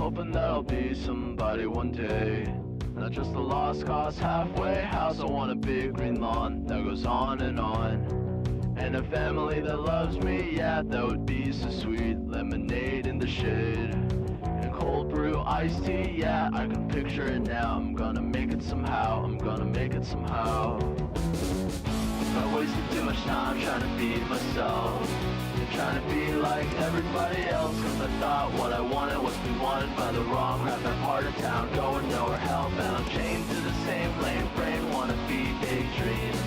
hoping that I'll be somebody one day. Not just a lost cause halfway house. I want a big green lawn that goes on. And a family that loves me, yeah, that would be so sweet. Lemonade in the shade and cold brew iced tea, yeah, I can picture it now. I'm gonna make it somehow, I'm gonna make it somehow. I wasted too much time trying to be myself, and trying to be like everybody else. Cause I thought what I wanted was to be wanted by the wrong crap. That part of town, going nowhere, hellbound. I'm chained to the same lane, brain wanna be big dreams.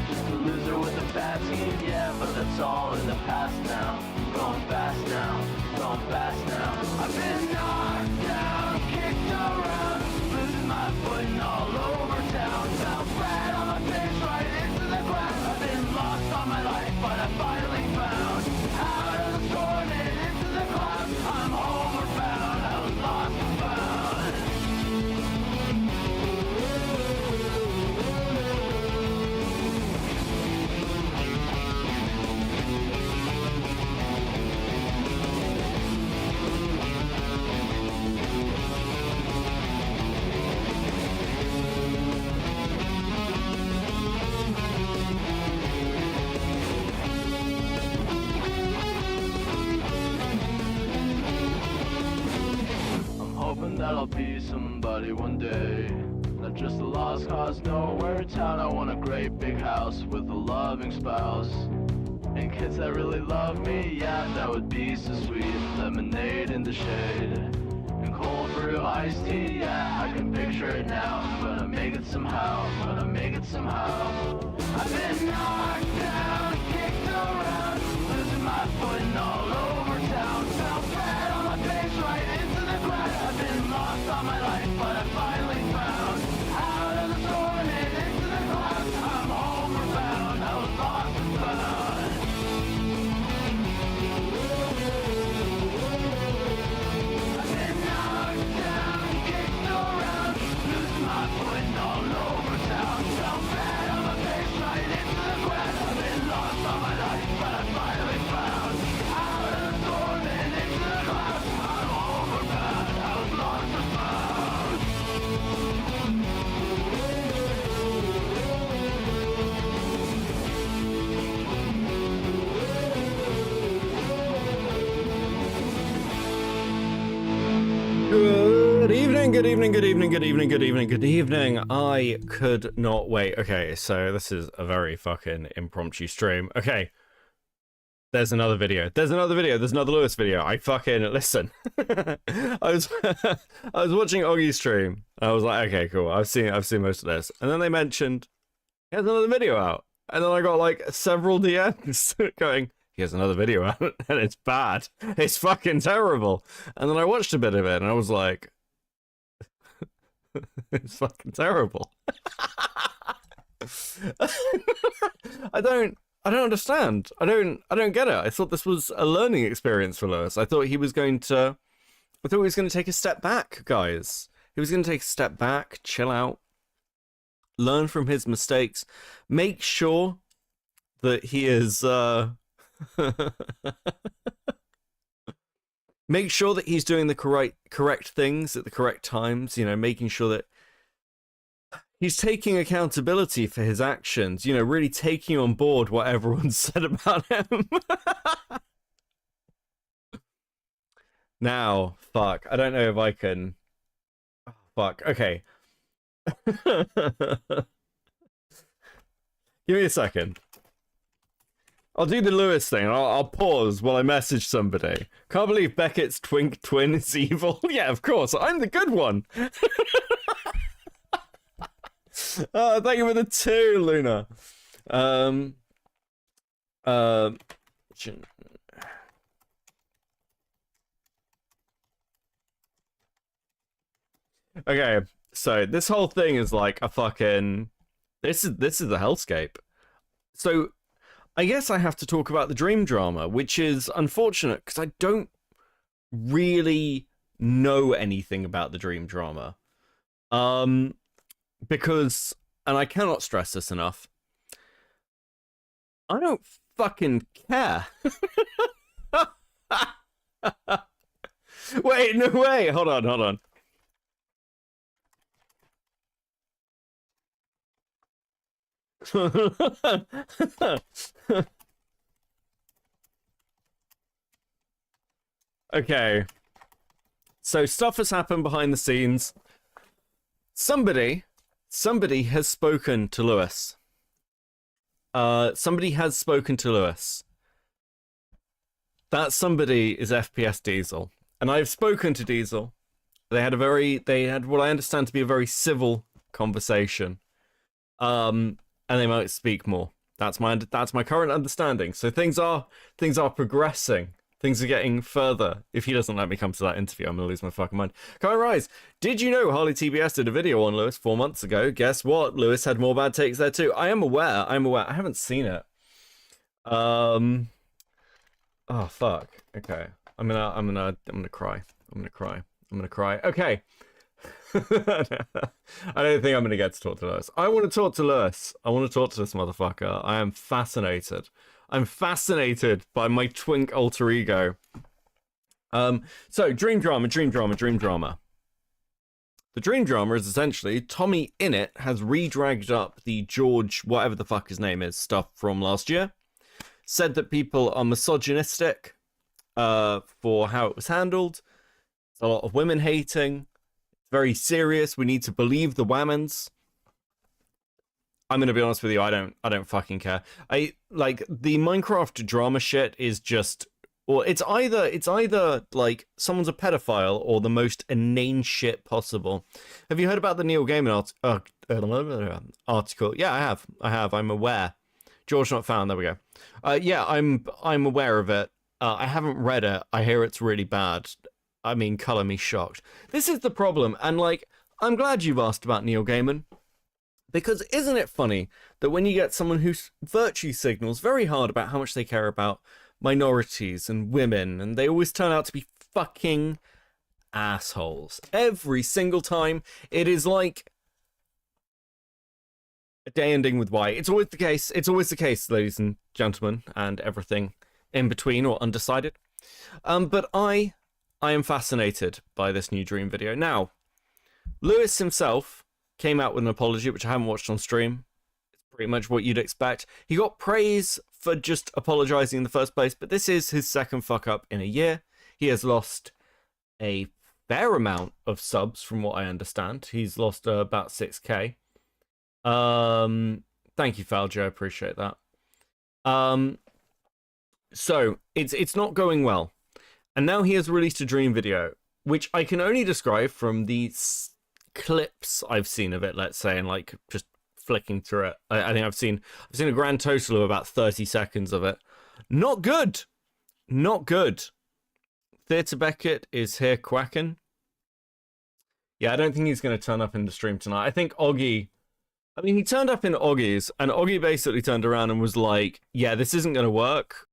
Just a loser with a bad scheme, yeah, but that's all in the past now. I'm going fast now, going fast now. I've been knocked down, kicked around, losing my footing all over town. Fell flat on my face right into the ground. I've been lost all my life, but I finally found out of the storm and into the clouds. I'm homeward bound, I was lost and found. Hoping that I'll be somebody one day. Not just a lost cause, nowhere town. I want a great big house with a loving spouse, and kids that really love me, yeah, that would be so sweet. Lemonade in the shade and cold brew iced tea, yeah, I can picture it now. I'm gonna make it somehow, I'm gonna make it somehow. I've been knocked down, kicked around, losing my footing all over town. Fell flat on my face right into the ground. I've been lost all my life, but I finally found out of the storm and into the clouds. I'm homeward bound, I was lost and found. I've been knocked down, kicked around, losing my footing all over town. Fell flat on my face right into the ground. I've been lost all my life, but I finally found out of the storm and into the clouds. I'm homeward bound, I was lost and found. Good evening, good evening, good evening, good evening, good evening, good evening. I could not wait. Okay, so this is a very fucking impromptu stream. Okay. There's another video. There's another video. There's another Lewis video. I fucking listen. I was watching Oggie's stream. I was like, okay, cool. I've seen most of this. And then they mentioned he has another video out. And then I got like several DMs going, he has another video out and it's bad. It's fucking terrible. And then I watched a bit of it and I was like, it's fucking terrible. I don't understand. I don't get it. I thought this was a learning experience for Lewis. I thought he was going to take a step back, guys. He was going to take a step back, chill out, learn from his mistakes, make sure that he is make sure that he's doing the correct things at the correct times, you know, making sure that he's taking accountability for his actions, you know, really taking on board what everyone said about him. Now, fuck, I don't know if I can... Oh, fuck, okay. Give me a second. I'll do the Lewis thing. I'll pause while I message somebody. Can't believe Beckett's twink twin is evil. Yeah, of course, I'm the good one. Oh, thank you for the 2, Luna. Okay, so this whole thing is like a fucking... This is a hellscape. So, I guess I have to talk about the dream drama, which is unfortunate because I don't really know anything about the dream drama. Because, and I cannot stress this enough, I don't fucking care. Wait, Wait, no way. Hold on, hold on. Okay. So stuff has happened behind the scenes. Somebody has spoken to Lewis. Somebody has spoken to Lewis. That somebody is FPS Diesel. And I've spoken to Diesel. They had what I understand to be a very civil conversation. And they might speak more. That's my current understanding. So things are progressing. Things are getting further. If he doesn't let me come to that interview, I'm gonna lose my fucking mind. Kai Rise, did you know Harley TBS did a video on Lewis 4 months ago? Guess what? Lewis had more bad takes there too. I am aware. I haven't seen it. Oh fuck. Okay. I'm gonna cry. Okay. I don't think I'm gonna get to talk to Lewis. I want to talk to Lewis. I want to talk to this motherfucker. I am fascinated. I'm fascinated by my twink alter ego. So dream drama. The dream drama is essentially Tommy Innit has re-dragged up the George, whatever the fuck his name is, stuff from last year. Said that people are misogynistic for how it was handled. It's a lot of women hating. Very serious. We need to believe the women's. I'm gonna be honest with you. I don't fucking care. I like the Minecraft drama shit is just, or it's either like someone's a pedophile or the most inane shit possible. Have you heard about the Neil Gaiman article? Yeah, I have. I'm aware. George not found. There we go. Yeah, I'm aware of it. I haven't read it. I hear it's really bad. I mean, color me shocked. This is the problem, and like, I'm glad you've asked about Neil Gaiman. Because isn't it funny that when you get someone who virtue signals very hard about how much they care about minorities and women, and they always turn out to be fucking assholes. Every single time, it is like a day ending with Y. It's always the case. It's always the case, ladies and gentlemen, and everything in between or undecided. But I am fascinated by this new Dream video. Now, Lewis himself came out with an apology, which I haven't watched on stream. It's pretty much what you'd expect. He got praise for just apologizing in the first place, but this is his second fuck up in a year. He has lost a fair amount of subs, from what I understand. He's lost about 6k. Thank you, Faljo. I appreciate that. So it's not going well, and now he has released a Dream video, which I can only describe from the clips I've seen of it, let's say, and like just flicking through it. I think I've seen a grand total of about 30 seconds of it. Not good. Theatre Beckett is here quacking. Yeah, I don't think he's going to turn up in the stream tonight. I think Oggy, he turned up in Oggy's, and Oggy basically turned around and was like, yeah, this isn't going to work.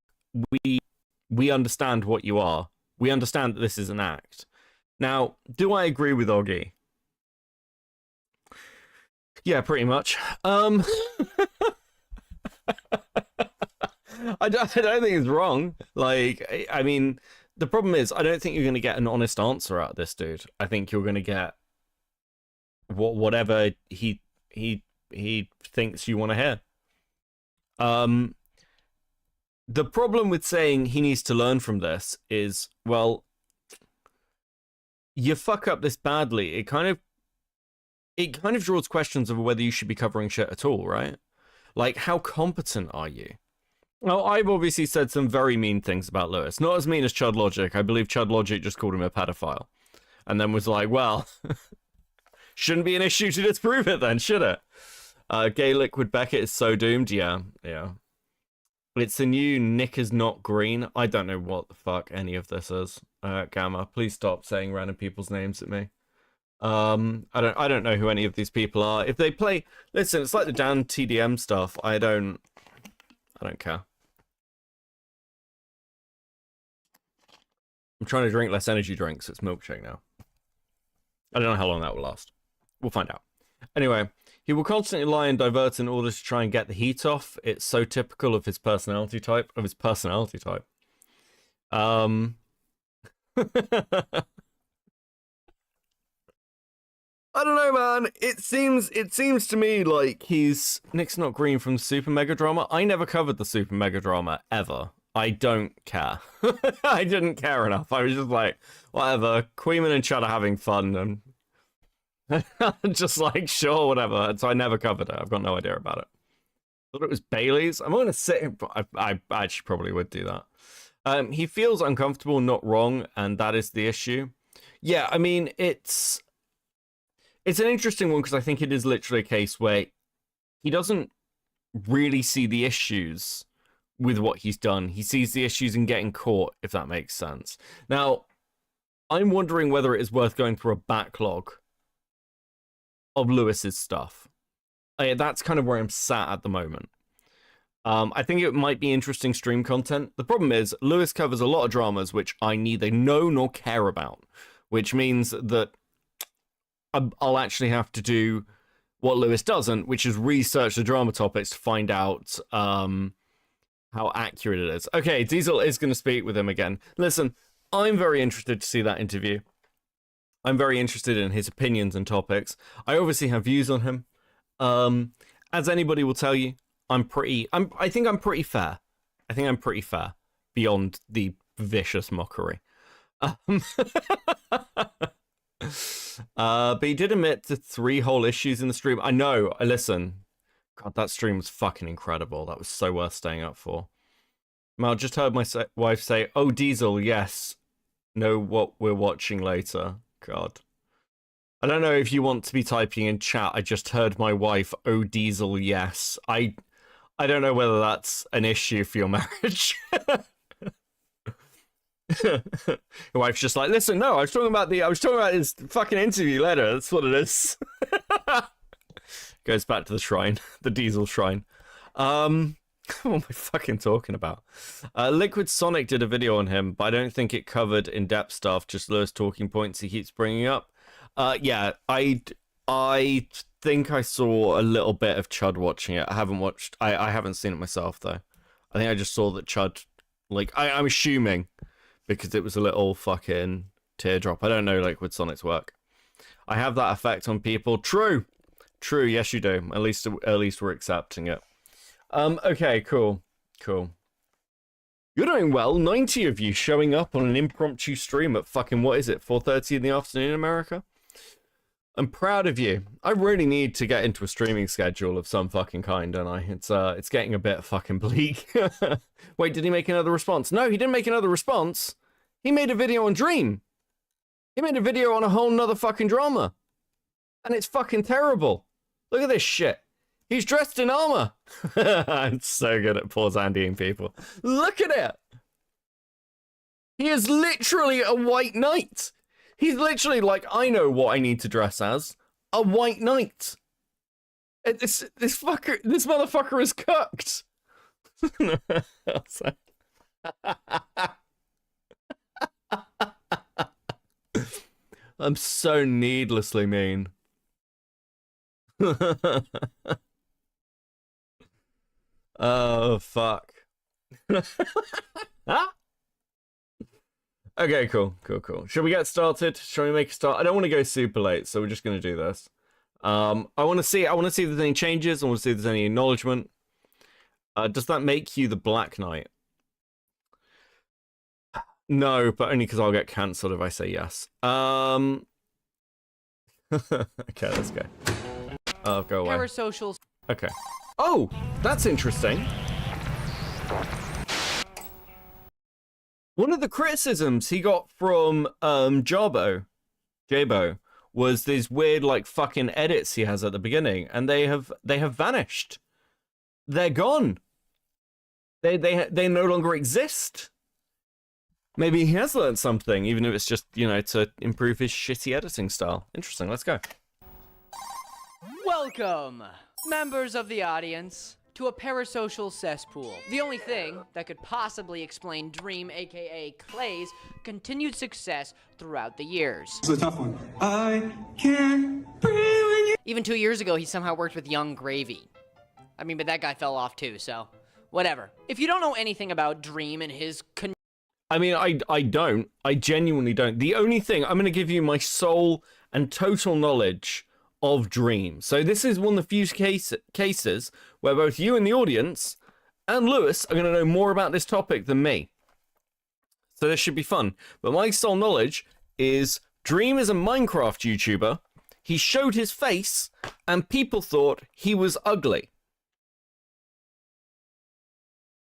We understand what you are. We understand that this is an act. Now, do I agree with Oggy? Yeah, pretty much. I don't think it's wrong. Like, I mean, the problem is, I don't think you're going to get an honest answer out of this dude. I think you're going to get whatever he thinks you want to hear. The problem with saying he needs to learn from this is, well, you fuck up this badly. It kind of draws questions of whether you should be covering shit at all, right? Like, how competent are you? Well, I've obviously said some very mean things about Lewis. Not as mean as Chud Logic. I believe Chud Logic just called him a pedophile. And then was like, well, shouldn't be an issue to disprove it then, should it? Gay Liquid Beckett is so doomed. Yeah. It's the new Nick is not green. I don't know what the fuck any of this is. Gamma, please stop saying random people's names at me. I don't know who any of these people are. If they play, listen, it's like the Dan TDM stuff. I don't care. I'm trying to drink less energy drinks. It's milkshake now. I don't know how long that will last. We'll find out. Anyway, he will constantly lie and divert in order to try and get the heat off. It's so typical of his personality type. I don't know, man. It seems to me like Nick's not green from Super Mega Drama. I never covered the Super Mega Drama ever. I don't care. I didn't care enough. I was just like, whatever. Queeman and Chad are having fun, and just like, sure, whatever. So I never covered it. I've got no idea about it. Thought it was Bailey's. I'm gonna say I actually probably would do that. He feels uncomfortable, not wrong, and that is the issue. Yeah, I mean, it's an interesting one because I think it is literally a case where he doesn't really see the issues with what he's done. He sees the issues in getting caught, if that makes sense. Now, I'm wondering whether it is worth going through a backlog of Lewis's stuff. That's kind of where I'm sat at the moment. I think it might be interesting stream content. The problem is, Lewis covers a lot of dramas which I neither know nor care about, which means that I'll actually have to do what Lewis doesn't, which is research the drama topics to find out how accurate it is. Okay, Diesel is going to speak with him again. Listen, I'm very interested to see that interview. I'm very interested in his opinions and topics. I obviously have views on him. As anybody will tell you, I think I'm pretty fair. I think I'm pretty fair beyond the vicious mockery. But he did admit to 3 whole issues in the stream. I know. Listen. God, that stream was fucking incredible. That was so worth staying up for. Mal, just heard my wife say, "Oh, Diesel, yes. Know what we're watching later." God. I don't know if you want to be typing in chat. I just heard my wife, "Oh, Diesel, yes." I don't know whether that's an issue for your marriage. Your wife's just like, listen, no, I was talking about his fucking interview later. That's what it is. Goes back to the shrine, the Diesel shrine. What am I fucking talking about? Liquid Sonic did a video on him, but I don't think it covered in-depth stuff, just Lewis talking points he keeps bringing up. Yeah, I think I saw a little bit of Chud watching it. I haven't seen it myself, though. I think I just saw that Chud, like, I'm assuming, because it was a little fucking teardrop. I don't know Liquid Sonic's work. I have that effect on people. True, yes you do. At least we're accepting it. Okay, cool. You're doing well. 90 of you showing up on an impromptu stream at fucking, what is it, 4:30 in the afternoon in America? I'm proud of you. I really need to get into a streaming schedule of some fucking kind, don't I? It's getting a bit fucking bleak. Wait, did he make another response? No, he didn't make another response. He made a video on Dream. He made a video on a whole nother fucking drama. And it's fucking terrible. Look at this shit. He's dressed in armor. I'm so good at pause Andying people. Look at it. He is literally a white knight. He's literally like, I know what I need to dress as. A white knight. This motherfucker is cooked. I'm so needlessly mean. Oh, fuck. Okay, cool. Shall we get started? Shall we make a start? I don't want to go super late, so we're just going to do this. I want to see if there's any changes. I want to see if there's any acknowledgement. Does that make you the Black Knight? No, but only because I'll get cancelled if I say yes. Okay, let's go. Oh, go away. Parasocials. Okay. Oh, that's interesting. One of the criticisms he got from Jabo was these weird like fucking edits he has at the beginning, and they have vanished. They're gone. They no longer exist. Maybe he has learned something, even if it's just, you know, to improve his shitty editing style. Interesting. Let's go. Welcome, members of the audience, to a parasocial cesspool. The only thing that could possibly explain Dream, aka Clay's, continued success throughout the years. It's a tough one. I can't breathe when you... Even 2 years ago, he somehow worked with Young Gravy. I mean, but that guy fell off too, so whatever. If you don't know anything about Dream and his I mean, I don't. I genuinely don't. The only thing, I'm going to give you my sole and total knowledge of Dream. So this is one of the few cases where both you and the audience and Lewis are going to know more about this topic than me. So this should be fun. But my sole knowledge is Dream is a Minecraft YouTuber. He showed his face and people thought he was ugly.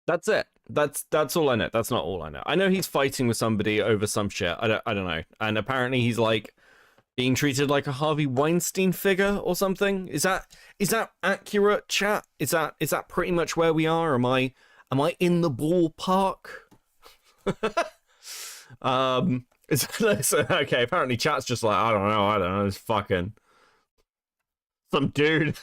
That's it. That's all I know. That's not all I know. I know he's fighting with somebody over some shit. I don't know. And apparently he's like being treated like a Harvey Weinstein figure or something. Is that accurate, chat? Is that pretty much where we are? Am I in the ballpark? Okay, apparently chat's just like, I don't know, it's fucking some dude.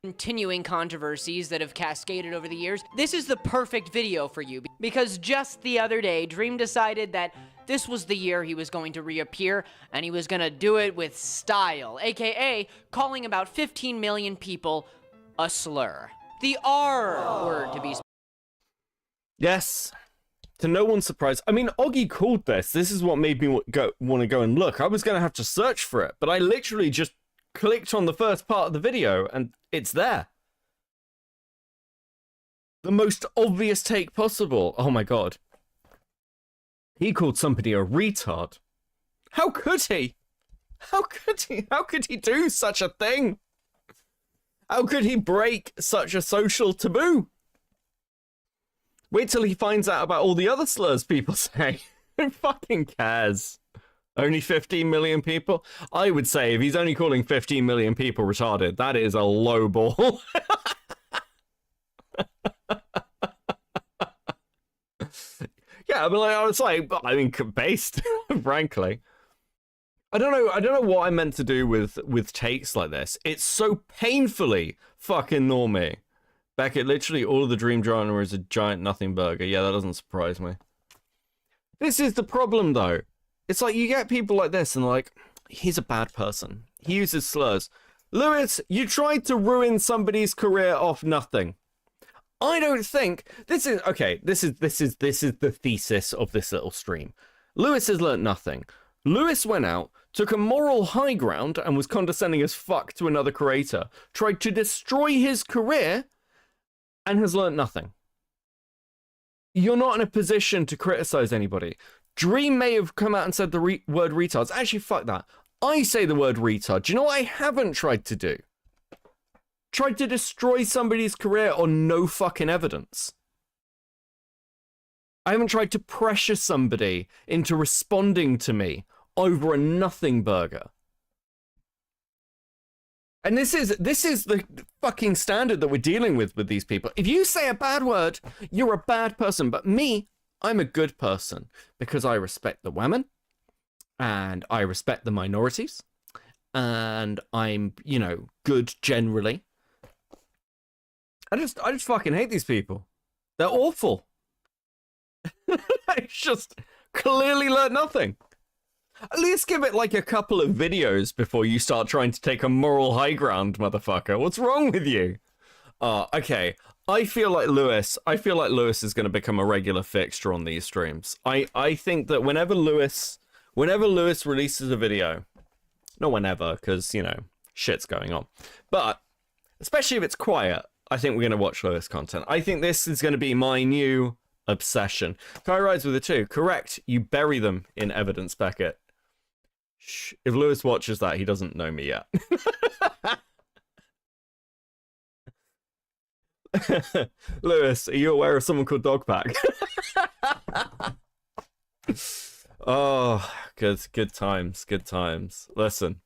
Continuing controversies that have cascaded over the years, this is the perfect video for you, because just the other day, Dream decided that this was the year he was going to reappear, and he was gonna do it with style, aka calling about 15 million people a slur. The R word, to be specific. Yes. To no one's surprise. I mean, Oggy called this. This is what made me want to go and look. I was going to have to search for it, but I literally just clicked on the first part of the video and it's there. The most obvious take possible. Oh my god. He called somebody a retard. How could he? How could he? How could he do such a thing? How could he break such a social taboo? Wait till he finds out about all the other slurs people say. Who fucking cares? Only 15 million people? I would say if he's only calling 15 million people retarded, that is a low ball. Yeah, I mean, based, frankly. I don't know what I meant to do with takes like this. It's so painfully fucking normie. Beckett, literally all of the Dream genre is a giant nothing burger. Yeah, that doesn't surprise me. This is the problem, though. It's like you get people like this and like, he's a bad person. He uses slurs. Lewis, you tried to ruin somebody's career off nothing. I don't think this is okay. This is the thesis of this little stream. Lewis has learnt nothing. Lewis went out, took a moral high ground, and was condescending as fuck to another creator. Tried to destroy his career, and has learnt nothing. You're not in a position to criticize anybody. Dream may have come out and said the word retards. Actually, fuck that. I say the word retard. Do you know what I haven't tried to do? Tried to destroy somebody's career on no fucking evidence. I haven't tried to pressure somebody into responding to me over a nothing burger. And this is the fucking standard that we're dealing with these people. If you say a bad word, you're a bad person. But me, I'm a good person because I respect the women and I respect the minorities and I'm, you know, good generally. I just fucking hate these people. They're awful. I just clearly learned nothing. At least give it like a couple of videos before you start trying to take a moral high ground, motherfucker. What's wrong with you? Okay. I feel like Lewis is going to become a regular fixture on these streams. I think that whenever Lewis releases a video, not whenever, because, you know, shit's going on. But especially if it's quiet, I think we're going to watch Lewis content. I think this is going to be my new obsession. Kai rides with it too. Correct. You bury them in evidence, Beckett. Shh. If Lewis watches that, he doesn't know me yet. Lewis, are you aware of someone called Dogpack? Oh, good times. Listen,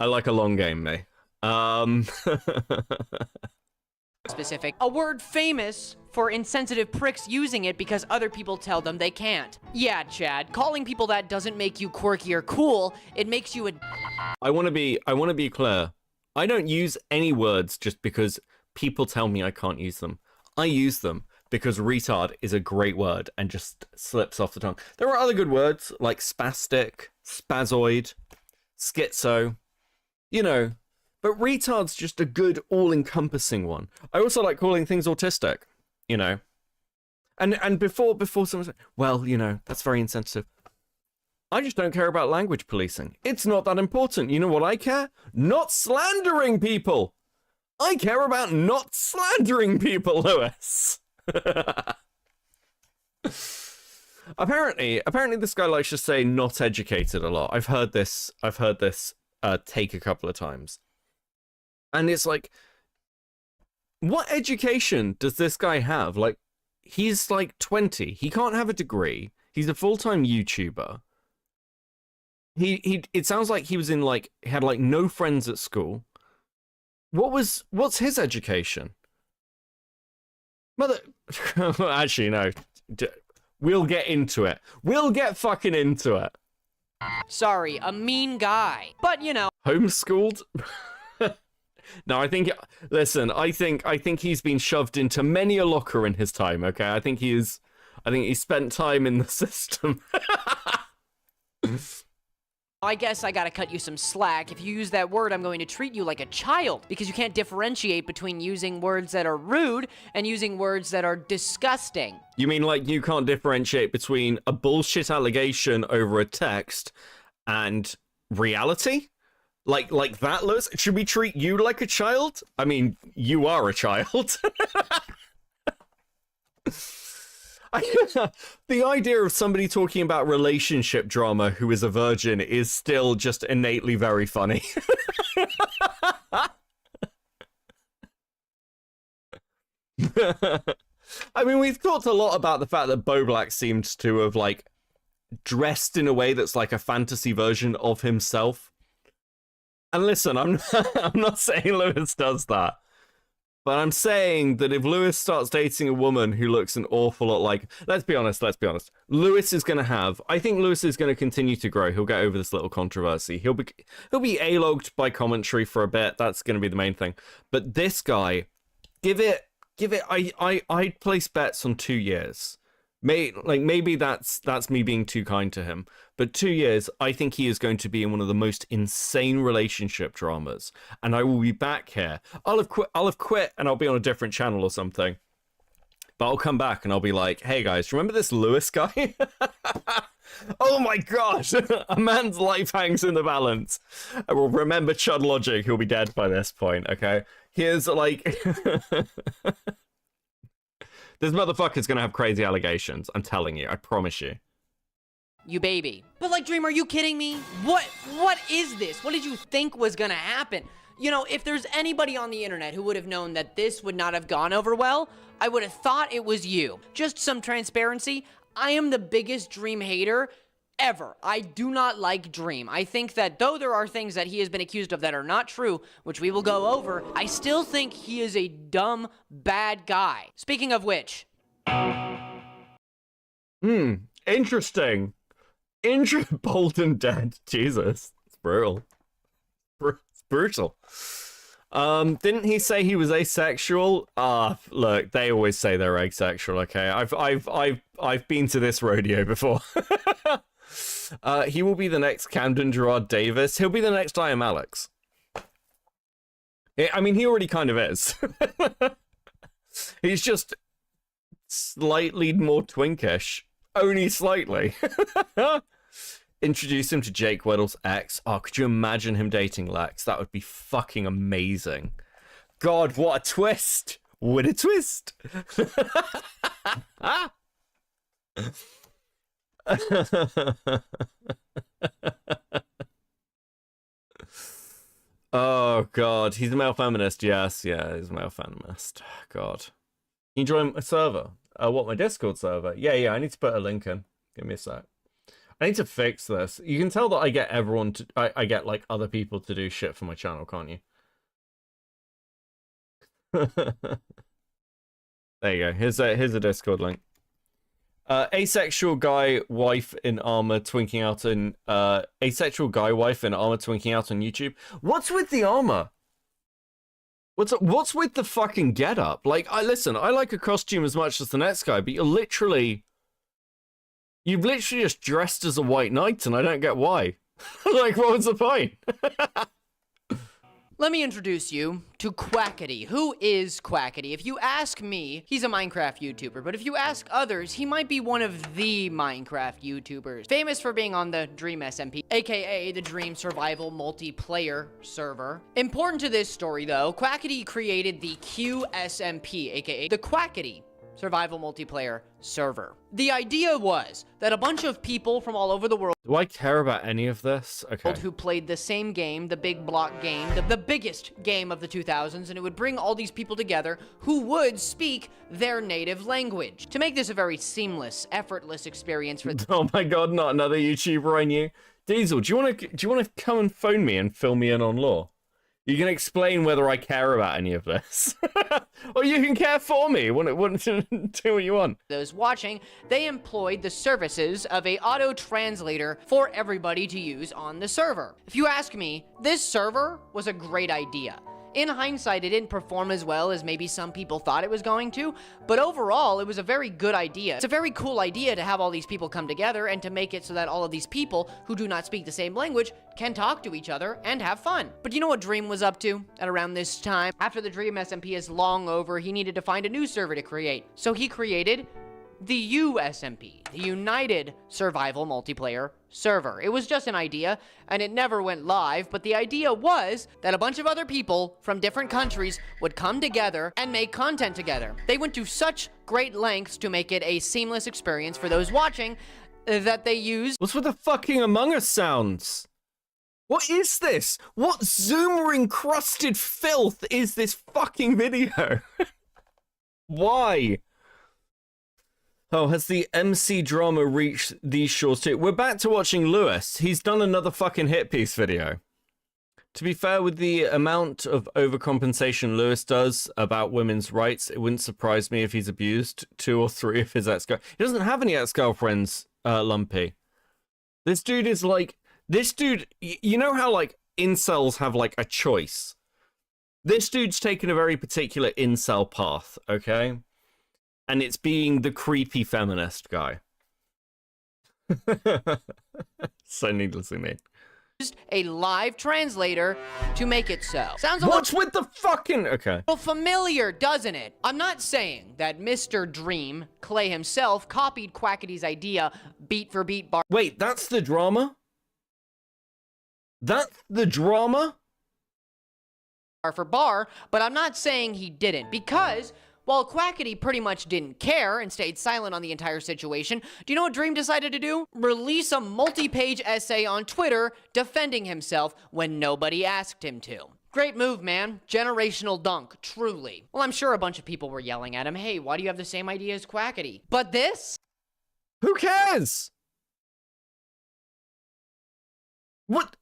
I like a long game, me. Specific. A word famous for insensitive pricks using it because other people tell them they can't. Yeah, Chad, calling people that doesn't make you quirky or cool, it makes you a... I want to be clear. I don't use any words just because people tell me I can't use them. I use them because retard is a great word and just slips off the tongue. There are other good words like spastic, spazoid, schizo, you know, but retard's just a good all-encompassing one. I also like calling things autistic, you know. And before someone said, well, you know, that's very insensitive. I just don't care about language policing. It's not that important. You know what I care? Not slandering people. I care about not slandering people, Lewis. Apparently this guy likes to say not educated a lot. I've heard this take a couple of times. And it's like, what education does this guy have? Like, he's like 20. He can't have a degree. He's a full-time YouTuber. It sounds like he was in like, he had like no friends at school. What's his education? Actually, no. We'll get into it. We'll get fucking into it. Sorry, a mean guy. But, you know. Homeschooled? No, I think he's been shoved into many a locker in his time, okay? I think he's spent time in the system. I guess I gotta cut you some slack. If you use that word, I'm going to treat you like a child, because you can't differentiate between using words that are rude and using words that are disgusting. You mean like you can't differentiate between a bullshit allegation over a text and reality? Like that, Lewis? Should we treat you like a child? I mean, you are a child. The idea of somebody talking about relationship drama who is a virgin is still just innately very funny. I mean, we've talked a lot about the fact that Bo Black seems to have, like, dressed in a way that's like a fantasy version of himself. And listen, I'm not saying Lewis does that. But I'm saying that if Lewis starts dating a woman who looks an awful lot like... Let's be honest. Lewis is going to have... I think Lewis is going to continue to grow. He'll get over this little controversy. He'll be A-logged by commentary for a bit. That's going to be the main thing. But this guy, give it... I'd place bets on 2 years. Maybe that's me being too kind to him, but 2 years, I think he is going to be in one of the most insane relationship dramas, and I will be back here. I'll have quit, and I'll be on a different channel or something. But I'll come back and I'll be like, hey guys, remember this Lewis guy? Oh my gosh, a man's life hangs in the balance. I will remember Chud Logic, who'll be dead by this point. Okay, here's like. This motherfucker's gonna have crazy allegations. I'm telling you. I promise you. You baby. But like, Dream, are you kidding me? What is this? What did you think was gonna happen? You know, if there's anybody on the internet who would have known that this would not have gone over well, I would have thought it was you. Just some transparency. I am the biggest Dream hater ever. I do not like Dream. I think that though there are things that he has been accused of that are not true, which we will go over, I still think he is a dumb, bad guy. Speaking of which. Interesting. Bold and dead. Jesus. It's brutal. It's brutal. Didn't he say he was asexual? Look, they always say they're asexual, okay? I've been to this rodeo before. He will be the next Camden Gerard Davis. He'll be the next I Am Alex. I mean, he already kind of is. He's just slightly more twinkish. Only slightly. Introduce him to Jake Weddle's ex. Oh, could you imagine him dating Lex? That would be fucking amazing. God, what a twist. What a twist. Oh god, he's a male feminist. Yes, yeah, he's a male feminist. God, can you join my server? What, my Discord server? Yeah, I need to put a link in. Give me a sec. I need to fix this. You can tell that I get everyone to I get like other people to do shit for my channel, can't you? There you go. Here's a Discord link. Asexual guy wife in armor twinking out in asexual guy wife in armor twinking out on YouTube. What's with the armor? What's with the fucking getup? Like, I like a costume as much as the next guy, but you've literally just dressed as a white knight, and I don't get why. Like, what was the point? Let me introduce you to Quackity. Who is Quackity? If you ask me, he's a Minecraft YouTuber, but if you ask others, he might be one of the Minecraft YouTubers. Famous for being on the Dream SMP, aka the Dream Survival Multiplayer server. Important to this story though, Quackity created the QSMP, aka the Quackity Survival Multiplayer server. The idea was that a bunch of people from all over the world Do I care about any of this? Okay. who played the same game, the big block game, the biggest game of the 2000s, and it would bring all these people together who would speak their native language. To make this a very seamless, effortless experience for Oh my god, not another YouTuber I knew. Diesel, do you want to come and phone me and fill me in on lore? You can explain whether I care about any of this. Or you can care for me. Do what you want. those watching, they employed the services of a auto-translator for everybody to use on the server. If you ask me, this server was a great idea. In hindsight, it didn't perform as well as maybe some people thought it was going to, but overall, it was a very good idea. It's a very cool idea to have all these people come together and to make it so that all of these people who do not speak the same language can talk to each other and have fun. But you know what Dream was up to at around this time? After the Dream SMP is long over, he needed to find a new server to create. So he created the USMP, the United Survival Multiplayer server. It was just an idea, and it never went live, but the idea was that a bunch of other people from different countries would come together and make content together. They went to such great lengths to make it a seamless experience for those watching that they used What's with the fucking Among Us sounds? What is this? What Zoomer-encrusted filth is this fucking video? Why? Oh, has the MC drama reached these shores too? We're back to watching Lewis. He's done another fucking hit piece video. To be fair, with the amount of overcompensation Lewis does about women's rights, it wouldn't surprise me if he's abused 2 or 3 of his ex-girlfriends. He doesn't have any ex-girlfriends, Lumpy. This dude is like... This dude... You know how, like, incels have, like, a choice? This dude's taken a very particular incel path, okay? And it's being the creepy feminist guy. So needlessly mean. a live translator to make it so. Sounds a What's with the fucking... Okay. little familiar, doesn't it? I'm not saying that Mr. Dream, Clay himself, copied Quackity's idea beat for beat, bar Wait, that's the drama? That's the drama? for bar, but I'm not saying he didn't, because while Quackity pretty much didn't care and stayed silent on the entire situation, do you know what Dream decided to do? Release a multi-page essay on Twitter defending himself when nobody asked him to. Great move, man. Generational dunk, truly. Well, I'm sure a bunch of people were yelling at him, hey, why do you have the same idea as Quackity? But this? Who cares? What?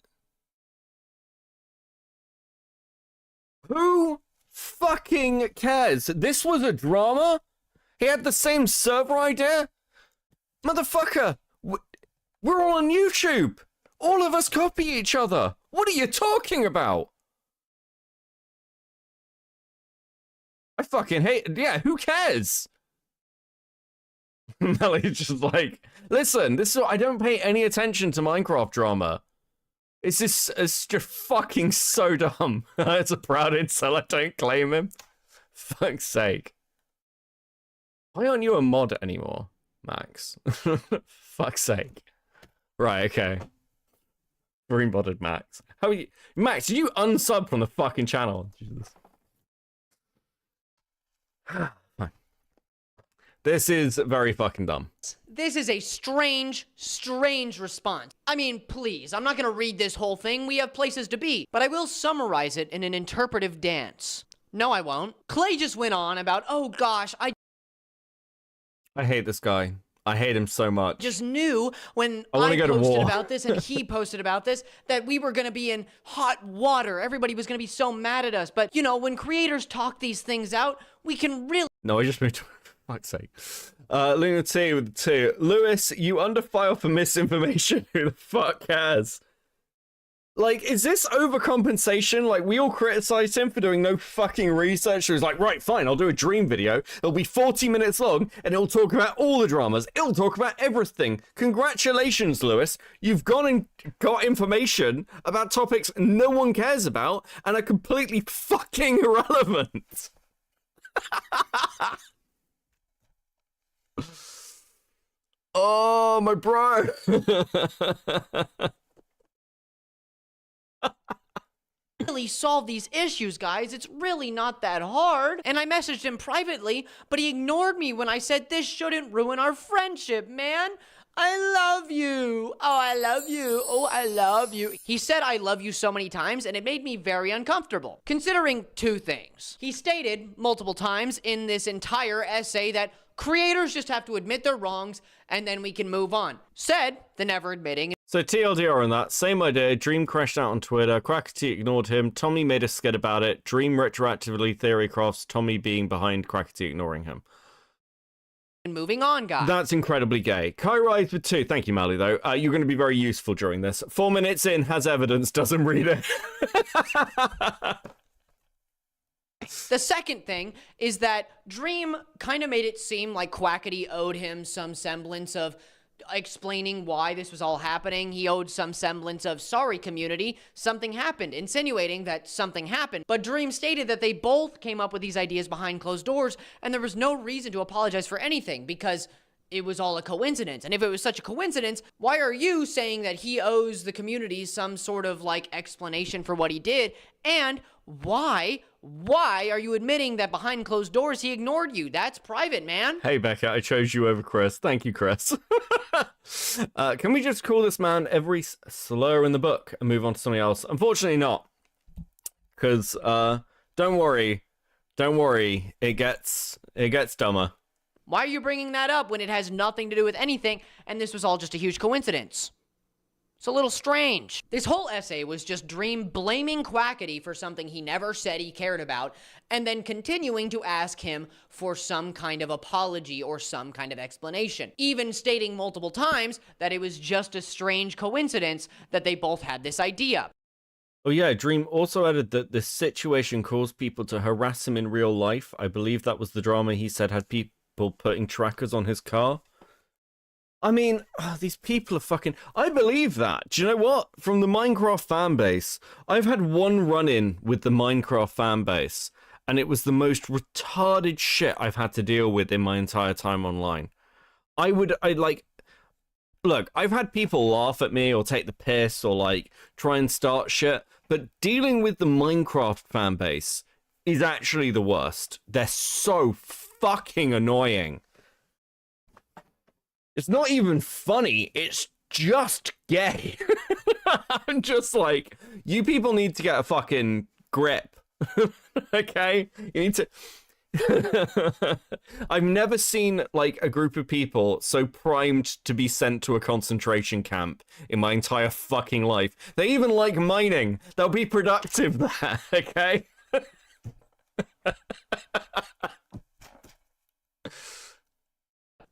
Who fucking cares? This was a drama? He had the same server idea? Motherfucker, we're all on YouTube. All of us copy each other. What are you talking about? I fucking hate it. Yeah, who cares? Melly's just like, listen, this is, I don't pay any attention to Minecraft drama. It's just fucking so dumb. It's a proud incel, I don't claim him. Fuck's sake. Why aren't you a mod anymore, Max? Fuck's sake. Right, okay. Green modded Max. How are you? Max, did you unsub from the fucking channel? Jesus. Fine. This is very fucking dumb. This is a strange, strange response. I mean, please, I'm not gonna read this whole thing. We have places to be. But I will summarize it in an interpretive dance. No, I won't. Clay just went on about, oh gosh, I hate this guy. I hate him so much. just knew when I wanna go to posted war. about this and he posted about this that we were gonna be in hot water. Everybody was gonna be so mad at us. But, you know, when creators talk these things out, we can really No, I just moved to... Fuck's sake. Luna T with the 2. Lewis, you under file for misinformation. Who the fuck cares? Like, is this overcompensation? Like, we all criticized him for doing no fucking research. He was like, right, fine, I'll do a dream video. It'll be 40 minutes long, and it'll talk about all the dramas. It'll talk about everything. Congratulations, Lewis. You've gone and got information about topics no one cares about and are completely fucking irrelevant. Oh, my bro. Really solve these issues, guys. It's really not that hard. And I messaged him privately, but he ignored me when I said this shouldn't ruin our friendship, man. I love you. Oh, I love you. Oh, I love you. He said I love you so many times, and it made me very uncomfortable, considering two things. He stated multiple times in this entire essay that creators just have to admit their wrongs, and then we can move on. Said the never admitting. So TLDR on that, same idea, Dream crashed out on Twitter, Quackity ignored him, Tommy made a skit about it, Dream retroactively theory crafts Tommy being behind Quackity ignoring him. And moving on, guys. That's incredibly gay. Kai Rise with 2, thank you, Mally, though. You're going to be very useful during this. 4 minutes in, has evidence, doesn't read it. The second thing is that Dream kind of made it seem like Quackity owed him some semblance of explaining why this was all happening. He owed some semblance of, sorry community, something happened, insinuating that something happened. But Dream stated that they both came up with these ideas behind closed doors, and there was no reason to apologize for anything because it was all a coincidence. And if it was such a coincidence, why are you saying that he owes the community some sort of like explanation for what he did? And why are you admitting that behind closed doors he ignored you? That's private, man. Hey, Becca, I chose you over Chris. Thank you, Chris. Can we just call this man every slur in the book and move on to something else? Unfortunately not. Because, don't worry, it gets dumber. Why are you bringing that up when it has nothing to do with anything and this was all just a huge coincidence? It's a little strange. This whole essay was just Dream blaming Quackity for something he never said he cared about, and then continuing to ask him for some kind of apology or some kind of explanation, even stating multiple times that it was just a strange coincidence that they both had this idea. Oh yeah, Dream also added that this situation caused people to harass him in real life. I believe that was the drama he said had people putting trackers on his car. I mean, these people are fucking... I believe that. Do you know what? From the Minecraft fan base, I've had one run-in with the Minecraft fan base, and it was the most retarded shit I've had to deal with in my entire time online. Look, I've had people laugh at me or take the piss or, like, try and start shit, but dealing with the Minecraft fan base is actually the worst. They're so fucking annoying. It's not even funny, it's just gay. I'm just like, you people need to get a fucking grip. Okay? You need to... I've never seen, like, a group of people so primed to be sent to a concentration camp in my entire fucking life. They even like mining. They'll be productive there, okay?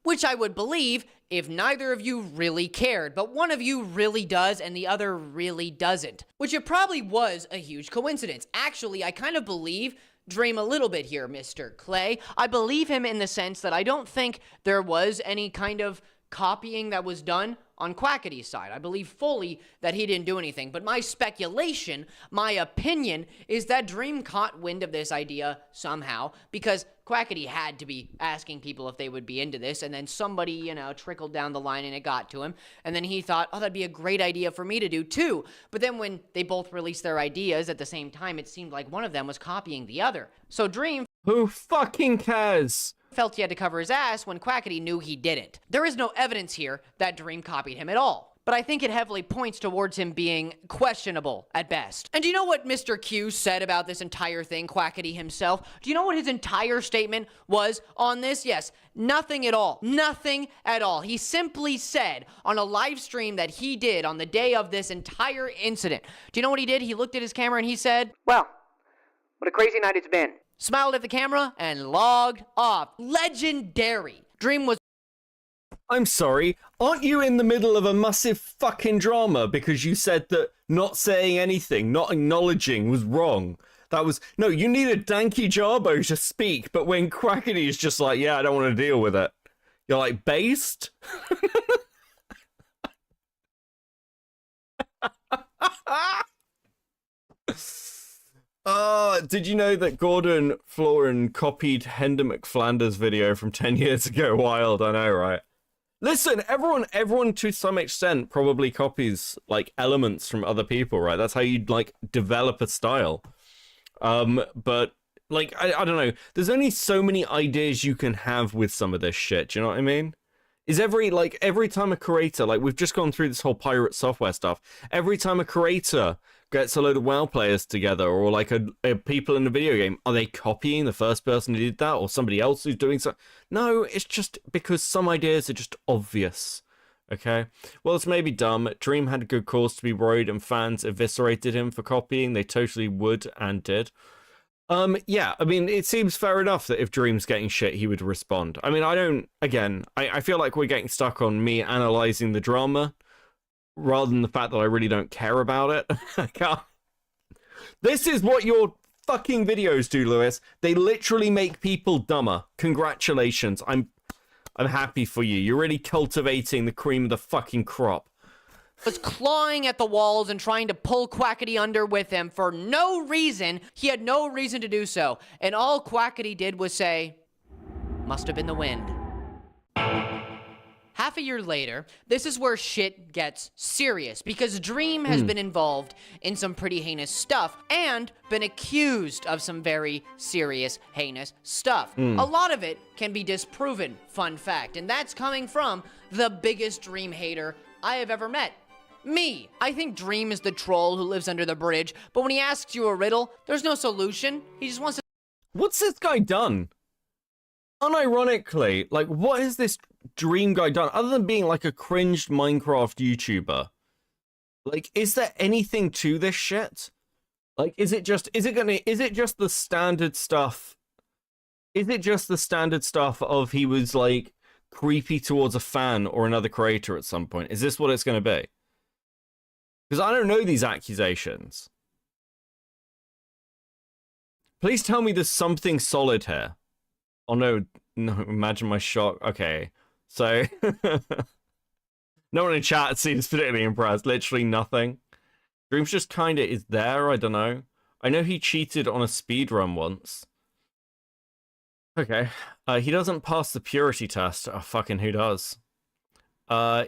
Which I would believe if neither of you really cared, but one of you really does and the other really doesn't. Which it probably was a huge coincidence. Actually, I kind of believe Dream a little bit here, Mr. Clay. I believe him in the sense that I don't think there was any kind of copying that was done on Quackity's side. I believe fully that he didn't do anything, but my speculation, my opinion, is that Dream caught wind of this idea somehow, because Quackity had to be asking people if they would be into this, and then somebody, you know, trickled down the line and it got to him, and then he thought, oh, that'd be a great idea for me to do too. But then when they both released their ideas at the same time, it seemed like one of them was copying the other. So Dream... Who fucking cares? Felt he had to cover his ass when Quackity knew he didn't. There is no evidence here that Dream copied him at all, but I think it heavily points towards him being questionable at best. And do you know what Mr. Q said about this entire thing, Quackity himself? Do you know what his entire statement was on this? Yes, nothing at all. Nothing at all. He simply said on a live stream that he did on the day of this entire incident. Do you know what he did? He looked at his camera and he said, "Well, what a crazy night it's been." Smiled at the camera and logged off. Legendary. Dream was... I'm sorry, aren't you in the middle of a massive fucking drama because you said that not saying anything, not acknowledging was wrong? That was, no, you need a Danky Jarbo to speak, but when Quackity is just like, yeah, I don't want to deal with it, you're like, based? Did you know that Gordon Florin copied Hender McFlanders' video from 10 years ago? Wild, I know, right? Listen, everyone to some extent probably copies, like, elements from other people, right? That's how you, like, develop a style. But, like, I don't know. There's only so many ideas you can have with some of this shit, do you know what I mean? Is every time a creator, like, we've just gone through this whole pirate software stuff, every time a creator gets a load of WoW players together, or like a people in a video game, are they copying the first person who did that, or somebody else who's doing so? No, it's just because some ideas are just obvious. Okay, well, it's maybe dumb. Dream had a good cause to be worried, and fans eviscerated him for copying. They totally would and did. Yeah, I mean, it seems fair enough that if Dream's getting shit, he would respond. I mean, I feel like we're getting stuck on me analyzing the drama rather than the fact that I really don't care about it. I can't. This is what your fucking videos do, Lewis. They literally make people dumber. Congratulations. I'm happy for you. You're really cultivating the cream of the fucking crop. Was clawing at the walls and trying to pull Quackity under with him for no reason. He had no reason to do so. And all Quackity did was say, must have been the wind. Half a year later, this is where shit gets serious, because Dream has been involved in some pretty heinous stuff and been accused of some very serious, heinous stuff. A lot of it can be disproven, fun fact, and that's coming from the biggest Dream hater I have ever met. Me. I think Dream is the troll who lives under the bridge, but when he asks you a riddle, there's no solution. He just wants to... What's this guy done? Unironically, like, what has this Dream guy done other than being like a cringed Minecraft YouTuber? Like, is there anything to this shit? Like, is it just the standard stuff? Is it just the standard stuff of he was like creepy towards a fan or another creator at some point? Is this what it's going to be? Because I don't know these accusations. Please tell me there's something solid here. Oh no, imagine my shock. Okay, so no one in chat seems particularly impressed. Literally nothing. Dreams just kind of is there, I don't know. I know he cheated on a speedrun once. Okay, he doesn't pass the purity test. Oh, fucking who does?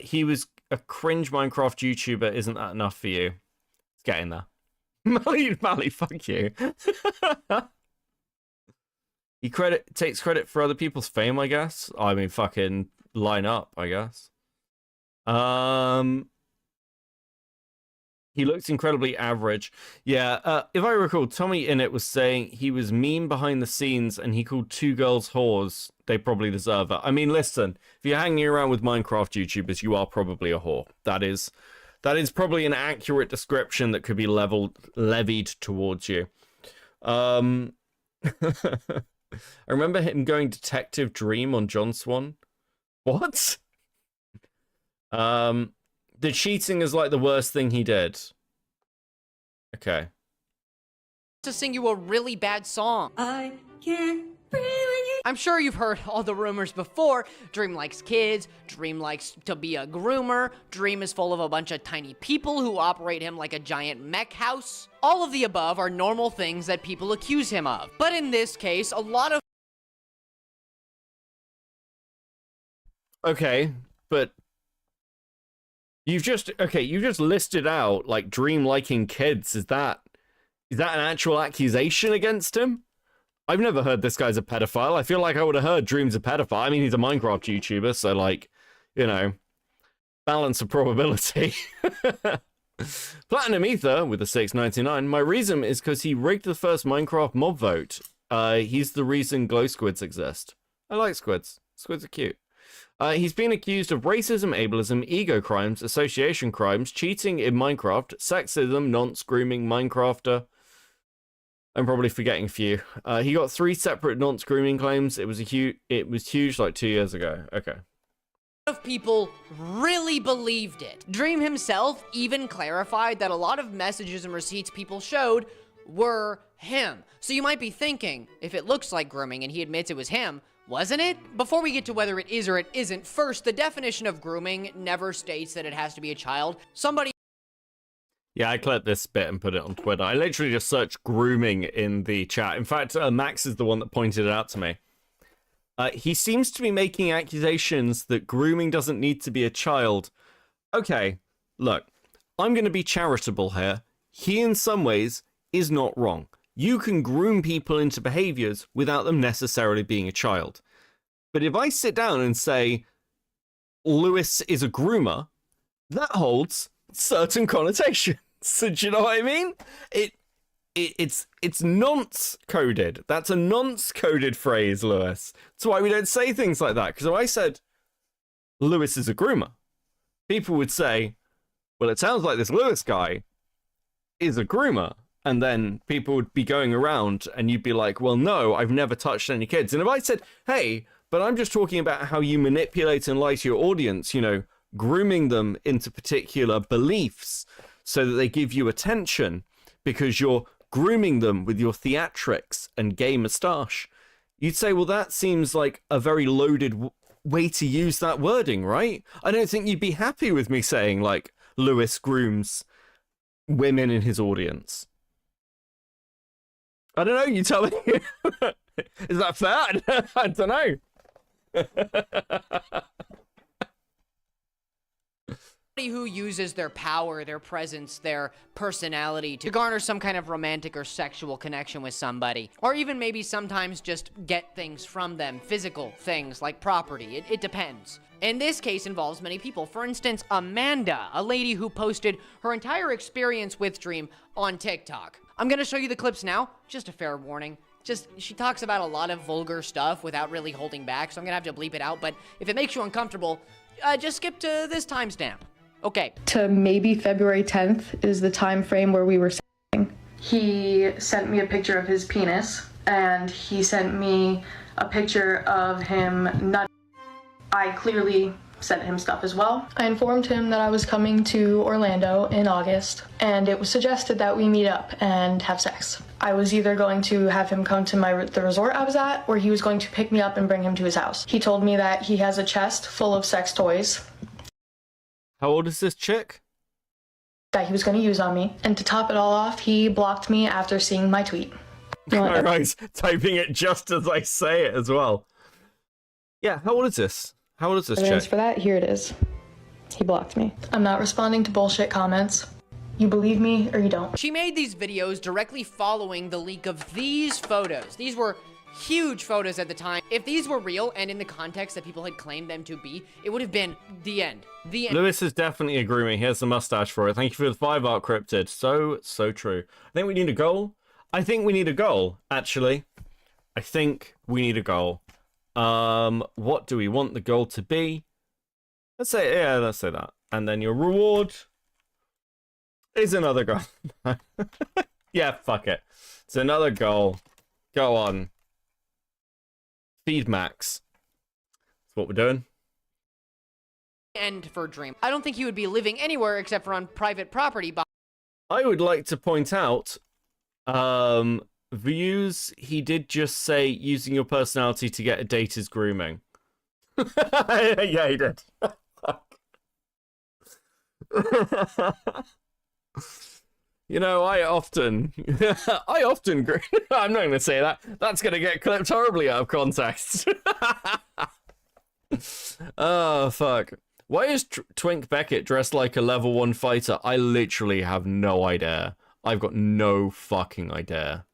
He was a cringe Minecraft YouTuber. Isn't that enough for you? It's getting there. Mally, fuck you. He takes credit for other people's fame, I guess. I mean, fucking line up, I guess. He looks incredibly average. Yeah, if I recall, Tommy Innit was saying he was mean behind the scenes and he called two girls whores. They probably deserve it. I mean, listen, if you're hanging around with Minecraft YouTubers, you are probably a whore. That is probably an accurate description that could be levied towards you. I remember him going Detective Dream on John Swan. What? The cheating is like the worst thing he did. Okay. to sing you a really bad song. I can't breathe when you... I'm sure you've heard all the rumors before. Dream likes kids, Dream likes to be a groomer, Dream is full of a bunch of tiny people who operate him like a giant mech house. All of the above are normal things that people accuse him of. But in this case, a lot of... Okay, but... You've just listed out, like, Dream liking kids. Is that an actual accusation against him? I've never heard this guy's a pedophile. I feel like I would have heard Dream's a pedophile. I mean, he's a Minecraft YouTuber, so, like, you know, balance of probability. Platinum Ether with the 699. My reason is because he rigged the first Minecraft mob vote. He's the reason glow squids exist. I like squids. Squids are cute. He's been accused of racism, ableism, ego crimes, association crimes, cheating in Minecraft, sexism, nonce, grooming, Minecrafter. I'm probably forgetting a few. He got 3 separate nonce grooming claims. It was huge like 2 years ago. Okay. of people really believed it. Dream himself even clarified that a lot of messages and receipts people showed were him. So you might be thinking, if it looks like grooming and he admits it was him, wasn't it? Before we get to whether it is or it isn't, first, the definition of grooming never states that it has to be a child. Somebody... Yeah, I clipped this bit and put it on Twitter. I literally just searched grooming in the chat. In fact, Max is the one that pointed it out to me. He seems to be making accusations that grooming doesn't need to be a child. Okay, look, I'm going to be charitable here. He, in some ways, is not wrong. You can groom people into behaviors without them necessarily being a child. But if I sit down and say, Lewis is a groomer, that holds certain connotations. So do you know what I mean? It's nonce coded. That's a nonce coded phrase, Lewis. That's why we don't say things like that. Because if I said Lewis is a groomer, people would say, well, it sounds like this Lewis guy is a groomer. And then people would be going around and you'd be like, well, no, I've never touched any kids. And if I said, hey, but I'm just talking about how you manipulate and lie to your audience, you know, grooming them into particular beliefs so that they give you attention because you're grooming them with your theatrics and gay moustache, you'd say, well, that seems like a very loaded way to use that wording, right? I don't think you'd be happy with me saying, like, Lewis grooms women in his audience. I don't know, you tell me. Is that fair? I don't know. Who uses their power, their presence, their personality to garner some kind of romantic or sexual connection with somebody. Or even maybe sometimes just get things from them, physical things like property. It depends. In this case involves many people. For instance, Amanda, a lady who posted her entire experience with Dream on TikTok. I'm gonna show you the clips now, just a fair warning. She talks about a lot of vulgar stuff without really holding back, so I'm gonna have to bleep it out, but if it makes you uncomfortable, just skip to this timestamp. Okay. To maybe February 10th is the time frame where we were seeing. He sent me a picture of his penis, and he sent me a picture of him nutting. I clearly sent him stuff as well. I informed him that I was coming to Orlando in August, and it was suggested that we meet up and have sex. I was either going to have him come to the resort I was at, or he was going to pick me up and bring him to his house. He told me that he has a chest full of sex toys. How old is this chick? That he was going to use on me. And to top it all off, he blocked me after seeing my tweet. Alright, typing it just as I say it as well. Yeah, how old is this? How old is this chick? For that, here it is. He blocked me. I'm not responding to bullshit comments. You believe me or you don't. She made these videos directly following the leak of these photos. These were huge photos at the time. If these were real and in the context that people had claimed them to be, it would have been the end. The end. Lewis is definitely a grooming. Here's the mustache for it. Thank you for the 5 art cryptid. So true. I think we need a goal. Actually. I think we need a goal. What do we want the goal to be? Let's say that. And then your reward is another goal. Yeah, fuck it. It's another goal. Go on. Feed Max. That's what we're doing. End for Dream. I don't think he would be living anywhere except for on private property. I would like to point out, views, he did just say using your personality to get a date is grooming. Yeah, he did. You know, I often I'm not going to say that. That's going to get clipped horribly out of context. Oh, fuck. Why is Twink Beckett dressed like a level 1 fighter? I literally have no idea. I've got no fucking idea.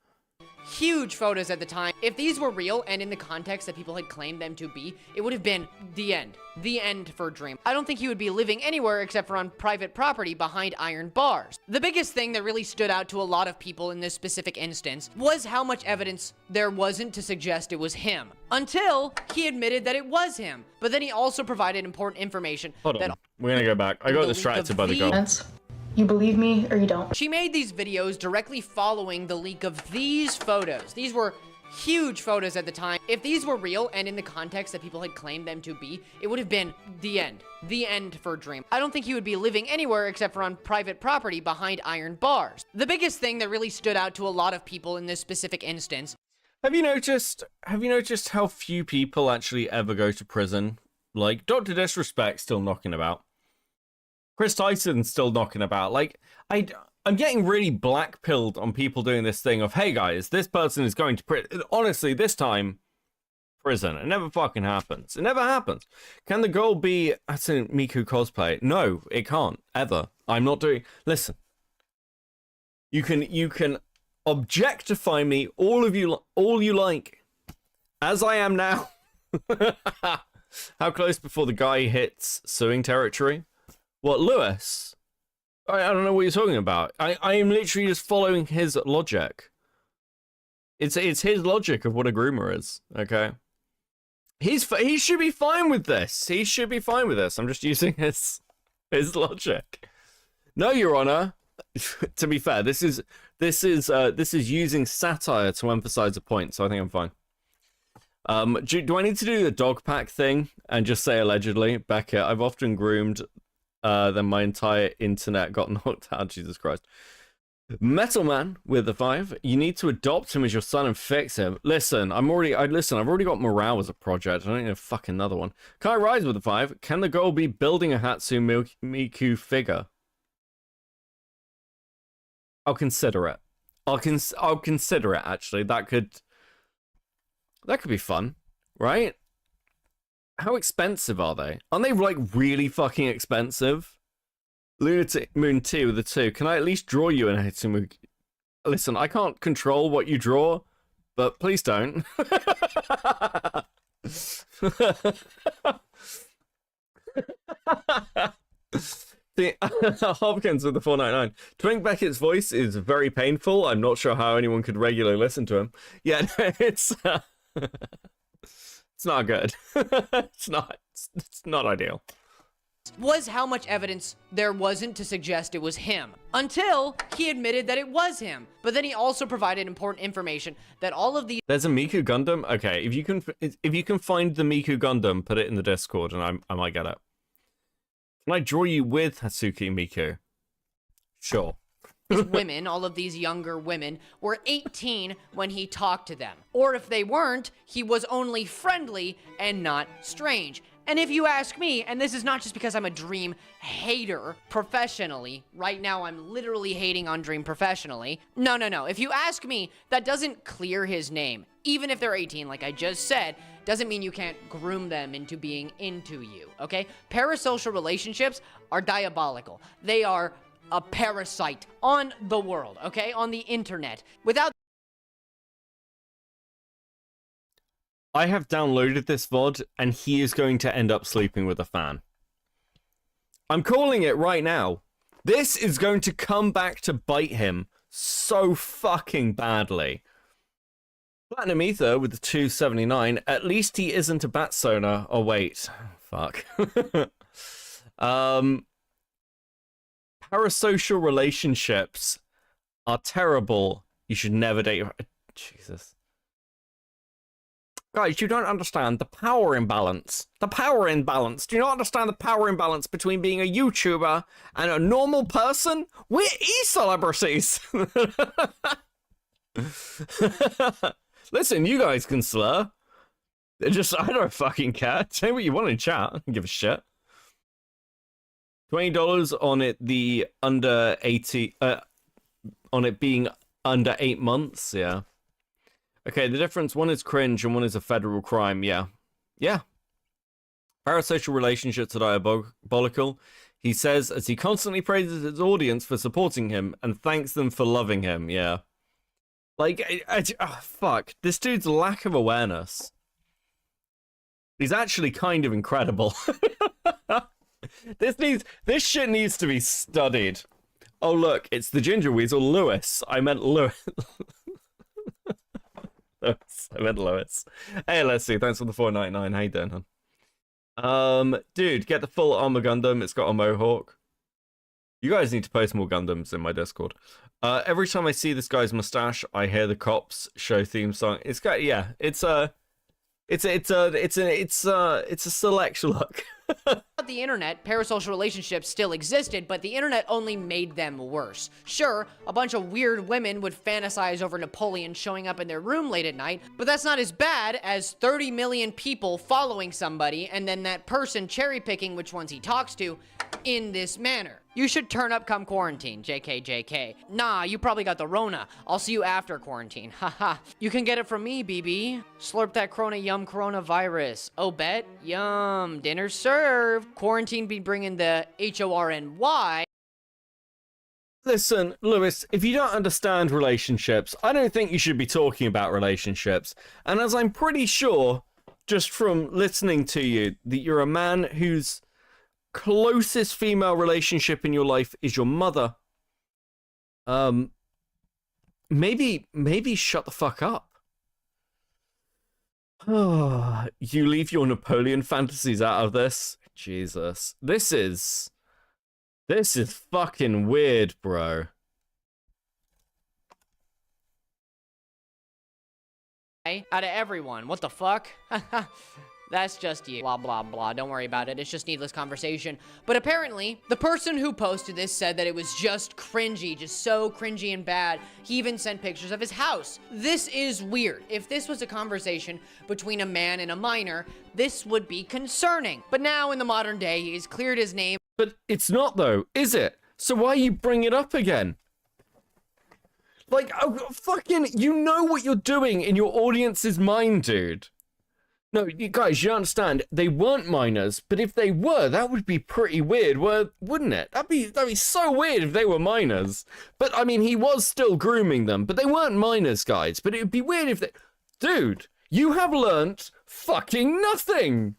Huge photos at the time. If these were real and in the context that people had claimed them to be, it would have been the end. The end for Dream. I don't think he would be living anywhere except for on private property behind iron bars. The biggest thing that really stood out to a lot of people in this specific instance was how much evidence there wasn't to suggest it was him. Until he admitted that it was him. But then he also provided important information. Hold on. We're gonna go back. I got distracted by the goal. You believe me or you don't. She made these videos directly following the leak of these photos. These were huge photos at the time. If these were real and in the context that people had claimed them to be, it would have been the end. The end for Dream. I don't think he would be living anywhere except for on private property behind iron bars. The biggest thing that really stood out to a lot of people in this specific instance. Have you noticed how few people actually ever go to prison? Like, Dr. Disrespect still knocking about. Chris Tyson's still knocking about. Like, I'm getting really black-pilled on people doing this thing of, hey guys, this person is going to prison. Honestly, this time, prison. It never fucking happens. It never happens. Can the goal be, that's a Miku cosplay? No, it can't. Ever. I'm not doing, listen. You can objectify me, all you like, as I am now. How close before the guy hits suing territory? What, Lewis? I don't know what you're talking about. I am literally just following his logic. It's his logic of what a groomer is, okay? He should be fine with this. He should be fine with this. I'm just using his logic. No, Your Honor. To be fair, this is using satire to emphasize a point, so I think I'm fine. Do I need to do the dog pack thing and just say allegedly? Becca, I've often groomed then my entire internet got knocked out. Jesus Christ. Metal Man with the 5. You need to adopt him as your son and fix him. Listen, I've already got morale as a project. I don't need a fucking another one. Kai Rise with the 5. Can the goal be building a Hatsune Miku figure? I'll consider it. I'll consider it, actually. That could be fun, right? How expensive are they? Aren't they, like, really fucking expensive? Lunatic Moon 2 with the 2. Can I at least draw you in Hatsune? Listen, I can't control what you draw, but please don't. See, Hopkins with the 499. Twink Beckett's voice is very painful. I'm not sure how anyone could regularly listen to him. Yeah, it's not good. It's not ideal. Was how much evidence there wasn't to suggest it was him, until he admitted that it was him. But then he also provided important information that all of these— There's a Miku Gundam? Okay, if you can find the Miku Gundam, put it in the Discord and I might get it. Can I draw you with Hatsuki Miku? Sure. These women, all of these younger women, were 18 when he talked to them. Or if they weren't, he was only friendly and not strange. And if you ask me, and this is not just because I'm a Dream hater professionally, right now I'm literally hating on Dream professionally. No. If you ask me, that doesn't clear his name. Even if they're 18, like I just said, doesn't mean you can't groom them into being into you, okay? Parasocial relationships are diabolical. They are a parasite on the world, okay? On the internet. Without— I have downloaded this VOD, and he is going to end up sleeping with a fan. I'm calling it right now. This is going to come back to bite him so fucking badly. Platinum Ether with the 279. At least he isn't a bat sonar. Oh, wait. Fuck. Parasocial relationships are terrible. You should never date your— Jesus. Guys, you don't understand the power imbalance. The power imbalance. Do you not understand the power imbalance between being a YouTuber and a normal person? We're e-celebrities. Listen, you guys can slur. I don't fucking care. Say what you want in chat. I don't give a shit. $20 on it, the under 80, on it being under 8 months, yeah. Okay, the difference, one is cringe and one is a federal crime, yeah. Yeah. Parasocial relationships are diabolical. He says, as he constantly praises his audience for supporting him and thanks them for loving him, yeah. Like, fuck. This dude's lack of awareness. He's actually kind of incredible. This shit needs to be studied. Oh, look, it's the Ginger Weasel, Lewis. I meant Lewis. I meant Lewis. Hey, Leslie, thanks for the $4.99. How you doing, hon? Dude, get the full armor Gundam. It's got a mohawk. You guys need to post more Gundams in my Discord. Every time I see this guy's mustache, I hear the Cops show theme song. It's got, yeah, it's a select look. The internet, parasocial relationships still existed, but the internet only made them worse. Sure, a bunch of weird women would fantasize over Napoleon showing up in their room late at night, but that's not as bad as 30 million people following somebody and then that person cherry-picking which ones he talks to in this manner. You should turn up come quarantine, JK. Nah, you probably got the Rona. I'll see you after quarantine, haha. You can get it from me, BB. Slurp that Corona yum coronavirus. Oh, bet? Yum. Dinner served. Quarantine be bringing the HORNY. Listen, Lewis, if you don't understand relationships, I don't think you should be talking about relationships. And as I'm pretty sure, just from listening to you, that you're a man whose closest female relationship in your life is your mother. Maybe shut the fuck up. You leave your Napoleon fantasies out of this? Jesus. This is fucking weird, bro. Out of everyone, what the fuck? That's just you. Blah, blah, blah. Don't worry about it. It's just needless conversation. But apparently, the person who posted this said that it was just cringy, just so cringy and bad. He even sent pictures of his house. This is weird. If this was a conversation between a man and a minor, this would be concerning. But now, in the modern day, he has cleared his name. But it's not, though, is it? So why you bring it up again? Like, fucking, you know what you're doing in your audience's mind, dude. No, you guys, you understand, they weren't minors, but if they were, that would be pretty weird, wouldn't it? That'd be so weird if they were minors. But, I mean, he was still grooming them, but they weren't minors, guys. But it would be weird if they... Dude, you have learnt fucking nothing!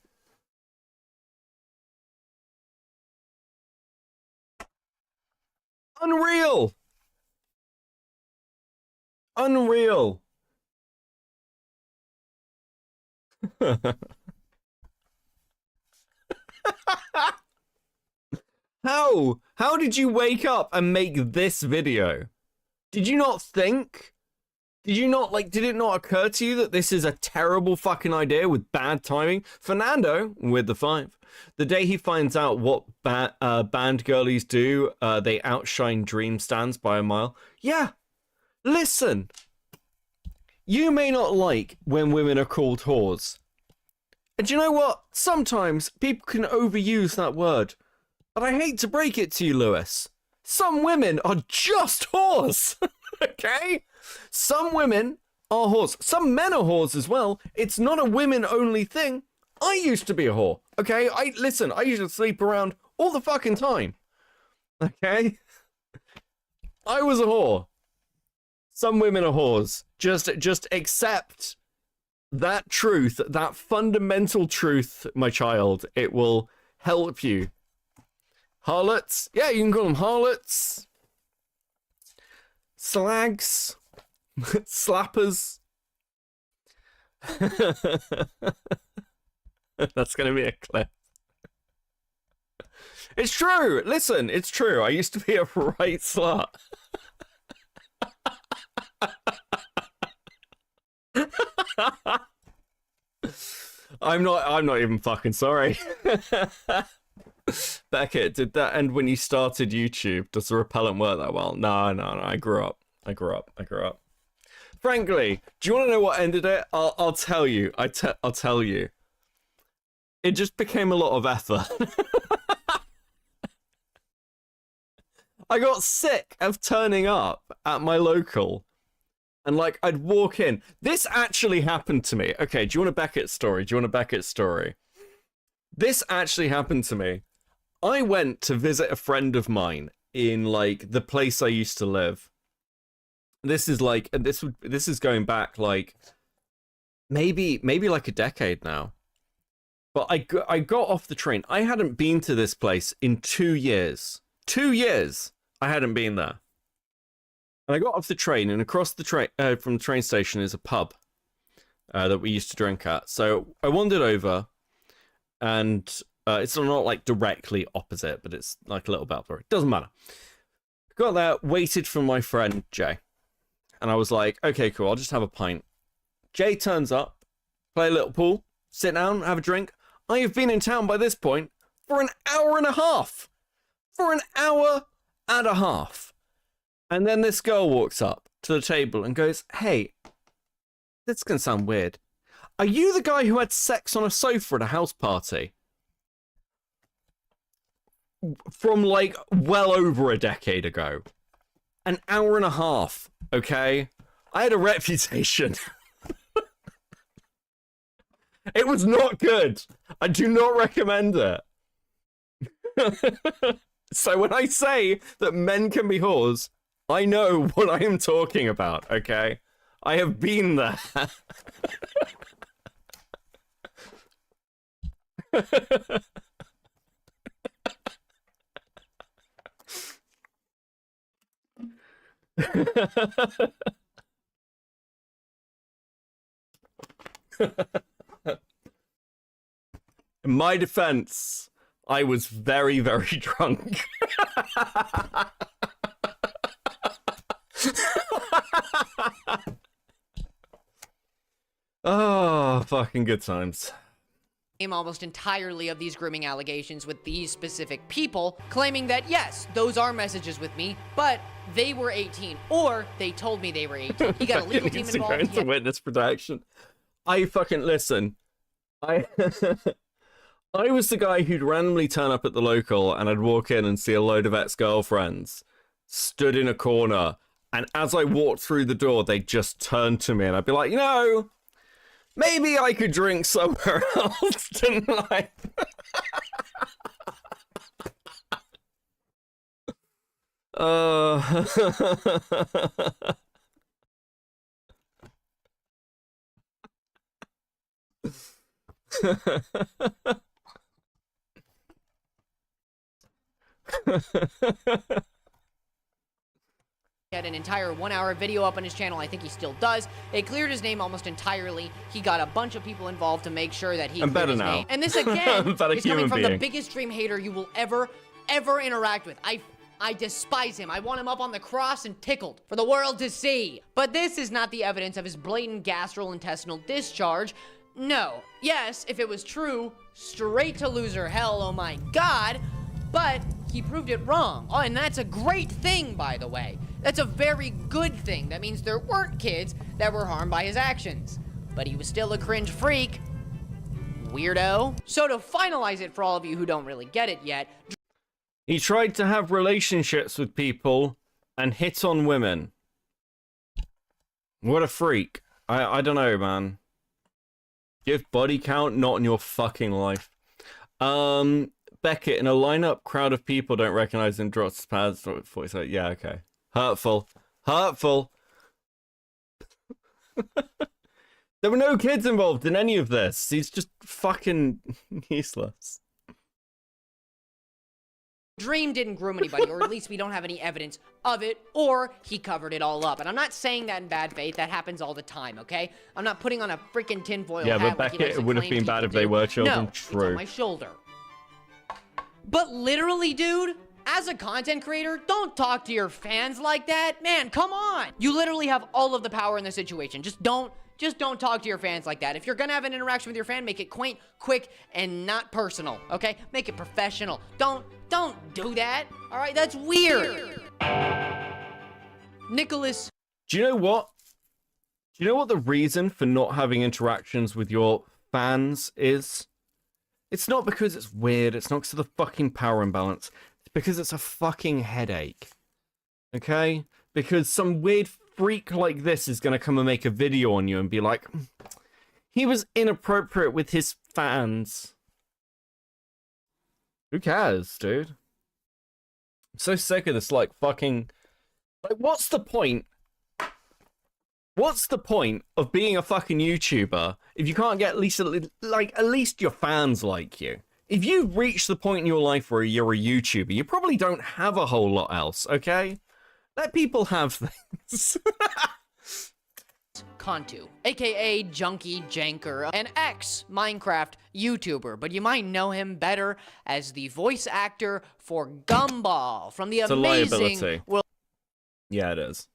Unreal! Unreal! How did you wake up and make this video? Did you not think? Did you not, like, did it not occur to you that this is a terrible fucking idea with bad timing? Fernando, with the 5, the day he finds out what band girlies do, they outshine dream stands by a mile. Yeah, listen. You may not like when women are called whores. And do you know what? Sometimes people can overuse that word. But I hate to break it to you, Lewis. Some women are just whores. Okay? Some women are whores. Some men are whores as well. It's not a women-only thing. I used to be a whore. Okay? Listen, I used to sleep around all the fucking time. Okay? I was a whore. Some women are whores. Just accept that truth, that fundamental truth, my child. It will help you. Harlots? Yeah, you can call them harlots. Slags. Slappers. That's going to be a clip. It's true. Listen, it's true. I used to be a right slut. I'm not even fucking sorry. Beckett, did that end when you started YouTube? Does the repellent work that well? No, I grew up. Frankly, do you want to know what ended it? I'll tell you. I'll tell you. It just became a lot of effort. I got sick of turning up at my local. And, like, I'd walk in. This actually happened to me. Okay, do you want a Beckett story? This actually happened to me. I went to visit a friend of mine in, like, the place I used to live. This is, like, this is going back, like, maybe like a decade now. But I got off the train. I hadn't been to this place in 2 years. 2 years I hadn't been there. And I got off the train, and across the train from the train station is a pub that we used to drink at. So I wandered over, and It's not like directly opposite, but it's like a little bit up the road. Doesn't matter. Got there, waited for my friend Jay. And I was like, okay, cool, I'll just have a pint. Jay turns up, play a little pool, sit down, have a drink. I have been in town by this point for an hour and a half. For an hour and a half. And then this girl walks up to the table and goes, hey, this is going to sound weird. Are you the guy who had sex on a sofa at a house party? From like well over a decade ago. An hour and a half, okay? I had a reputation. It was not good. I do not recommend it. So when I say that men can be whores, I know what I am talking about, okay? I have been there. In my defense, I was very, very drunk. Oh, fucking good times. Almost entirely of these grooming allegations with these specific people, claiming that yes, those are messages with me, but they were 18, or they told me they were 18. He got a legal team involved. Into witness protection. I fucking listen. I I was the guy who'd randomly turn up at the local and I'd walk in and see a load of ex-girlfriends stood in a corner, and as I walked through the door, they'd just turn to me and I'd be like, you know, maybe I could drink somewhere else tonight. He had an entire 1-hour video up on his channel. I think he still does. It cleared his name almost entirely. He got a bunch of people involved to make sure that he cleared his name. And this again is coming from the biggest Dream hater you will ever interact with. I despise him. I want him up on the cross and tickled for the world to see. But this is not the evidence of his blatant gastrointestinal discharge. No. Yes, if it was true, straight to loser hell, oh my god. But he proved it wrong. Oh, and that's a great thing, by the way. That's a very good thing. That means there weren't kids that were harmed by his actions. But he was still a cringe freak. Weirdo. So to finalize it for all of you who don't really get it yet, he tried to have relationships with people and hit on women. What a freak. I don't know, man. Give body count, not in your fucking life. Beckett, in a lineup crowd of people don't recognize him, drops his pads. Yeah, okay. Hurtful. Hurtful. There were no kids involved in any of this. He's just fucking useless. Dream didn't groom anybody, or at least we don't have any evidence of it, or he covered it all up. And I'm not saying that in bad faith. That happens all the time, okay? I'm not putting on a freaking tinfoil hat. Yeah, but Beckett, it would have been bad if they were children. No, true. It's on my shoulder. But literally, dude, as a content creator, don't talk to your fans like that. Man, come on. You literally have all of the power in the situation. Just don't talk to your fans like that. If you're gonna have an interaction with your fan, make it quaint, quick, and not personal, okay? Make it professional. Don't do that, all right? That's weird. Nicholas. Do you know what? Do you know what the reason for not having interactions with your fans is? It's not because it's weird. It's not because of the fucking power imbalance. It's because it's a fucking headache. Okay? Because some weird freak like this is going to come and make a video on you and be like, he was inappropriate with his fans. Who cares, dude? I'm so sick of this, like, fucking... Like, what's the point? What's the point of being a fucking YouTuber if you can't get at least your fans like you? If you've reached the point in your life where you're a YouTuber, you probably don't have a whole lot else, okay? Let people have things. Cantu, aka Junkie Janker, an ex-Minecraft YouTuber, but you might know him better as the voice actor for Gumball from the It's a amazing liability. world Yeah, it is.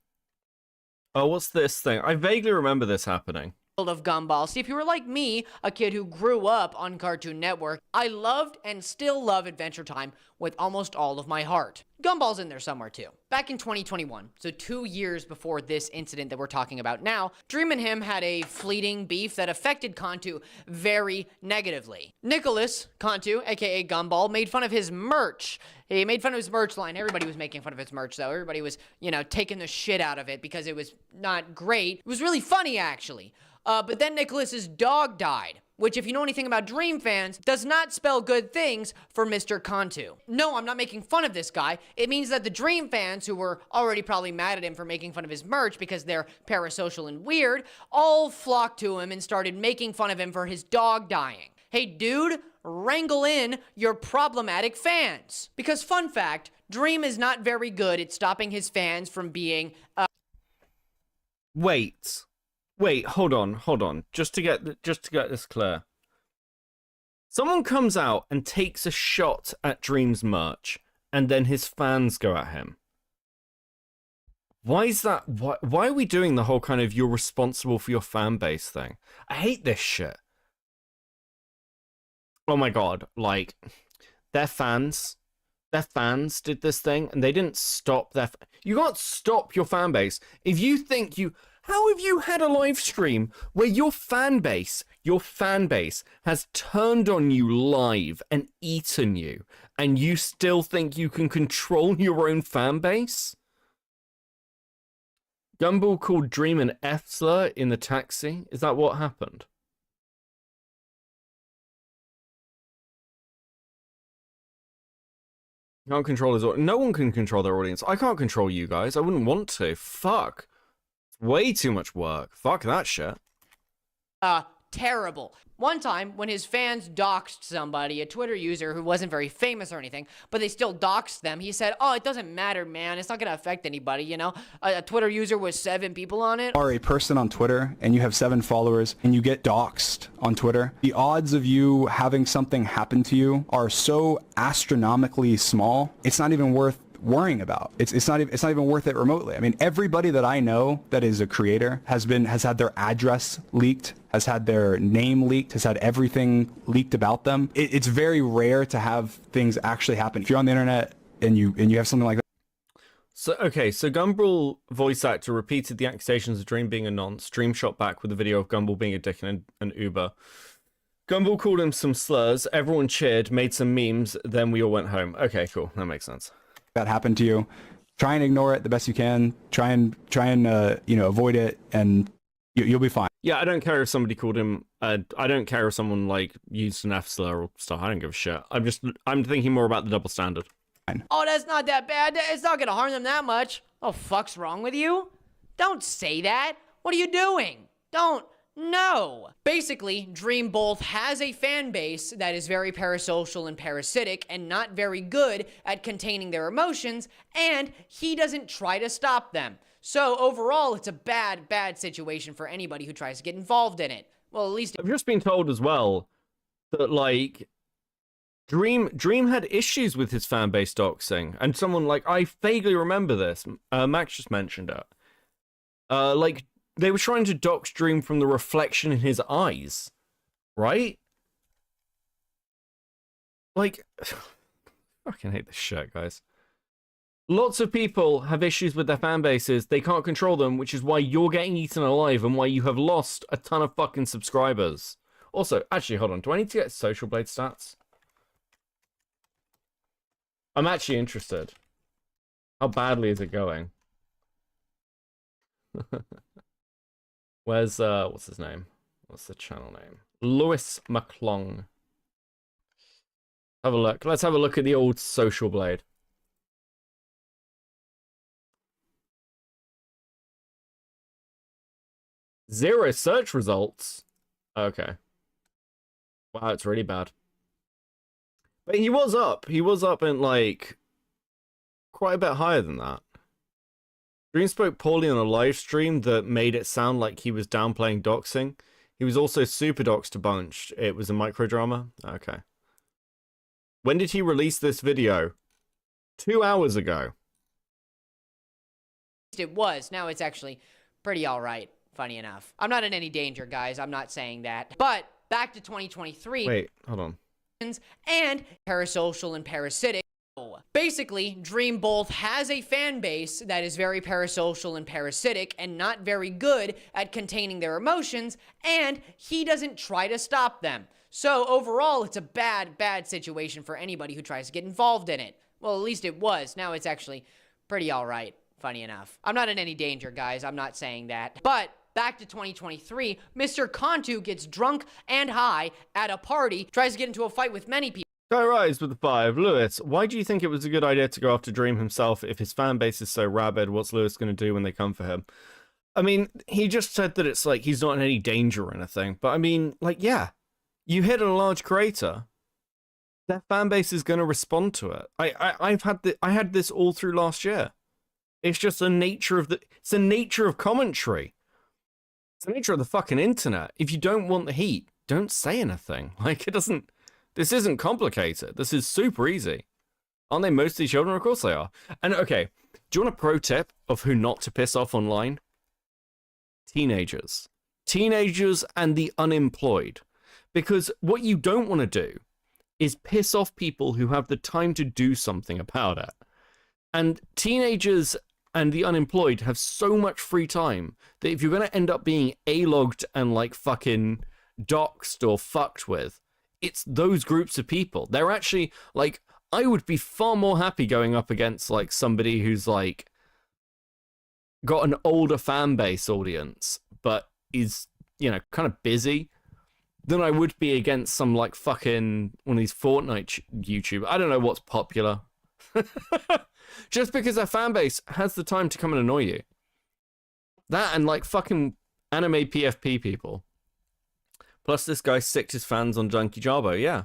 Oh, what's this thing? I vaguely remember this happening. of Gumball. See, if you were like me, a kid who grew up on Cartoon Network, I loved and still love Adventure Time with almost all of my heart. Gumball's in there somewhere too. Back in 2021, so 2 years before this incident that we're talking about now, Dream and him had a fleeting beef that affected Cantu very negatively. Nicholas Cantu, aka Gumball, made fun of his merch. He made fun of his merch line. Everybody was making fun of his merch, though. Everybody was, you know, taking the shit out of it because it was not great. It was really funny, actually. But then Nicholas's dog died, which, if you know anything about Dream fans, does not spell good things for Mr. Cantu. No, I'm not making fun of this guy. It means that the Dream fans, who were already probably mad at him for making fun of his merch because they're parasocial and weird, all flocked to him and started making fun of him for his dog dying. Hey, dude, wrangle in your problematic fans. Because, fun fact, Dream is not very good at stopping his fans from being, Wait, hold on. Just to get this clear. Someone comes out and takes a shot at Dream's merch, and then his fans go at him. Why is that? Why are we doing the whole kind of you're responsible for your fan base thing? I hate this shit. Oh my god, like, their fans did this thing, and they didn't stop you can't stop your fan base. If you think how have you had a live stream where your fan base has turned on you live and eaten you, and you still think you can control your own fan base? Gumball called Dream an F-slur in the taxi. Is that what happened? Can't control his audience. No one can control their audience. I can't control you guys. I wouldn't want to. Fuck. Way too much work. Fuck that shit. terrible. One time, when his fans doxed somebody, a Twitter user who wasn't very famous or anything, but they still doxed them, he said, oh, it doesn't matter, man. It's not going to affect anybody, you know? A Twitter user with 7 people on it. Are a person on Twitter and you have 7 followers and you get doxed on Twitter, the odds of you having something happen to you are so astronomically small, it's not even worth worrying about. It's not even worth it remotely. I mean, everybody that I know that is a creator has had their address leaked, has had their name leaked, has had everything leaked about them. It's very rare to have things actually happen. If you're on the internet and you have something like that. So, okay, so Gumball voice actor repeated the accusations of Dream being a nonce. Dream shot back with a video of Gumball being a dick and an Uber. Gumball called him some slurs. Everyone cheered, made some memes. Then we all went home. Okay, cool. That makes sense. That happened to you, try and ignore it the best you can. Try and avoid it, and you'll be fine. Yeah, I don't care if somebody called him. I don't care if someone like used an F slur or stuff. I don't give a shit. I'm thinking more about the double standard. Oh, that's not that bad. It's not gonna harm them that much. Oh, fuck's wrong with you? Don't say that. What are you doing? Don't. No. Basically, Dream both has a fan base that is very parasocial and parasitic and not very good at containing their emotions, and he doesn't try to stop them. So overall, it's a bad situation for anybody who tries to get involved in it. Well, at least I've just been told as well that like Dream had issues with his fan base doxing, and someone like I vaguely remember this. Max just mentioned it. Like. They were trying to dox Dream from the reflection in his eyes, right? Like, I fucking hate this shit, guys. Lots of people have issues with their fan bases. They can't control them, which is why you're getting eaten alive and why you have lost a ton of fucking subscribers. Also, actually, hold on. Do I need to get Social Blade stats? I'm actually interested. How badly is it going? Where's, what's his name? What's the channel name? Lewis Mcclung. Have a look. Let's have a look at the old Social Blade. Zero search results? Okay. Wow, it's really bad. But he was up. He was up in, like, quite a bit higher than that. Dream spoke poorly on a live stream that made it sound like he was downplaying doxing. He was also super doxed a bunch. It was a microdrama. Okay. When did he release this video? 2 hours ago. It was. Now it's actually pretty all right, funny enough. I'm not in any danger, guys. I'm not saying that. But back to 2023. Wait, hold on. And parasocial and parasitic. Basically, Dream both has a fan base that is very parasocial and parasitic and not very good at containing their emotions, and he doesn't try to stop them. So overall, it's a bad situation for anybody who tries to get involved in it. Well, at least it was. Now it's actually pretty all right, funny enough. I'm not in any danger, guys. I'm not saying that. But back to 2023, Mr. Cantu gets drunk and high at a party, tries to get into a fight with many people. Sky Rise with the 5. Lewis, why do you think it was a good idea to go after Dream himself? If his fan base is so rabid, what's Lewis going to do when they come for him? I mean, he just said that it's like he's not in any danger or anything. But I mean, like, yeah, you hit a large creator, their fan base is going to respond to it. I had this all through last year. It's just the nature of it's the nature of commentary. It's the nature of the fucking internet. If you don't want the heat, don't say anything. Like, it doesn't. This isn't complicated. This is super easy. Aren't they mostly children? Of course they are. And okay, do you want a pro tip of who not to piss off online? Teenagers. Teenagers and the unemployed. Because what you don't want to do is piss off people who have the time to do something about it. And teenagers and the unemployed have so much free time that if you're going to end up being A-logged and like fucking doxed or fucked with, it's those groups of people. They're actually, like, I would be far more happy going up against, like, somebody who's, like, got an older fan base audience, but is, you know, kind of busy, than I would be against some, like, fucking one of these Fortnite YouTubers. I don't know what's popular. Just because their fan base has the time to come and annoy you. That and, like, fucking anime PFP people. Plus, this guy sicked his fans on Junkie Jarbo, yeah.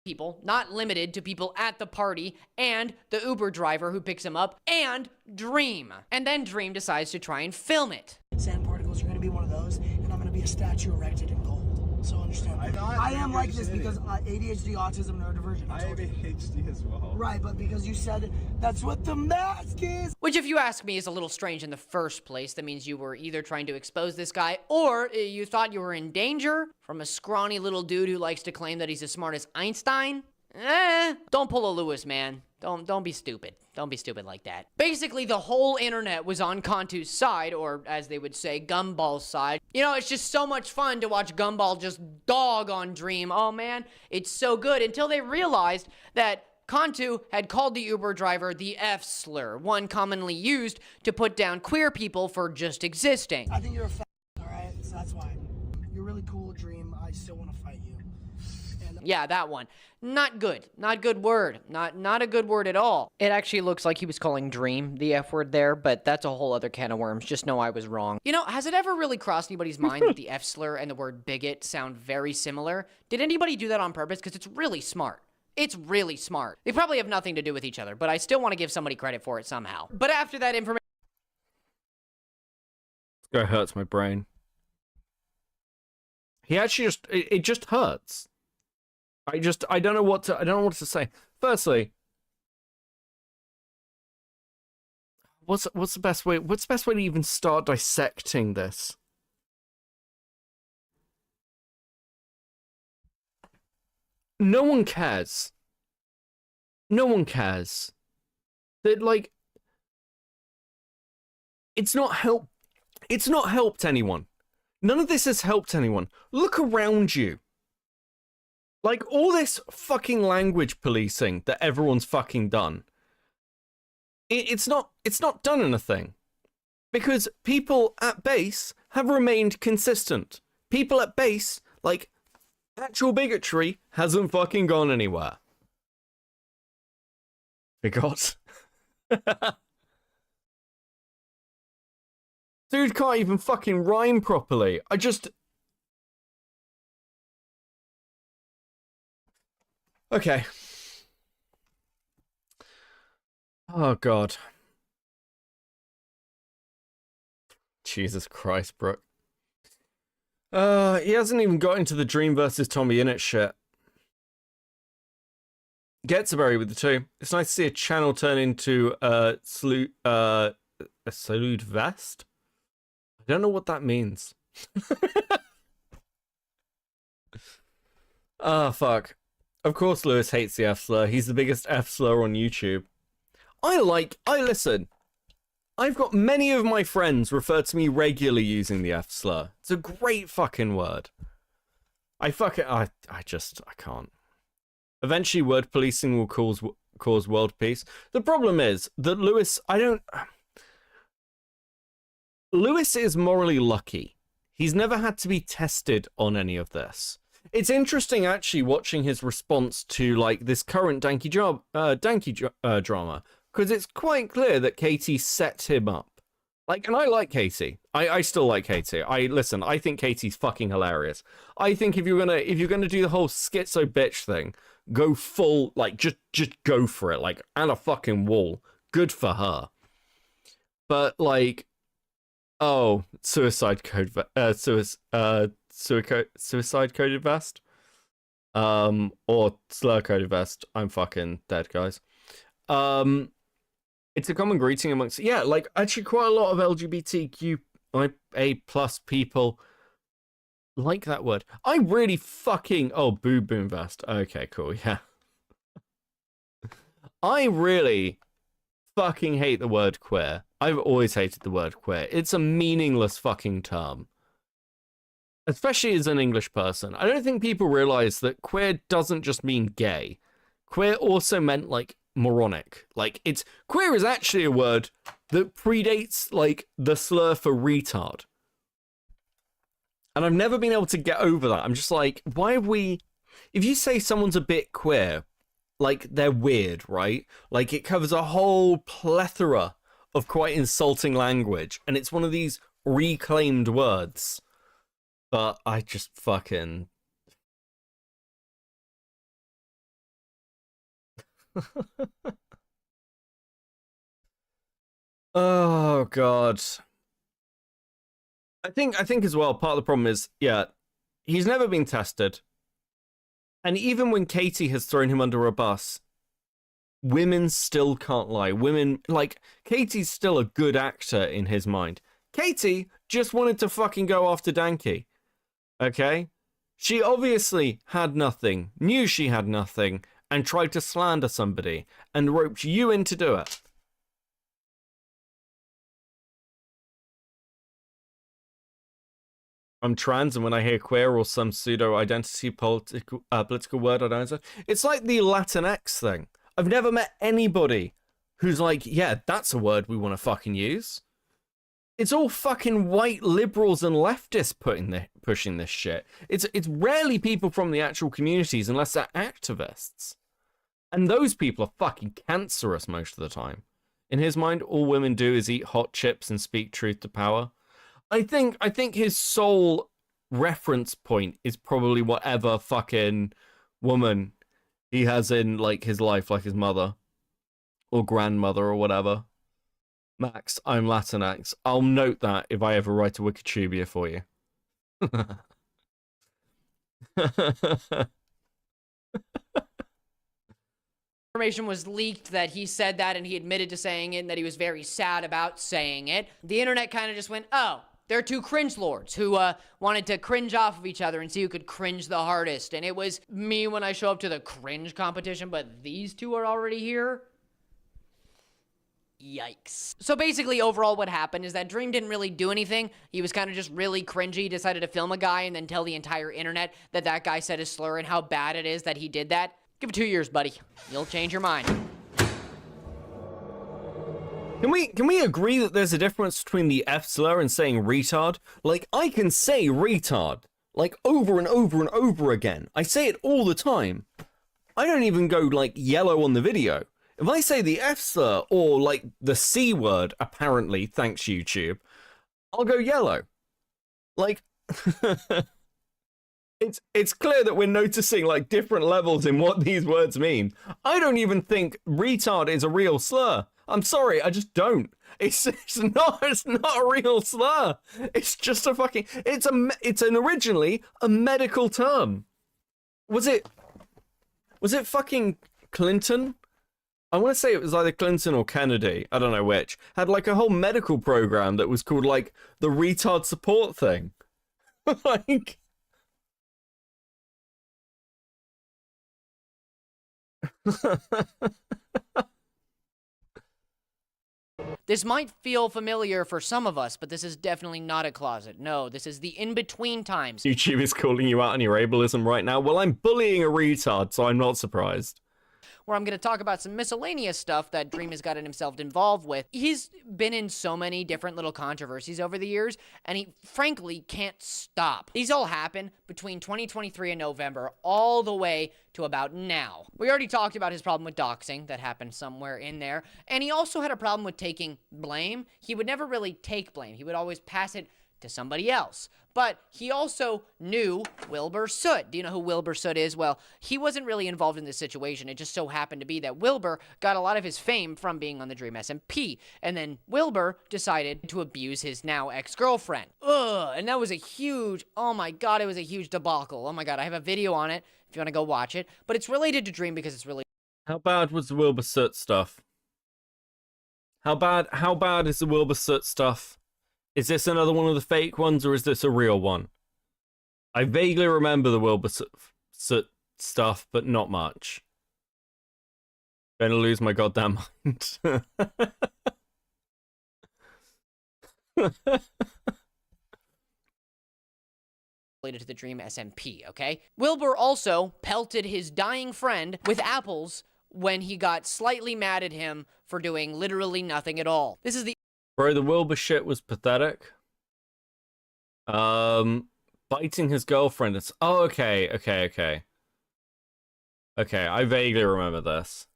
People, not limited to people at the party, and the Uber driver who picks him up, and Dream. And then Dream decides to try and film it. Sand particles are going to be one of those, and I'm going to be a statue erected in gold. So understand. I am like this because ADHD, autism, neurodivergent. I have ADHD as well. Right, but because you said that's what the mask is. Which, if you ask me, is a little strange in the first place. That means you were either trying to expose this guy, or you thought you were in danger from a scrawny little dude who likes to claim that he's as smart as Einstein. Don't pull a Lewis, man. Don't be stupid. Don't be stupid like that. Basically, the whole internet was on Cantu's side, or as they would say, Gumball's side. You know, it's just so much fun to watch Gumball just dog on Dream. Oh man, it's so good, until they realized that Cantu had called the Uber driver the F slur, one commonly used to put down queer people for just existing. I think you're a fat, all right? So that's why. You're really cool, Dream. I still want to fight you. Yeah, that one. Not good. Not good word. Not a good word at all. It actually looks like he was calling Dream the F word there, but that's a whole other can of worms. Just know I was wrong. You know, has it ever really crossed anybody's mind that the F slur and the word bigot sound very similar? Did anybody do that on purpose? Because it's really smart. It's really smart. They probably have nothing to do with each other, but I still want to give somebody credit for it somehow. But after that information... This guy hurts my brain. He actually just... It just hurts. I don't know what to say. Firstly, what's the best way to even start dissecting this? No one cares. No one cares. That, like, it's not helped anyone. None of this has helped anyone. Look around you. Like, all this fucking language policing that everyone's fucking done, it's not done anything. Because people at base have remained consistent. People at base, like, actual bigotry hasn't fucking gone anywhere. Forgot. Dude can't even fucking rhyme properly. Okay. Oh, God. Jesus Christ, Brooke. He hasn't even got into the Dream versus Tommy Innit shit. Getzaberry with the 2. It's nice to see a channel turn into a salute vest. I don't know what that means. Ah, fuck. Of course Lewis hates the F slur. He's the biggest F slur on YouTube. Listen. I've got many of my friends refer to me regularly using the F slur. It's a great fucking word. I can't. Eventually word policing will cause world peace. The problem is that Lewis is morally lucky. He's never had to be tested on any of this. It's interesting actually watching his response to like this current Danky drama, because it's quite clear that Katie set him up. Like, and I like Katie. I still like Katie. I think Katie's fucking hilarious. I think if you're gonna do the whole schizo bitch thing, go full, like, just go for it, like, and a fucking wall. Good for her. But like, oh, suicide coded vest, or slur coded vest. I'm fucking dead, guys. It's a common greeting amongst, yeah, like, actually quite a lot of LGBTQIA+ people like that word. I really fucking, oh, boo boom vest. Okay, cool, yeah. I really fucking hate the word queer. I've always hated the word queer. It's a meaningless fucking term. Especially as an English person. I don't think people realize that queer doesn't just mean gay. Queer also meant, like, moronic. Like, queer is actually a word that predates, like, the slur for retard. And I've never been able to get over that. I'm just like, why have we... If you say someone's a bit queer, like, they're weird, right? Like, it covers a whole plethora of quite insulting language, and it's one of these reclaimed words. But I just fucking... Oh, God. I think as well, part of the problem is, yeah, he's never been tested. And even when Katie has thrown him under a bus, women still can't lie. Women, like, Katie's still a good actor in his mind. Katie just wanted to fucking go after Danky. Okay? She obviously had nothing, knew she had nothing, and tried to slander somebody, and roped you in to do it. I'm trans, and when I hear queer or some pseudo-identity political word, I don't know. It's like the Latinx thing. I've never met anybody who's like, yeah, that's a word we want to fucking use. It's all fucking white liberals and leftists pushing this shit. It's rarely people from the actual communities unless they're activists. And those people are fucking cancerous most of the time. In his mind, all women do is eat hot chips and speak truth to power. I think his sole reference point is probably whatever fucking woman he has in, like, his life, like his mother or grandmother or whatever. Max, I'm Latinx. I'll note that if I ever write a Wikitubia for you. Information was leaked that he said that, and he admitted to saying it, and that he was very sad about saying it. The internet kind of just went, oh, they're two cringe lords who wanted to cringe off of each other and see who could cringe the hardest. And it was me when I show up to the cringe competition, but these two are already here? Yikes. So basically, overall, what happened is that Dream didn't really do anything. He was kind of just really cringy. He decided to film a guy and then tell the entire internet that that guy said his slur and how bad it is that he did that. Give it 2 years, buddy. You'll change your mind. Can we agree that there's a difference between the F slur and saying retard? Like, I can say retard, like, over and over and over again. I say it all the time. I don't even go, like, yellow on the video. If I say the F slur or, like, the C word, apparently, thanks YouTube, I'll go yellow. Like, it's clear that we're noticing, like, different levels in what these words mean. I don't even think retard is a real slur. I'm sorry, I just don't. It's not a real slur. It's just a fucking, it's an originally a medical term. Was it fucking Clinton? I want to say it was either Clinton or Kennedy, I don't know which, had like a whole medical program that was called like the retard support thing. Like, This might feel familiar for some of us, but this is definitely not a closet. No, this is the in-between times. YouTube is calling you out on your ableism right now. Well, I'm bullying a retard, so I'm not surprised. Where I'm going to talk about some miscellaneous stuff that Dream has gotten himself involved with. He's been in so many different little controversies over the years, and he frankly can't stop. These all happen between 2023 and November, all the way to about now. We already talked about his problem with doxing, that happened somewhere in there, and he also had a problem with taking blame. He would never really take blame. He would always pass it to somebody else. But he also knew Wilbur Soot. Do you know who Wilbur Soot is? Well, he wasn't really involved in this situation. It just so happened to be that Wilbur got a lot of his fame from being on the Dream SMP. And then Wilbur decided to abuse his now ex-girlfriend. Ugh, and that was a huge, oh my god, it was a huge debacle. Oh my god, I have a video on it if you want to go watch it. But it's related to Dream because it's really... How bad was the Wilbur Soot stuff? How bad is the Wilbur Soot stuff? Is this another one of the fake ones, or is this a real one? I vaguely remember the Wilbur Soot stuff, but not much. Gonna lose my goddamn mind. related to the Dream SMP, okay? Wilbur also pelted his dying friend with apples when he got slightly mad at him for doing literally nothing at all. This is the... Bro, the Wilbur shit was pathetic. Biting his girlfriend. It's... Oh, okay. Okay, I vaguely remember this.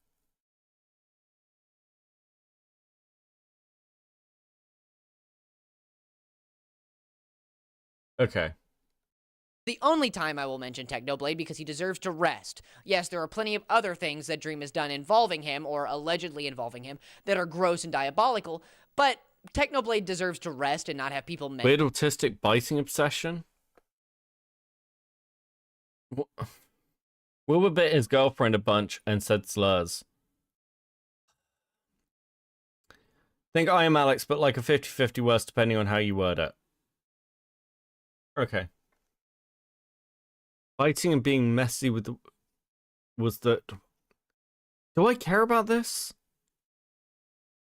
Okay. The only time I will mention Technoblade because he deserves to rest. Yes, there are plenty of other things that Dream has done involving him, or allegedly involving him, that are gross and diabolical, but Technoblade deserves to rest and not have people... Weird autistic biting obsession? Wilbur bit his girlfriend a bunch and said slurs. Think I am Alex, but like a 50-50 worse depending on how you word it. Okay. Biting and being messy with the... Was the... Do I care about this?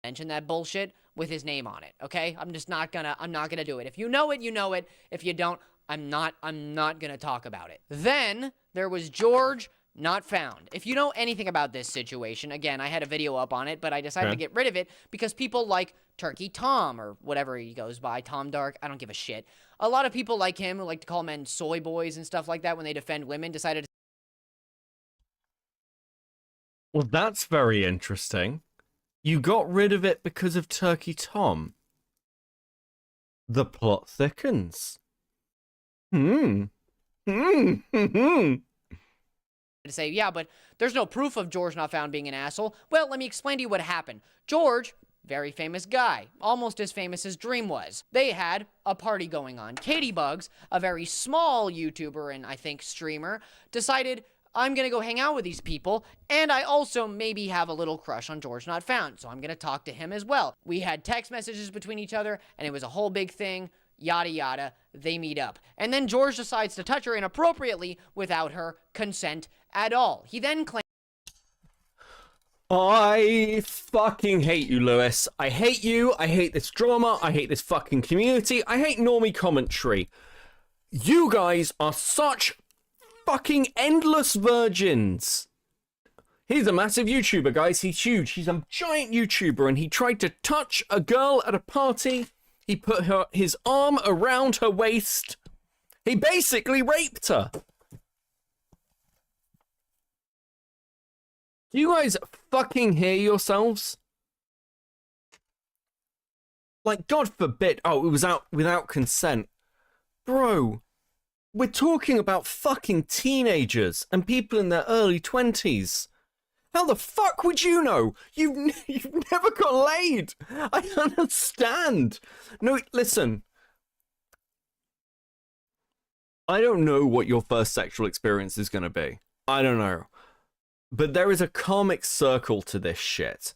Mention that bullshit with his name on it, okay? I'm not gonna do it. If you know it, you know it. If you don't, I'm not gonna talk about it. Then there was George Not Found. If you know anything about this situation, again, I had a video up on it, but I decided to get rid of it because people like Turkey Tom, or whatever he goes by, Tom Dark, I don't give a shit. A lot of people like him, who like to call men soy boys and stuff like that when they defend women, decided to... Well, that's very interesting. You got rid of it because of Turkey Tom. The plot thickens. To say, yeah, but there's no proof of George Not Found being an asshole. Well, let me explain to you what happened. George, very famous guy, almost as famous as Dream was. They had a party going on. Katie Bugs, a very small YouTuber and I think streamer, decided, I'm gonna go hang out with these people, and I also maybe have a little crush on George Not Found, so I'm gonna talk to him as well. We had text messages between each other, and it was a whole big thing, yada yada, they meet up. And then George decides to touch her inappropriately without her consent at all. He then claims... I fucking hate you, Lewis. I hate you. I hate this drama. I hate this fucking community. I hate normie commentary. You guys are such fucking endless virgins. He's a massive YouTuber, guys. He's huge. He's a giant YouTuber, and he tried to touch a girl at a party. He put his arm around her waist. He basically raped her. Do you guys fucking hear yourselves? Like, God forbid. Oh, it was out without consent. Bro, we're talking about fucking teenagers and people in their early 20s. How the fuck would you know? You've never got laid. I understand. No, listen. I don't know what your first sexual experience is going to be. I don't know. But there is a karmic circle to this shit.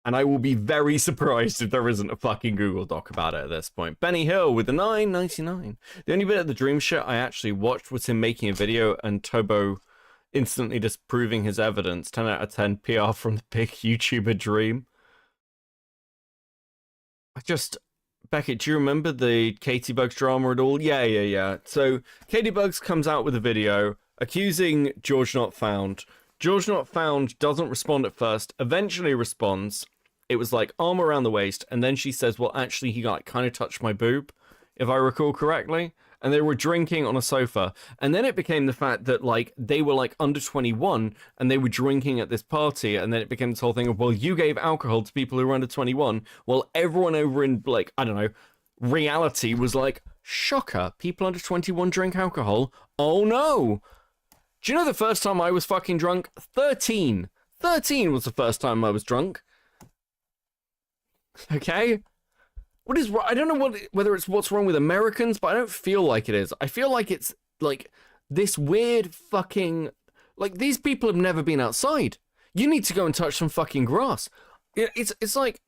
And I will be very surprised if there isn't a fucking Google Doc about it at this point. Benny Hill with the 9.99. The only bit of the dream shit I actually watched was him making a video and Tobo instantly disproving his evidence. 10 out of 10 PR from the big YouTuber dream. Beckett, do you remember the Katie Bugs drama at all? Yeah. So Katie Bugs comes out with a video accusing George Not Found. George Not Found doesn't respond at first, eventually responds. It was like arm around the waist, and then she says, well, actually, he like kind of touched my boob, if I recall correctly. And they were drinking on a sofa. And then it became the fact that like they were like under 21 and they were drinking at this party. And then it became this whole thing of, well, you gave alcohol to people who were under 21. Well, everyone over in like, I don't know, reality was like, shocker, people under 21 drink alcohol. Oh no. Do you know the first time I was fucking drunk? 13. 13 was the first time I was drunk. Okay? What is wrong? I don't know whether it's what's wrong with Americans, but I don't feel like it is. I feel like it's like this weird fucking... Like, these people have never been outside. You need to go and touch some fucking grass. It's like...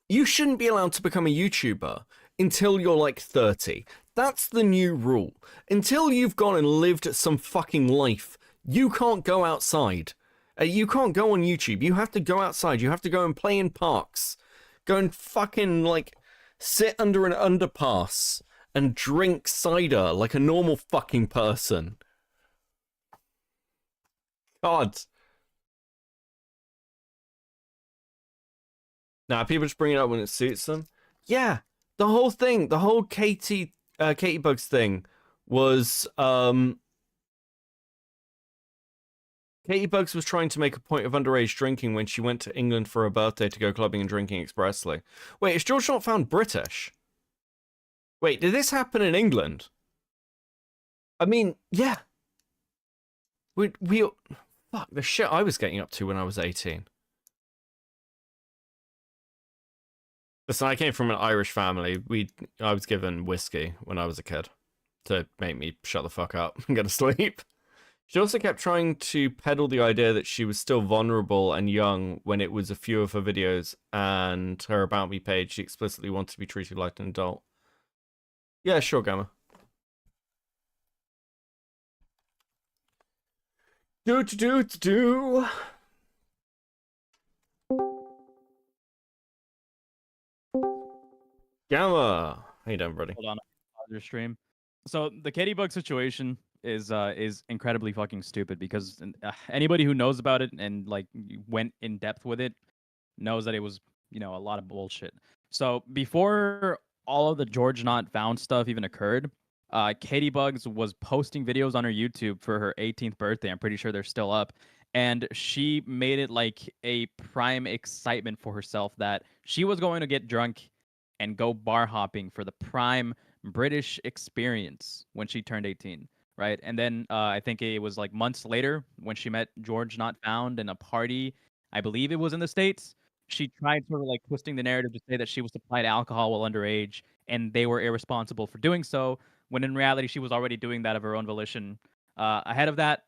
You shouldn't be allowed to become a YouTuber until you're like 30. That's the new rule. Until you've gone and lived some fucking life, you can't go outside. You can't go on YouTube. You have to go outside. You have to go and play in parks. Go and fucking, like, sit under an underpass and drink cider like a normal fucking person. God. Nah, people just bring it up when it suits them. Yeah, the whole thing, the whole Katie Bugs thing was, Katie Bugs was trying to make a point of underage drinking when she went to England for her birthday to go clubbing and drinking expressly. Wait, is George Not Found British? Wait, did this happen in England? I mean, yeah. We fuck, the shit I was getting up to when I was 18. Listen, I came from an Irish family. I was given whiskey when I was a kid to make me shut the fuck up and go to sleep. She also kept trying to peddle the idea that she was still vulnerable and young when it was a few of her videos and her About Me page. She explicitly wanted to be treated like an adult. Yeah, sure, Gamma. Do. Gamma. How you doing, buddy? Hold on, your stream. So the Katie Bug situation is incredibly fucking stupid because anybody who knows about it and like went in depth with it knows that it was, you know, a lot of bullshit. So before all of the George Not Found stuff even occurred, Katie Bugs was posting videos on her YouTube for her 18th birthday. I'm pretty sure they're still up. And she made it like a prime excitement for herself that she was going to get drunk and go bar hopping for the prime British experience when she turned 18, right? And then I think it was like months later when she met George Not Found in a party, I believe it was in the States. She tried sort of like twisting the narrative to say that she was supplied alcohol while underage and they were irresponsible for doing so, when in reality she was already doing that of her own volition. Ahead of that,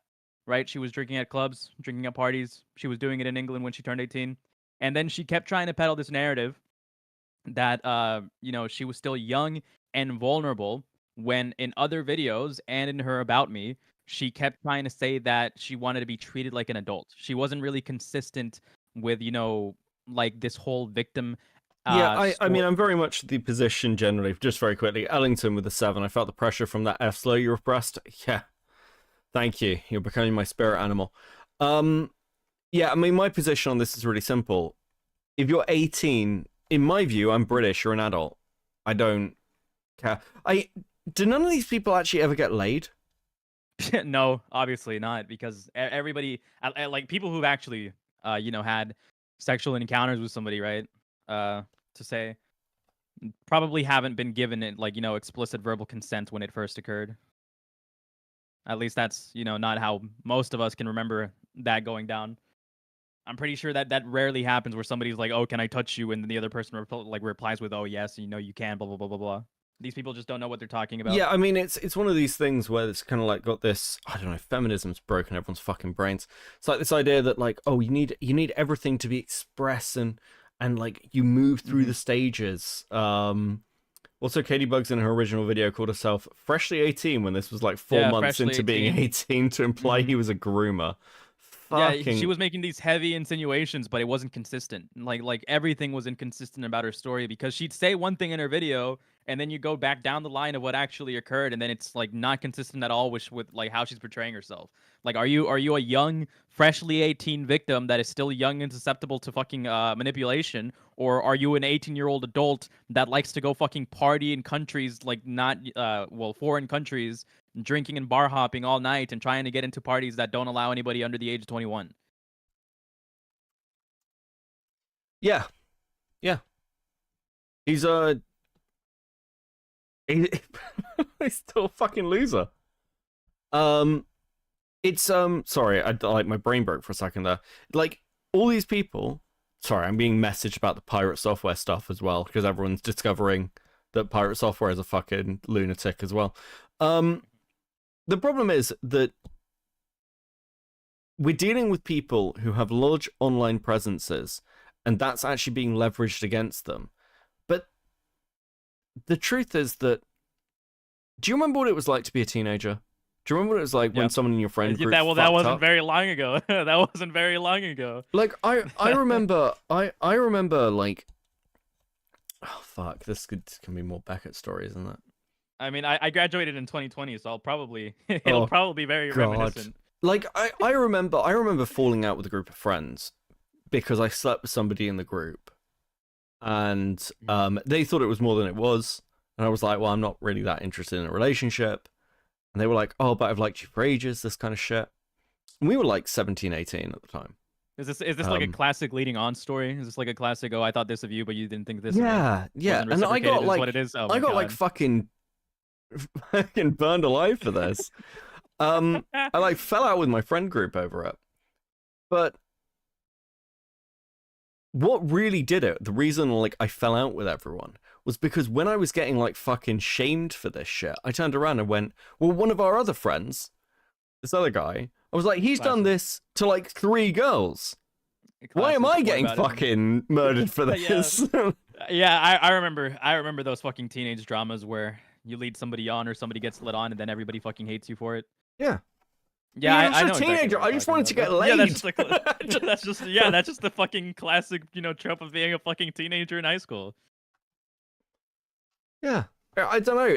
right, she was drinking at clubs, drinking at parties. She was doing it in England when she turned 18. And then she kept trying to peddle this narrative that, you know, she was still young and vulnerable when in other videos and in her About Me, she kept trying to say that she wanted to be treated like an adult. She wasn't really consistent with, you know, like this whole victim. Yeah, I mean, I'm very much the position generally, just very quickly. Ellington with a 7. I felt the pressure from that F slur you repressed. Yeah. Thank you. You're becoming my spirit animal. Yeah, I mean, my position on this is really simple. If you're 18, in my view, I'm British, you're an adult. I don't care. Do none of these people actually ever get laid? No, obviously not, because everybody, like people who've actually, you know, had sexual encounters with somebody, right? To say, probably haven't been given it, like, you know, explicit verbal consent when it first occurred. At least that's, you know, not how most of us can remember that going down. I'm pretty sure that that rarely happens where somebody's like, "Oh, can I touch you?" and then the other person replies with, "Oh, yes, you know you can." Blah blah blah blah blah. These people just don't know what they're talking about. Yeah, I mean, it's one of these things where it's kind of like got this, I don't know, feminism's broken everyone's fucking brains. It's like this idea that like, oh, you need everything to be expressed and like you move through the stages. Also, Katie Bugs in her original video called herself freshly 18 when this was like 4 months into being 18 to imply he was a groomer. Yeah, she was making these heavy insinuations, but it wasn't consistent. Like everything was inconsistent about her story because she'd say one thing in her video, and then you go back down the line of what actually occurred, and then it's like not consistent at all with like how she's portraying herself. Like, are you a young, freshly 18 victim that is still young and susceptible to fucking manipulation, or are you an 18-year-old adult that likes to go fucking party in countries like not foreign countries, drinking and bar hopping all night and trying to get into parties that don't allow anybody under the age of 21? Yeah. He's he's still a fucking loser. It's sorry, I like my brain broke for a second there. Like all these people, sorry, I'm being messaged about the pirate software stuff as well because everyone's discovering that pirate software is a fucking lunatic as well. The problem is that we're dealing with people who have large online presences, and that's actually being leveraged against them. But the truth is that, do you remember what it was like to be a teenager? Do you remember what it was like when someone in your friend group that wasn't up? very long ago. That wasn't very long ago. Like I remember I remember like, oh fuck, this can be more Beckett stories, isn't it? I mean, I graduated in 2020, so it'll probably be very reminiscent. Like I remember falling out with a group of friends because I slept with somebody in the group, and they thought it was more than it was, and I was like, well, I'm not really that interested in a relationship, and they were like, oh, but I've liked you for ages, this kind of shit. And we were like 17, 18 at the time. Is this like a classic leading on story? Is this like a classic? Oh, I thought this of you, but you didn't think this. Yeah, and I got like what it is. Oh, I got God. like fucking burned alive for this. I like fell out with my friend group over it. But what really did it, the reason like I fell out with everyone, was because when I was getting like fucking shamed for this shit, I turned around and went, well, one of our other friends, this other guy, I was like, he's done this to like 3 girls. Why am I getting fucking murdered for this? Yeah, I remember those fucking teenage dramas where you lead somebody on or somebody gets lit on and then everybody fucking hates you for it. Yeah. Yeah, I know. A teenager. I just wanted to get laid. Yeah, that's just the fucking classic, trope of being a fucking teenager in high school. Yeah. I don't know.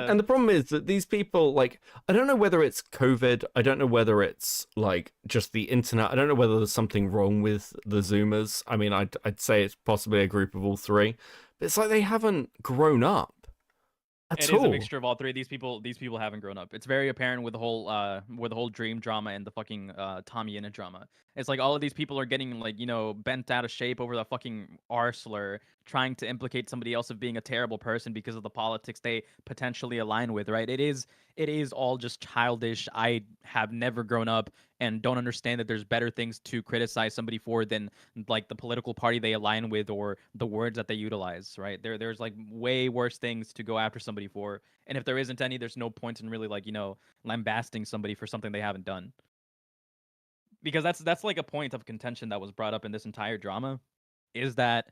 And the problem is that these people, like, I don't know whether it's COVID. I don't know whether it's like just the internet. I don't know whether there's something wrong with the Zoomers. I mean, I'd say it's possibly a group of all three. But it's like they haven't grown up. It is a mixture of all three. These people haven't grown up. It's very apparent with the whole dream drama and the fucking Tommy Innit drama. It's like all of these people are getting like, bent out of shape over the fucking R slur, trying to implicate somebody else of being a terrible person because of the politics they potentially align with, right? It is all just childish. I have never grown up and don't understand that there's better things to criticize somebody for than like the political party they align with or the words that they utilize, right? There's like way worse things to go after somebody for. And if there isn't any, there's no point in really like, lambasting somebody for something they haven't done. Because that's like a point of contention that was brought up in this entire drama, is that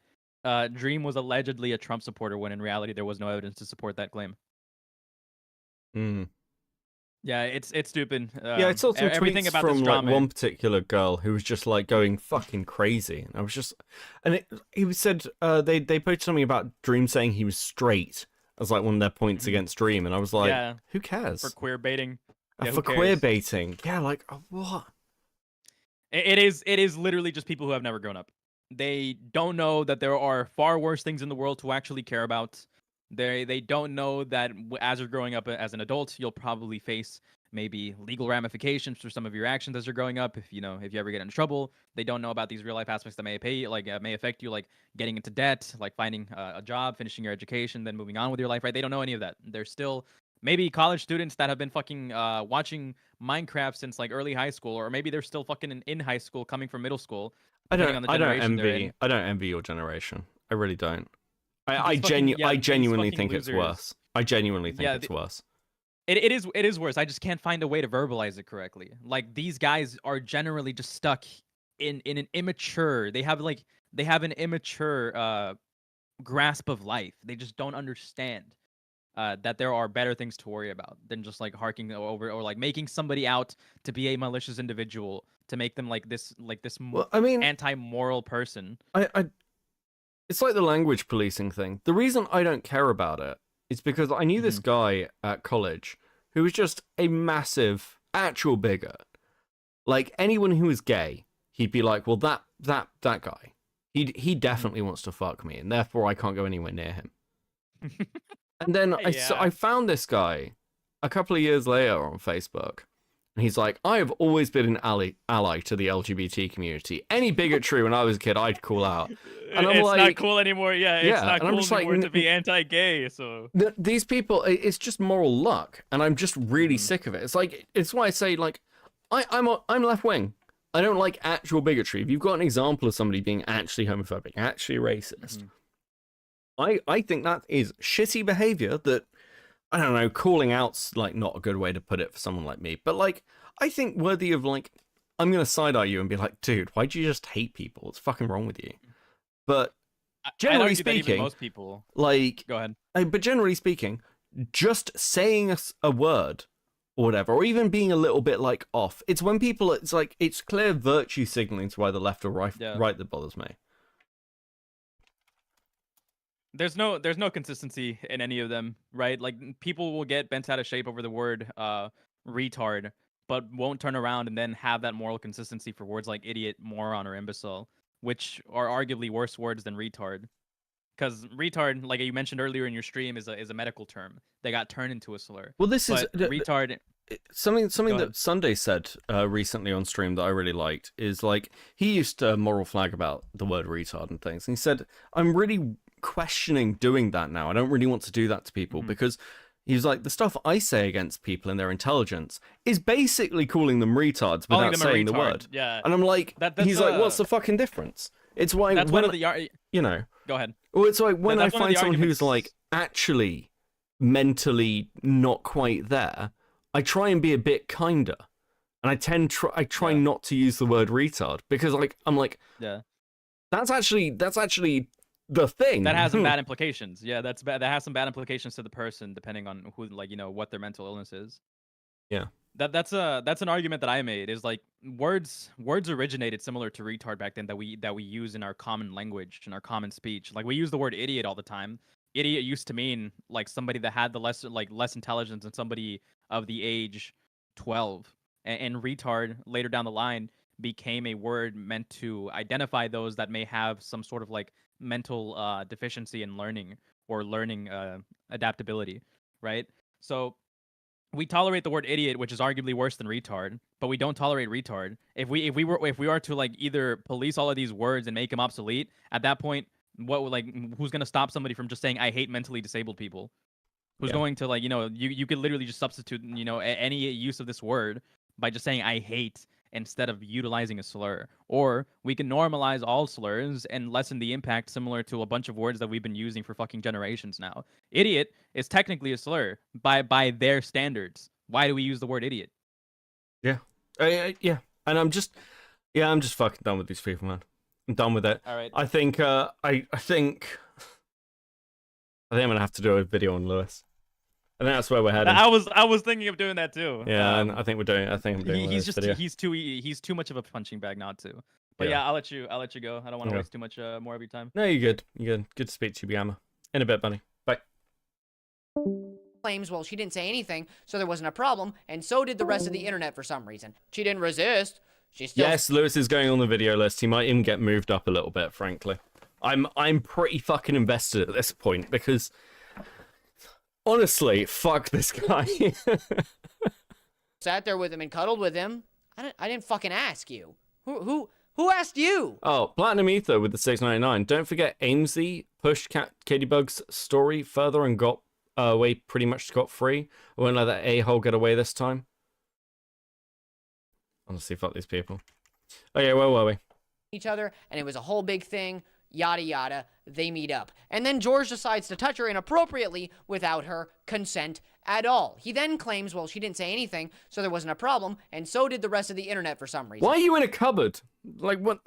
Dream was allegedly a Trump supporter when in reality there was no evidence to support that claim. Yeah, it's stupid. Yeah, I saw some everything tweets about from this drama. like one particular girl who was just like going fucking crazy, and I was just, and he said they posted something about Dream saying he was straight as like one of their points against Dream, and I was like, who cares? For queer baiting. Yeah, for queer baiting, yeah, like what? It is literally just people who have never grown up. They don't know that there are far worse things in the world to actually care about. They don't know that as you're growing up as an adult, you'll probably face maybe legal ramifications for some of your actions as you're growing up. If you ever get into trouble, they don't know about these real life aspects that may affect you, like getting into debt, like finding a job, finishing your education, then moving on with your life. Right? They don't know any of that. They're still Maybe college students that have been fucking watching Minecraft since like early high school, or maybe they're still fucking in high school, coming from middle school. Depending on the generation they're in. I don't envy your generation. I really don't. I These fucking- yeah, these genuinely fucking think it's losers. worse. I genuinely think Yeah, it's worse. It is worse. I just can't find a way to verbalize it correctly. Like these guys are generally just stuck in an immature. They have an immature grasp of life. They just don't understand that there are better things to worry about than just like harking over or like making somebody out to be a malicious individual to make them like this Well, I mean, anti-moral person. it's like the language policing thing. The reason I don't care about it is because I knew this guy at college who was just a massive actual bigot. Like anyone who was gay, he'd be like, "Well, that guy, he definitely wants to fuck me, and therefore I can't go anywhere near him." And then I found this guy a couple of years later on Facebook, and he's like, "I have always been an ally to the LGBT community. Any bigotry when I was a kid, I'd call out." And I'm it's like, not cool anymore. Yeah, it's not and I'm cool just like, anymore to be anti-gay. So these people, it's just moral luck, and I'm just really sick of it. It's like, it's why I say, like, I'm left wing. I don't like actual bigotry. If you've got an example of somebody being actually homophobic, actually racist, I think that is shitty behavior that, I don't know, calling out's like not a good way to put it for someone like me, but like, I think worthy of like, I'm going to side-eye you and be like, dude, why'd you just hate people? What's fucking wrong with you? But generally speaking, most people like, go ahead. But generally speaking, just saying a word or whatever, or even being a little bit like off, it's when people, it's like, it's clear virtue signaling to either left or right that bothers me. There's no consistency in any of them, right? Like people will get bent out of shape over the word retard, but won't turn around and then have that moral consistency for words like idiot, moron, or imbecile, which are arguably worse words than retard. Because retard, like you mentioned earlier in your stream, is a medical term that got turned into a slur. Well, this is retard. Something that Sunday said recently on stream that I really liked is like, he used to moral flag about the word retard and things, and he said, "I'm really questioning doing that now. I don't really want to do that to people because," he was like, "the stuff I say against people and their intelligence is basically calling them retards without saying the word." Yeah. And I'm like, he's like, "What's the fucking difference?" It's why that's when, one of the you know. Go ahead. Well, it's like when I find someone arguments... who's like actually mentally not quite there, I try and be a bit kinder, and I try not to use the word retard because like I'm like, that's actually the thing that has some bad implications. Yeah, that's bad. That has some bad implications to the person depending on who, like, you know, what their mental illness is. Yeah. That's an argument that I made, is like words originated similar to retard back then that we use in our common language, in our common speech. Like we use the word idiot all the time. Idiot used to mean like somebody that had the less intelligence than somebody of the age 12. And retard later down the line became a word meant to identify those that may have some sort of like mental deficiency in learning or learning adaptability, right? So we tolerate the word idiot, which is arguably worse than retard, but we don't tolerate retard. If we were to like either police all of these words and make them obsolete, at that point, who's gonna stop somebody from just saying I hate mentally disabled people? Who's going to, like, you know, you could literally just substitute, you know, any use of this word by just saying I hate instead of utilizing a slur. Or we can normalize all slurs and lessen the impact, similar to a bunch of words that we've been using for fucking generations now. Idiot is technically a slur by their standards. Why do we use the word idiot? Yeah. Yeah. And I'm just fucking done with these people, man. I'm done with it. All right. I think I think I'm gonna have to do a video on Lewis. I think that's where we're heading. I was thinking of doing that too. Yeah, and I think I'm doing he's this video. he's too much of a punching bag not to. But yeah, I'll let you go. I don't want to waste too much more of your time. No, you're good. You're good. Good to speak to you, Biama. In a bit, buddy. Bye. Claims, well, she didn't say anything, so there wasn't a problem, and so did the rest of the internet for some reason. She didn't resist. She still... Yes, Lewis is going on the video list. He might even get moved up a little bit, frankly. I'm pretty fucking invested at this point because honestly, fuck this guy. Sat there with him and cuddled with him. I didn't fucking ask you. Who asked you? Oh, Platinum Ether with the 6.99. Don't forget Amesy pushed Katybug's story further and got away pretty much scot-free. I won't let that a-hole get away this time. Honestly, fuck these people. Okay, where were we? Each other, and it was a whole big thing, yada yada. They meet up, and then George decides to touch her inappropriately without her consent at all. He then claims, well, she didn't say anything, so there wasn't a problem, and so did the rest of the internet for some reason. Why are you in a cupboard? Like, what?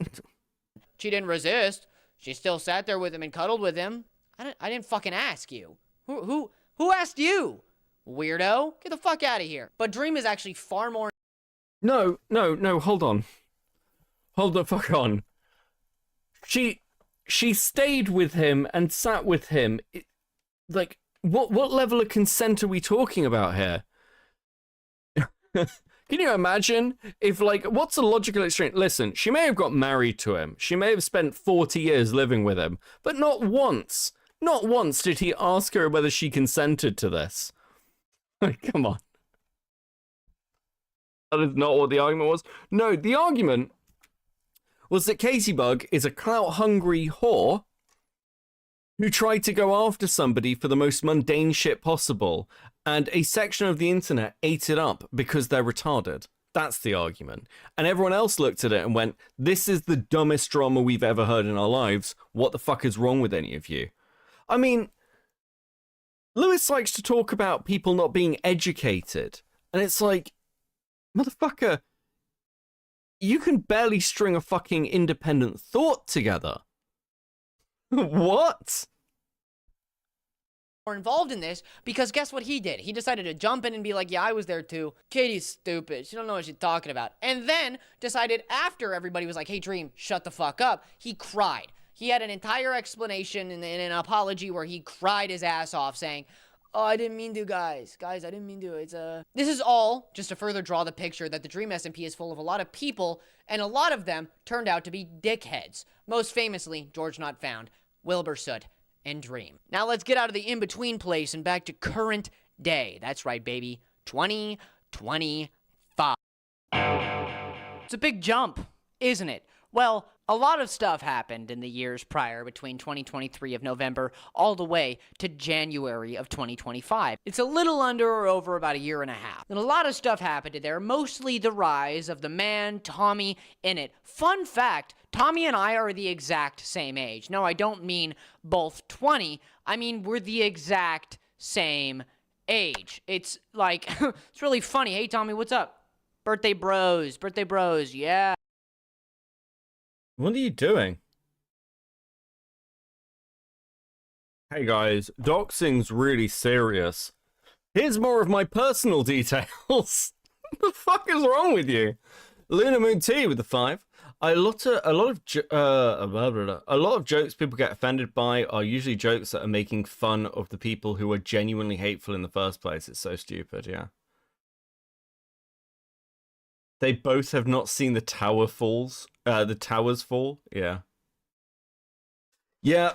She didn't resist. She still sat there with him and cuddled with him. I didn't fucking ask you. Who asked you? Weirdo. Get the fuck out of here. But Dream is actually far more... No, hold on. Hold the fuck on. She stayed with him and sat with him. Like, what level of consent are we talking about here? Can you imagine if, like, what's the logical extreme? Listen, she may have got married to him. She may have spent 40 years living with him, but not once did he ask her whether she consented to this. Like, come on. That is not what the argument was. No, the argument was that Casey Bug is a clout-hungry whore who tried to go after somebody for the most mundane shit possible, and a section of the internet ate it up because they're retarded. That's the argument. And everyone else looked at it and went, this is the dumbest drama we've ever heard in our lives. What the fuck is wrong with any of you? I mean, Lewis likes to talk about people not being educated, and it's like, motherfucker, you can barely string a fucking independent thought together. What? More involved in this because guess what he did? He decided to jump in and be like, yeah, I was there too. Katie's stupid. She don't know what she's talking about. And then decided after everybody was like, hey, Dream, shut the fuck up, he cried. He had an entire explanation and an apology where he cried his ass off saying, oh, I didn't mean to, guys. Guys, I didn't mean to. This is all just to further draw the picture that the Dream SMP is full of a lot of people, and a lot of them turned out to be dickheads. Most famously, George Not Found, Wilbur Soot, and Dream. Now let's get out of the in-between place and back to current day. That's right, baby. 2025. It's a big jump, isn't it? Well, a lot of stuff happened in the years prior between 2023 of November all the way to January of 2025. It's a little under or over about a year and a half. And a lot of stuff happened in there, mostly the rise of the man Tommy Innit. Fun fact, Tommy and I are the exact same age. No, I don't mean both 20. I mean we're the exact same age. It's like, it's really funny. Hey, Tommy, what's up? Birthday bros, yeah. What are you doing? Hey guys, doxing's really serious. Here's more of my personal details. What the fuck is wrong with you? Luna Moon T with the 5. A lot of jokes people get offended by are usually jokes that are making fun of the people who are genuinely hateful in the first place. It's so stupid, yeah. They both have not seen the towers fall. Yeah. Yeah.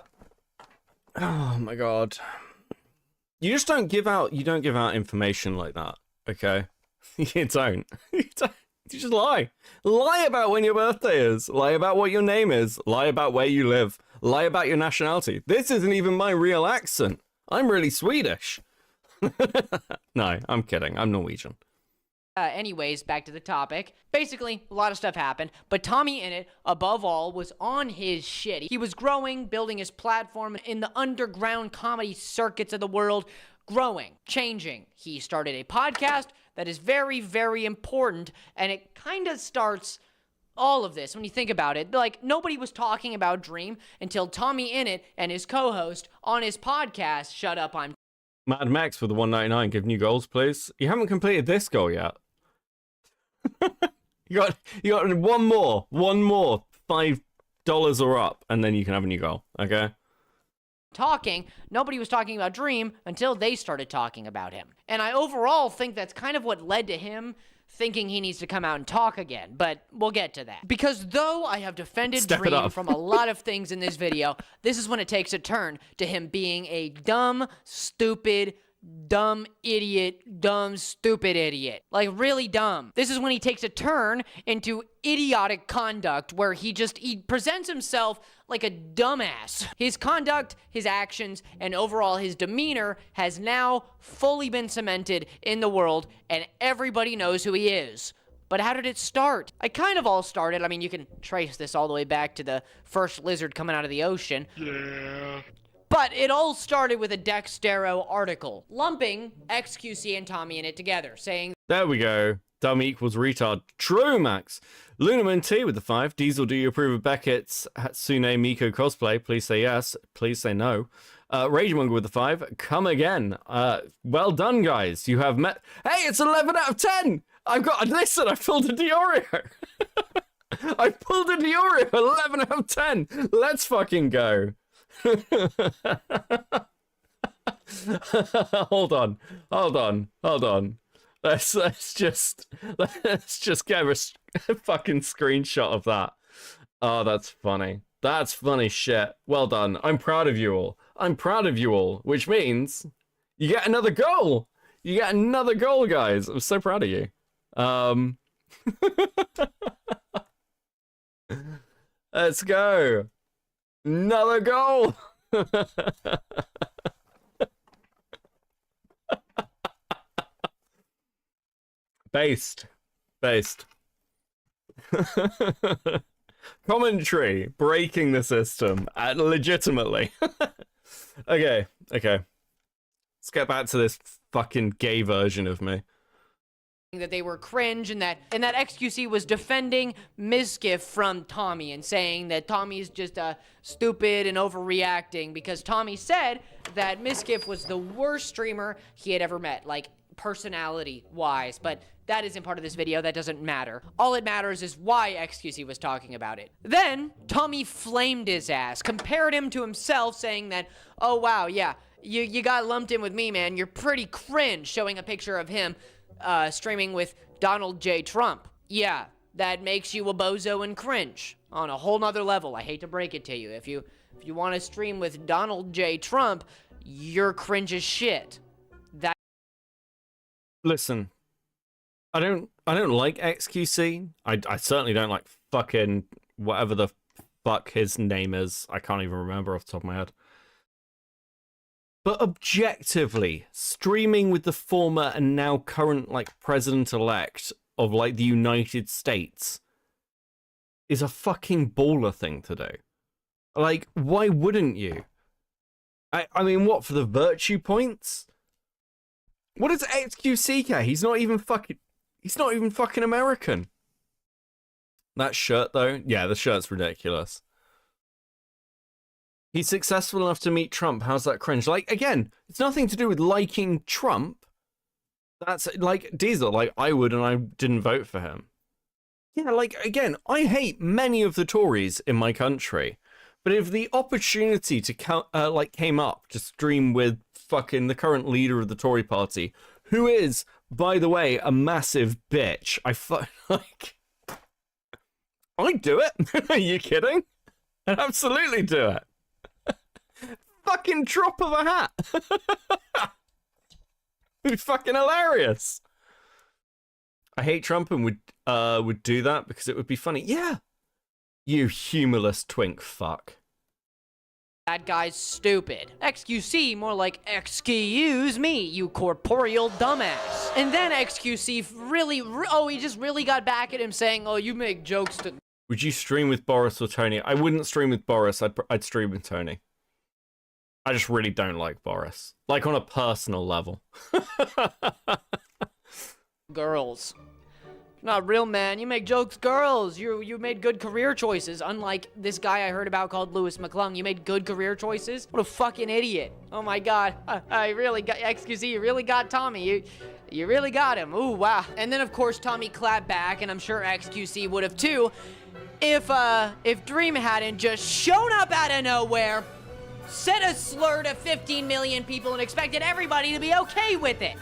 Oh my god. You don't give out information like that, okay? You don't. You just lie. Lie about when your birthday is. Lie about what your name is. Lie about where you live. Lie about your nationality. This isn't even my real accent. I'm really Swedish. No, I'm kidding. I'm Norwegian. Anyways, back to the topic. Basically, a lot of stuff happened, but Tommy Innit, above all, was on his shit. He was growing, building his platform in the underground comedy circuits of the world, growing, changing. He started a podcast that is very, very important, and it kind of starts all of this when you think about it. Like, nobody was talking about Dream until Tommy Innit and his co-host on his podcast, Shut Up, I'm Mad Max for the 199, give new goals, please. You haven't completed this goal yet. you got one more, $5 or up, and then you can have a new goal, okay? talking. Nobody was talking about Dream until they started talking about him. And I overall think that's kind of what led to him thinking he needs to come out and talk again, but we'll get to that. Because though I have defended Dream from a lot of things in this video, this is when it takes a turn to him being a dumb, stupid, dumb idiot, dumb stupid idiot. Like really dumb. This is when he takes a turn into idiotic conduct where he presents himself like a dumbass. His conduct, his actions, and overall his demeanor has now fully been cemented in the world and everybody knows who he is. But how did it start? It kind of all started, I mean, you can trace this all the way back to the first lizard coming out of the ocean. Yeah. But it all started with a Dextero article, lumping XQC and Tommy in it together, saying... There we go. Dumb equals retard. True, Max. Lunaman T with the 5. Diesel, do you approve of Beckett's Hatsune Miku cosplay? Please say yes. Please say no. Ragemonger with the 5. Come again. Well done, guys. You have met... Hey, it's 11 out of 10! Listen, I pulled a Diorio. I pulled a Diorio. 11 out of 10. Let's fucking go. Hold on. Let's just get a fucking screenshot of that. Oh, that's funny. That's funny shit. Well done. I'm proud of you all. Which means you get another goal. You get another goal, guys. I'm so proud of you. Let's go. Another goal. Based. Commentary breaking the system legitimately. Okay. Let's get back to this fucking gay version of me. That they were cringe and that XQC was defending Mizkif from Tommy and saying that Tommy's just stupid and overreacting because Tommy said that Mizkif was the worst streamer he had ever met, like personality-wise, but that isn't part of this video. That doesn't matter. All it matters is why XQC was talking about it. Then Tommy flamed his ass, compared him to himself, saying that, oh wow, yeah, you got lumped in with me, man. You're pretty cringe, showing a picture of him streaming with Donald J. Trump. Yeah, that makes you a bozo and cringe on a whole nother level. I hate to break it to you. If you want to stream with Donald J. Trump, you're cringe as shit. Listen, I don't like XQC. I certainly don't like fucking whatever the fuck his name is. I can't even remember off the top of my head. But objectively, streaming with the former and now current, like, president-elect of, like, the United States is a fucking baller thing to do. Like, why wouldn't you? I mean, what, for the virtue points? What does XQC care? He's not even fucking American. That shirt, though? Yeah, the shirt's ridiculous. He's successful enough to meet Trump. How's that cringe? Like, again, it's nothing to do with liking Trump. That's, like, Diesel. Like, I would and I didn't vote for him. Yeah, like, again, I hate many of the Tories in my country. But if the opportunity to, like, came up to stream with fucking the current leader of the Tory party, who is, by the way, a massive bitch, like, I'd do it. Are you kidding? I'd absolutely do it. Fucking drop of a hat. It'd be fucking hilarious. I hate Trump and would do that because it would be funny. Yeah. You humorless twink fuck. That guy's stupid. XQC, more like excuse me, you corporeal dumbass. And then XQC he just really got back at him saying, oh, you make jokes to... Would you stream with Boris or Tony? I wouldn't stream with Boris. I'd stream with Tony. I just really don't like Boris. Like, on a personal level. Girls. Not real, man. You make jokes, girls. You made good career choices. Unlike this guy I heard about called Mcclung. You made good career choices? What a fucking idiot. Oh my god. I really got... XQC, you really got Tommy. You really got him. Ooh, wow. And then, of course, Tommy clapped back, and I'm sure XQC would have too, if Dream hadn't just shown up out of nowhere, said a slur to 15 million people, and expected everybody to be okay with it.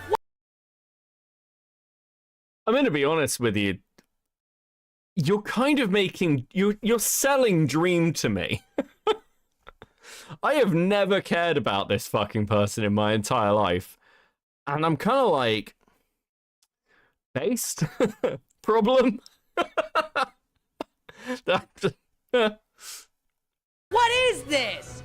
I'm going to be honest with you. You're kind of making... You're selling Dream to me. I have never cared about this fucking person in my entire life. And I'm kind of like, based? Problem? What is this?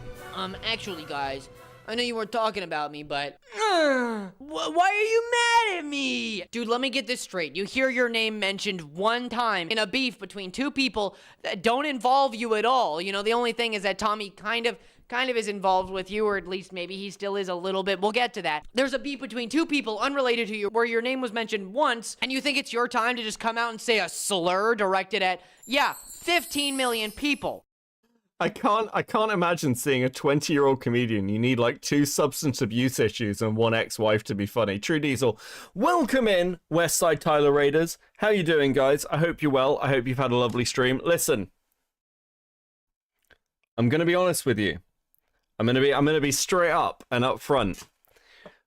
Actually, guys, I know you weren't talking about me, but... why are you mad at me? Dude, let me get this straight. You hear your name mentioned one time in a beef between two people that don't involve you at all. You know, the only thing is that Tommy kind of is involved with you, or at least maybe he still is a little bit. We'll get to that. There's a beef between two people unrelated to you where your name was mentioned once, and you think it's your time to just come out and say a slur directed at, 15 million people. I can't imagine seeing a 20-year-old comedian. You need like 2 substance abuse issues and 1 ex-wife to be funny. True Diesel, welcome in, Westside Tyler Raiders. How you doing, guys? I hope you're well. I hope you've had a lovely stream. Listen, I'm gonna be honest with you. I'm gonna be straight up and up front.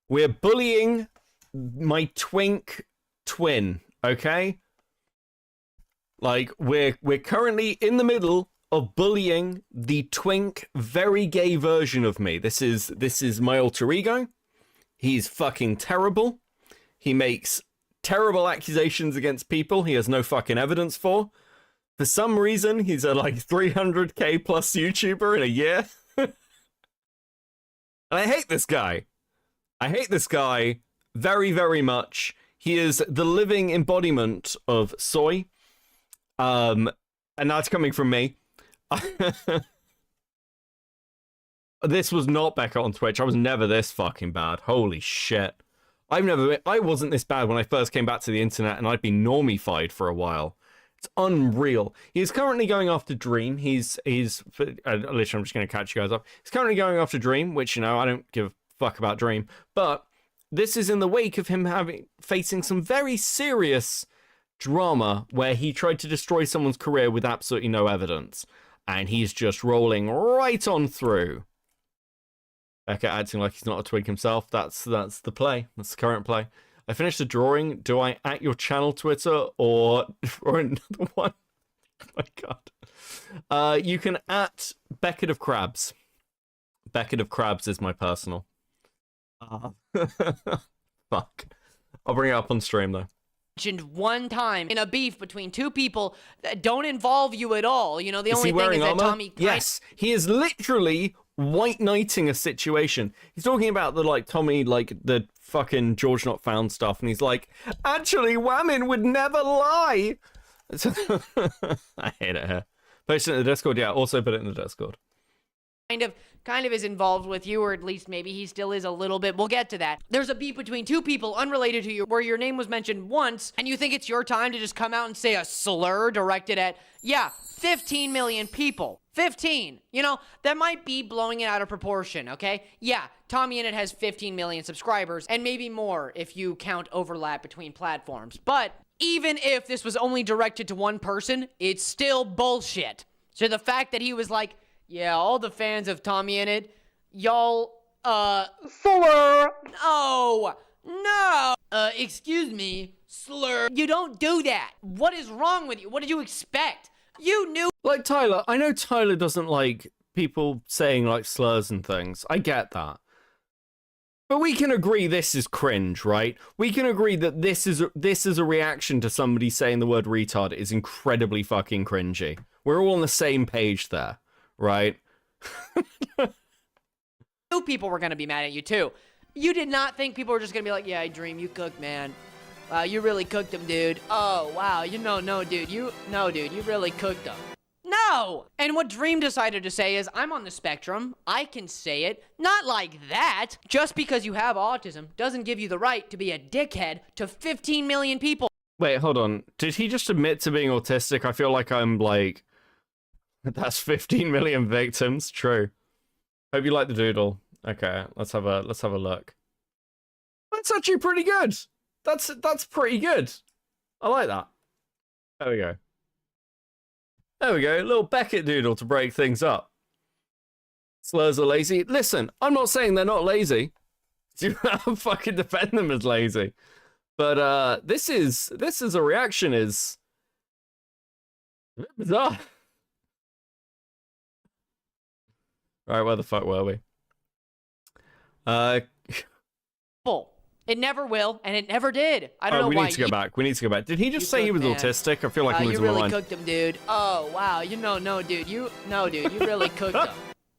We're bullying my twink twin, okay? Like we're currently in the middle of bullying the twink, very gay version of me. This is my alter ego. He's fucking terrible. He makes terrible accusations against people he has no fucking evidence for. For some reason, he's a like 300k plus YouTuber in a year. And I hate this guy. I hate this guy very, very much. He is the living embodiment of soy. And that's coming from me. This was not Becca on Twitch. I was never this fucking bad. Holy shit. I wasn't this bad when I first came back to the internet, and I'd been normified for a while. It's unreal. He's currently going after Dream. He's literally, I'm just going to catch you guys up. He's currently going after Dream, which, you know, I don't give a fuck about Dream. But this is in the wake of him facing some very serious drama where he tried to destroy someone's career with absolutely no evidence. And he's just rolling right on through. Becca acting like he's not a twig himself. That's the play. That's the current play. I finished the drawing. Do I at your channel Twitter or another one? Oh my god. You can at Beckett of Crabs. Beckett of Crabs is my personal. Fuck. I'll bring it up on stream though. One time in a beef between two people that don't involve you at all. You know, the only thing is that Tommy... Yes, he is literally white knighting a situation. He's talking about the, like, Tommy, like, the fucking George Not Found stuff, and he's like, actually, women would never lie. I hate it here. Post it in the Discord, yeah, also put it in the Discord. Kind of is involved with you, or at least maybe he still is a little bit. We'll get to that. There's a beef between two people unrelated to you where your name was mentioned once, and you think it's your time to just come out and say a slur directed at, 15 million people. 15. You know, that might be blowing it out of proportion, okay? Yeah, Tommy in it has 15 million subscribers, and maybe more if you count overlap between platforms. But even if this was only directed to one person, it's still bullshit. So the fact that he was like, yeah, all the fans of Tommy in it, y'all, slur. No. Excuse me, slur. You don't do that. What is wrong with you? What did you expect? You knew. Like, Tyler, I know Tyler doesn't like people saying, like, slurs and things. I get that. But we can agree this is cringe, right? We can agree that this is a reaction to somebody saying the word retard is incredibly fucking cringy. We're all on the same page there. Right? People were going to be mad at you, too. You did not think people were just going to be like, yeah, Dream, you cooked, man. Wow, you really cooked him, dude. Oh, wow, no, dude, you really cooked him. No! And what Dream decided to say is, I'm on the spectrum. I can say it. Not like that. Just because you have autism doesn't give you the right to be a dickhead to 15 million people. Wait, hold on. Did he just admit to being autistic? I feel like I'm like... That's 15 million victims. True. Hope you like the doodle. Okay, let's have a look. That's actually pretty good. That's pretty good. I like that. There we go. There we go. A little Beckett doodle to break things up. Slurs are lazy. Listen, I'm not saying they're not lazy. I'm fucking defend them as lazy. But this is a reaction is a bit bizarre. All right, where the fuck were we? It never will, and it never did. I don't know we why need to go back. We need to go back. Did he just You say he was cooked, man. autistic? I feel like I'm you losing my really mind. cooked him, dude. Oh, wow. No, dude. You really cooked him.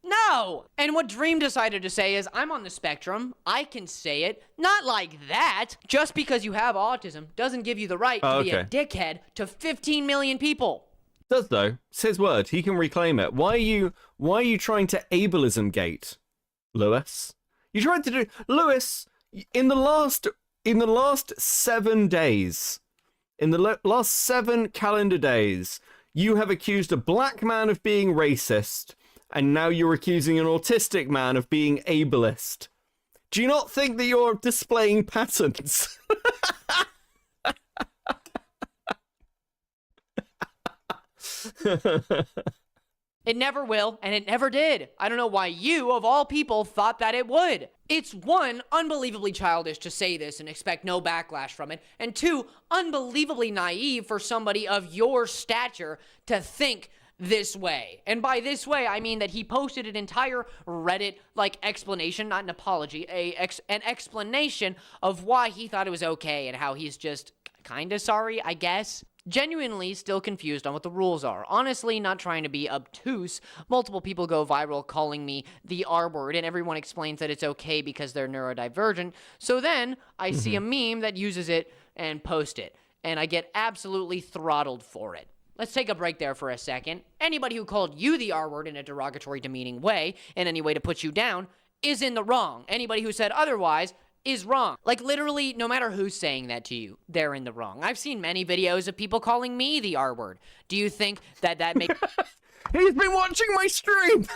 No! And what Dream decided to say is, I'm on the spectrum. I can say it. Not like that. Just because you have autism doesn't give you the right to be a dickhead to 15 million people. Does though. It's his word. He can reclaim it. Why are you trying to ableism gate, Lewis? You tried to do Lewis in the last 7 days, in the last 7 calendar days, you have accused a black man of being racist, and now you're accusing an autistic man of being ableist. Do you not think that you're displaying patterns? It never will, and it never did. I don't know why you, of all people, thought that it would. It's one, unbelievably childish to say this and expect no backlash from it, and two, unbelievably naive for somebody of your stature to think this way. And by this way, I mean that he posted an entire Reddit-like explanation, not an apology, an explanation of why he thought it was okay and how he's just kinda sorry, I guess. Genuinely still confused on what the rules are. Honestly, not trying to be obtuse. Multiple people go viral calling me the R word, and everyone explains that it's okay because they're neurodivergent. So then I see a meme that uses it and post it, and I get absolutely throttled for it. Let's take a break there for a second. Anybody who called you the R word in a derogatory, demeaning way, in any way to put you down, is in the wrong. Anybody who said otherwise is wrong. Like, literally, no matter who's saying that to you, they're in the wrong. I've seen many videos of people calling me the R word. Do you think that makes... He's been watching my stream!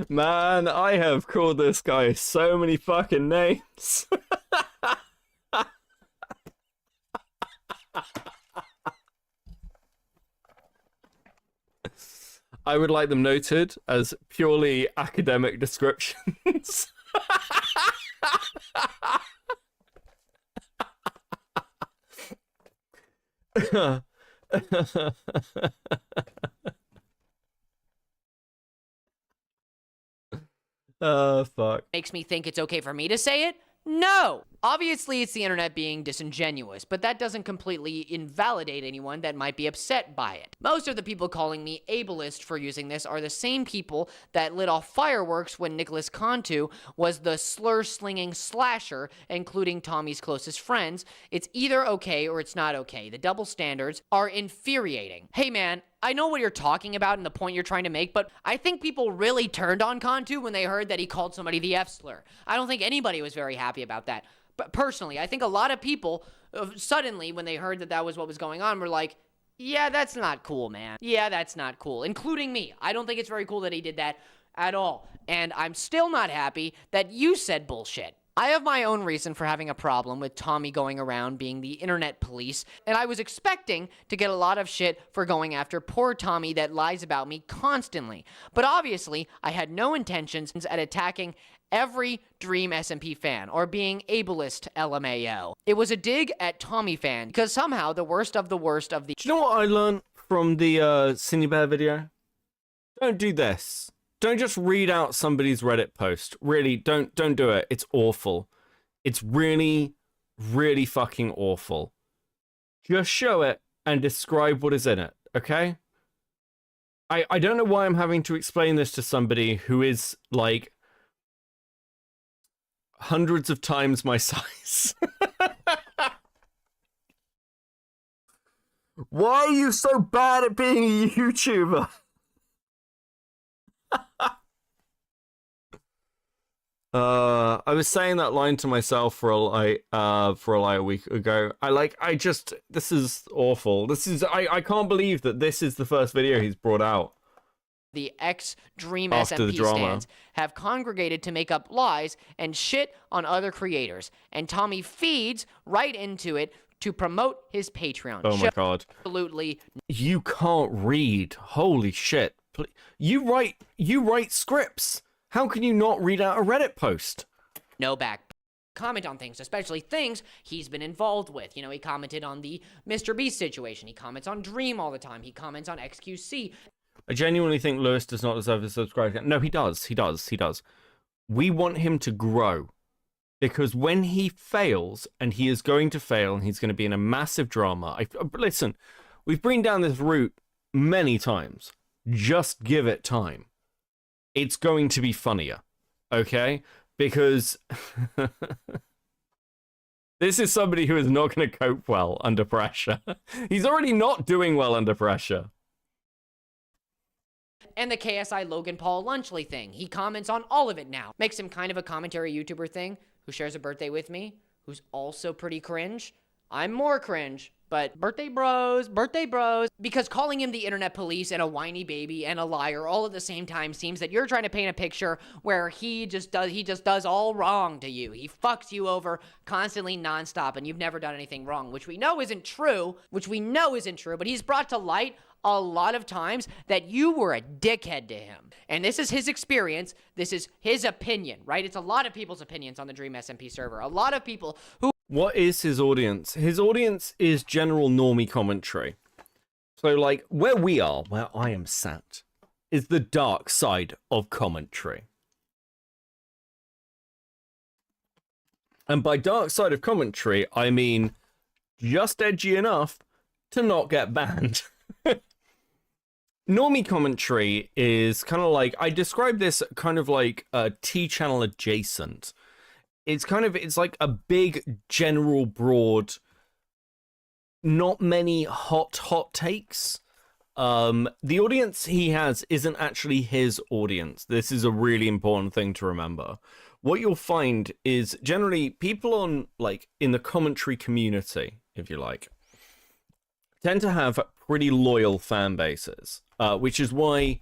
Man, I have called this guy so many fucking names. I would like them noted as purely academic descriptions. Fuck. Makes me think it's okay for me to say it? No! Obviously, it's the internet being disingenuous, but that doesn't completely invalidate anyone that might be upset by it. Most of the people calling me ableist for using this are the same people that lit off fireworks when Nicholas Cantu was the slur-slinging slasher, including Tommy's closest friends. It's either okay or it's not okay. The double standards are infuriating. Hey man, I know what you're talking about and the point you're trying to make, but I think people really turned on Cantu when they heard that he called somebody the F slur. I don't think anybody was very happy about that. But personally, I think a lot of people suddenly, when they heard that that was what was going on, were like, yeah, that's not cool, man. Yeah, that's not cool, including me. I don't think it's very cool that he did that at all. And I'm still not happy that you said bullshit. I have my own reason for having a problem with Tommy going around being the internet police, and I was expecting to get a lot of shit for going after poor Tommy that lies about me constantly. But obviously, I had no intentions at attacking every Dream SMP fan or being ableist LMAO. It was a dig at Tommy fan because somehow the worst of the worst of the... Do you know what I learned from the Cindy Bear video? Don't do this. Don't just read out somebody's Reddit post. Really, don't do it. It's awful. It's really, really fucking awful. Just show it and describe what is in it, okay? I don't know why I'm having to explain this to somebody who is, like, hundreds of times my size. Why are you so bad at being a YouTuber? I was saying that line to myself for a week ago. This is awful. I can't believe that this is the first video he's brought out. The ex-Dream After the SMP drama. stands have congregated to make up lies and shit on other creators. And Tommy feeds right into it to promote his Patreon. Oh my god. Absolutely. You can't read. Holy shit. You write scripts. How can you not read out a Reddit post? No back. Comment on things, especially things he's been involved with. You know, he commented on the Mr. Beast situation. He comments on Dream all the time. He comments on XQC. I genuinely think Lewis does not deserve a subscribe. No, he does. He does. He does. We want him to grow. Because when he fails, and he is going to fail, and he's going to be in a massive drama. Listen, we've been down this route many times. Just give it time. It's going to be funnier. Okay? Because this is somebody who is not going to cope well under pressure. He's already not doing well under pressure. And the KSI Logan Paul Lunchley thing. He comments on all of it now. Makes him kind of a commentary YouTuber thing, who shares a birthday with me, who's also pretty cringe. I'm more cringe, but birthday bros. Because calling him the internet police and a whiny baby and a liar all at the same time seems that you're trying to paint a picture where he just does all wrong to you. He fucks you over constantly nonstop and you've never done anything wrong, which we know isn't true, but he's brought to light a lot of times that you were a dickhead to him. And this is his experience. This is his opinion, right? It's a lot of people's opinions on the Dream SMP server. A lot of people who... What is his audience? His audience is general normie commentary. So, like, where we are, where I am sat, is the dark side of commentary. And by dark side of commentary, I mean just edgy enough to not get banned. Normie commentary is kind of like, I describe this kind of like a T-channel adjacent. It's like a big, general, broad, not many hot takes. The audience he has isn't actually his audience. This is a really important thing to remember. What you'll find is generally people on, like, in the commentary community, if you like, tend to have pretty loyal fan bases, which is why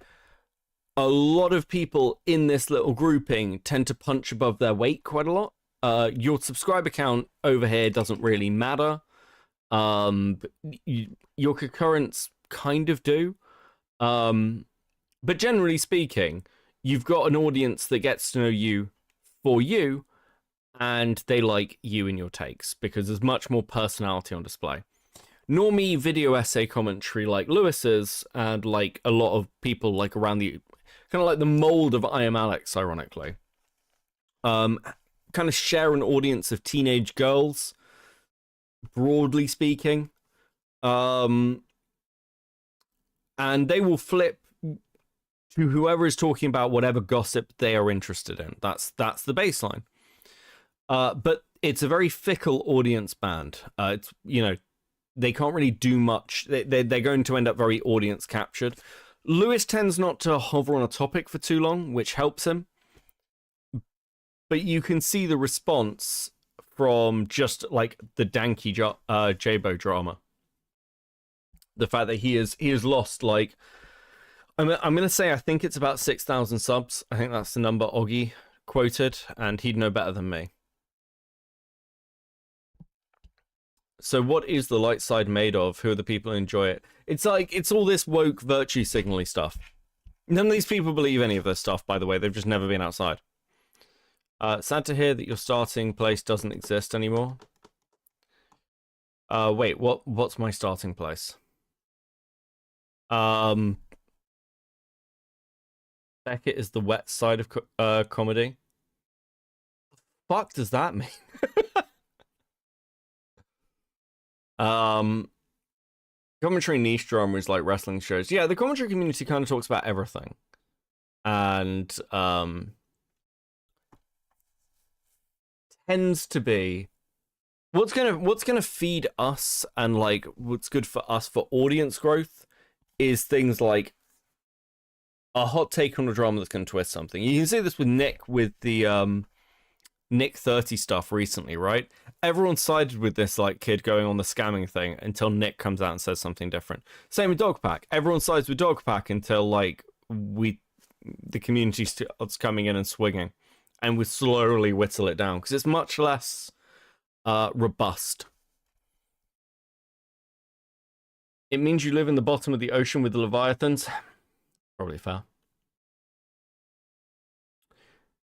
a lot of people in this little grouping tend to punch above their weight quite a lot. Your subscriber count over here doesn't really matter. Your concurrents kind of do. But generally speaking, you've got an audience that gets to know you for you, and they like you and your takes, because there's much more personality on display. Normie video essay commentary like Lewis's, and like a lot of people like around the kind of like the mold of I Am Alex, ironically, kind of share an audience of teenage girls, broadly speaking, and they will flip to whoever is talking about whatever gossip they are interested in. That's the baseline. But it's a very fickle audience band. It's, you know, they can't really do much. They're going to end up very audience captured. Lewis tends not to hover on a topic for too long, which helps him. But you can see the response from just like the Danky Jabo drama. The fact that he has lost, like, I'm gonna say, I think it's about 6,000 subs. I think that's the number Oggy quoted, and he'd know better than me. So what is the light side made of? Who are the people who enjoy it? It's like, it's all this woke virtue signaling stuff. None of these people believe any of this stuff, by the way. They've just never been outside. Sad to hear that your starting place doesn't exist anymore. Wait, what's my starting place? Beckett is the wet side of comedy. What the fuck does that mean? Commentary niche drama is like wrestling shows. Yeah, the commentary community kind of talks about everything. And tends to be what's gonna feed us, and like what's good for us for audience growth is things like a hot take on a drama that's gonna twist something. You can see this with Nick, with the Nick 30 stuff recently, right? Everyone sided with this like kid going on the scamming thing until Nick comes out and says something different. Same with Dogpack. Everyone sides with Dogpack until like the community starts coming in and swinging, and we slowly whittle it down because it's much less robust. It means you live in the bottom of the ocean with the Leviathans. Probably fair.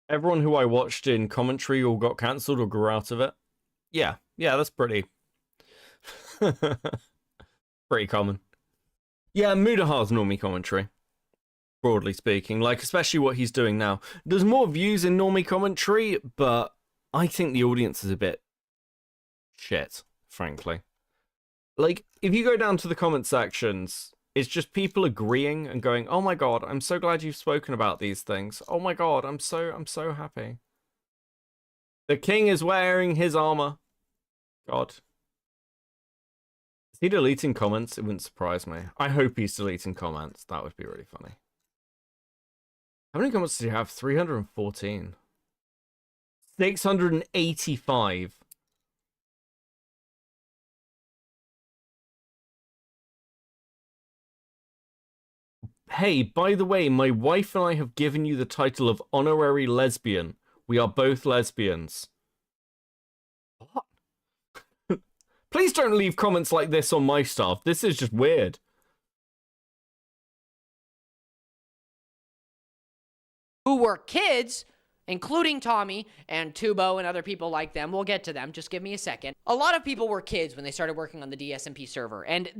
Everyone who I watched in commentary all got cancelled or grew out of it. Yeah, that's pretty pretty common. Yeah, Mudahar's normie commentary. broadly speaking. Like, especially what he's doing now. There's more views in normie commentary, but I think the audience is a bit shit, frankly. Like, if you go down to the comment sections, it's just people agreeing and going, oh my god, I'm so glad you've spoken about these things. Oh my god, I'm so happy. The king is wearing his armor. God. Is he deleting comments? It wouldn't surprise me. I hope he's deleting comments. That would be really funny. How many comments does he have? 314. 685. Hey, by the way, my wife and I have given you the title of honorary lesbian. We are both lesbians. What? Please don't leave comments like this on my stuff. This is just weird. Who were kids, including Tommy and Tubo and other people like them. We'll get to them. Just give me a second. A lot of people were kids when they started working on the DSMP server, and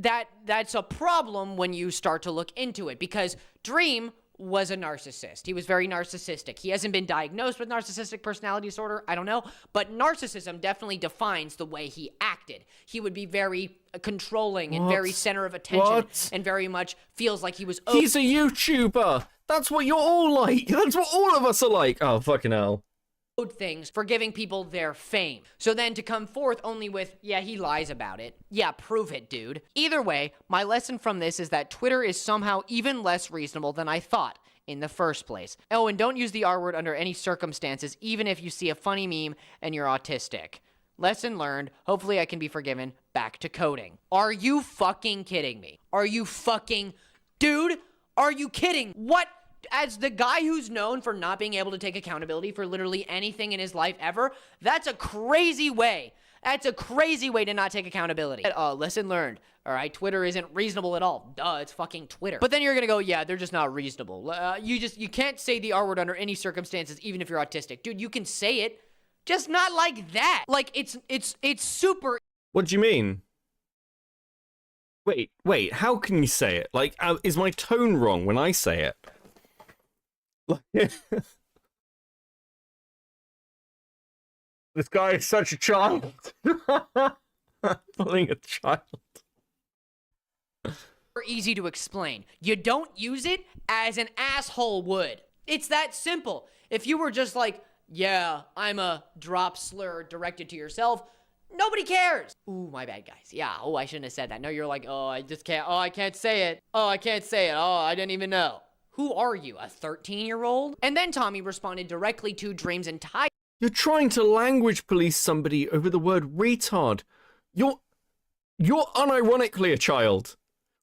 that's a problem when you start to look into it, because Dream was a narcissist. He was very narcissistic. He hasn't been diagnosed with narcissistic personality disorder, I don't know, but narcissism definitely defines the way he acted. He would be very controlling and very center of attention and very much feels like he was... He's a YouTuber! That's what you're all like! That's what all of us are like! Oh, fucking hell. Things for giving people their fame. So then to come forth only with, yeah, he lies about it. Yeah, prove it, dude. Either way, my lesson from this is that Twitter is somehow even less reasonable than I thought in the first place. Oh, and don't use the R word under any circumstances, even if you see a funny meme and you're autistic. Lesson learned. Hopefully I can be forgiven. Back to coding. Are you fucking kidding me? Are you fucking... Dude, are you kidding? What? As the guy who's known for not being able to take accountability for literally anything in his life ever, that's a crazy way. That's a crazy way to not take accountability. Lesson learned. All right, Twitter isn't reasonable at all. Duh, it's fucking Twitter. But then you're gonna go, yeah, they're just not reasonable. You can't say the R word under any circumstances, even if you're autistic. Dude, you can say it, just not like that. Like, it's super... What do you mean? Wait, how can you say it? Like, is my tone wrong when I say it? This guy is such a child. Pulling a child. Easy to explain. You don't use it as an asshole would. It's that simple. If you were just like, yeah, I'm a drop slur directed to yourself, nobody cares. Ooh, my bad, guys. Yeah, oh, I shouldn't have said that. No, you're like, oh, I just can't. Oh, I can't say it. Oh, I can't say it. Oh, I didn't even know. Who are you, a 13-year-old? And then Tommy responded directly to Dream's entire... You're trying to language police somebody over the word retard. You're unironically a child.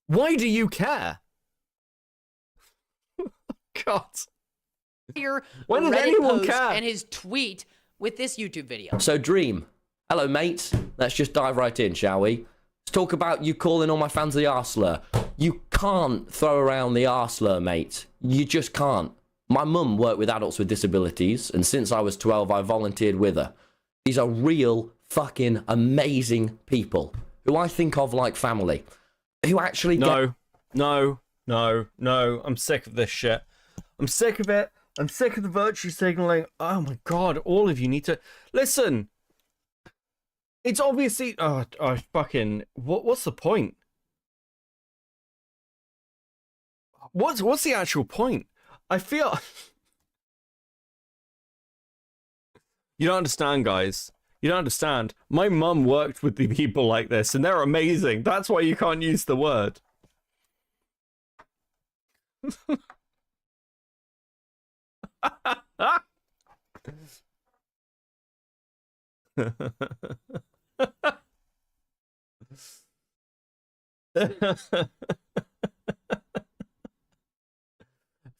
Why do you care? God. When does anyone care? And his tweet with this YouTube video. So Dream, hello mate. Let's just dive right in, shall we? Let's talk about you calling all my fans the arseler. You can't throw around the arseler, mate. You just can't. My mum worked with adults with disabilities, and since I was 12, I volunteered with her. These are real, fucking amazing people who I think of like family. Who actually No. I'm sick of this shit. I'm sick of it. I'm sick of the virtue signaling. Oh my god, all of you need to... Listen! It's obviously... Oh, fucking... What's the point? What's the actual point? I feel... You don't understand, guys. You don't understand. My mum worked with the people like this, and they're amazing. That's why you can't use the word. I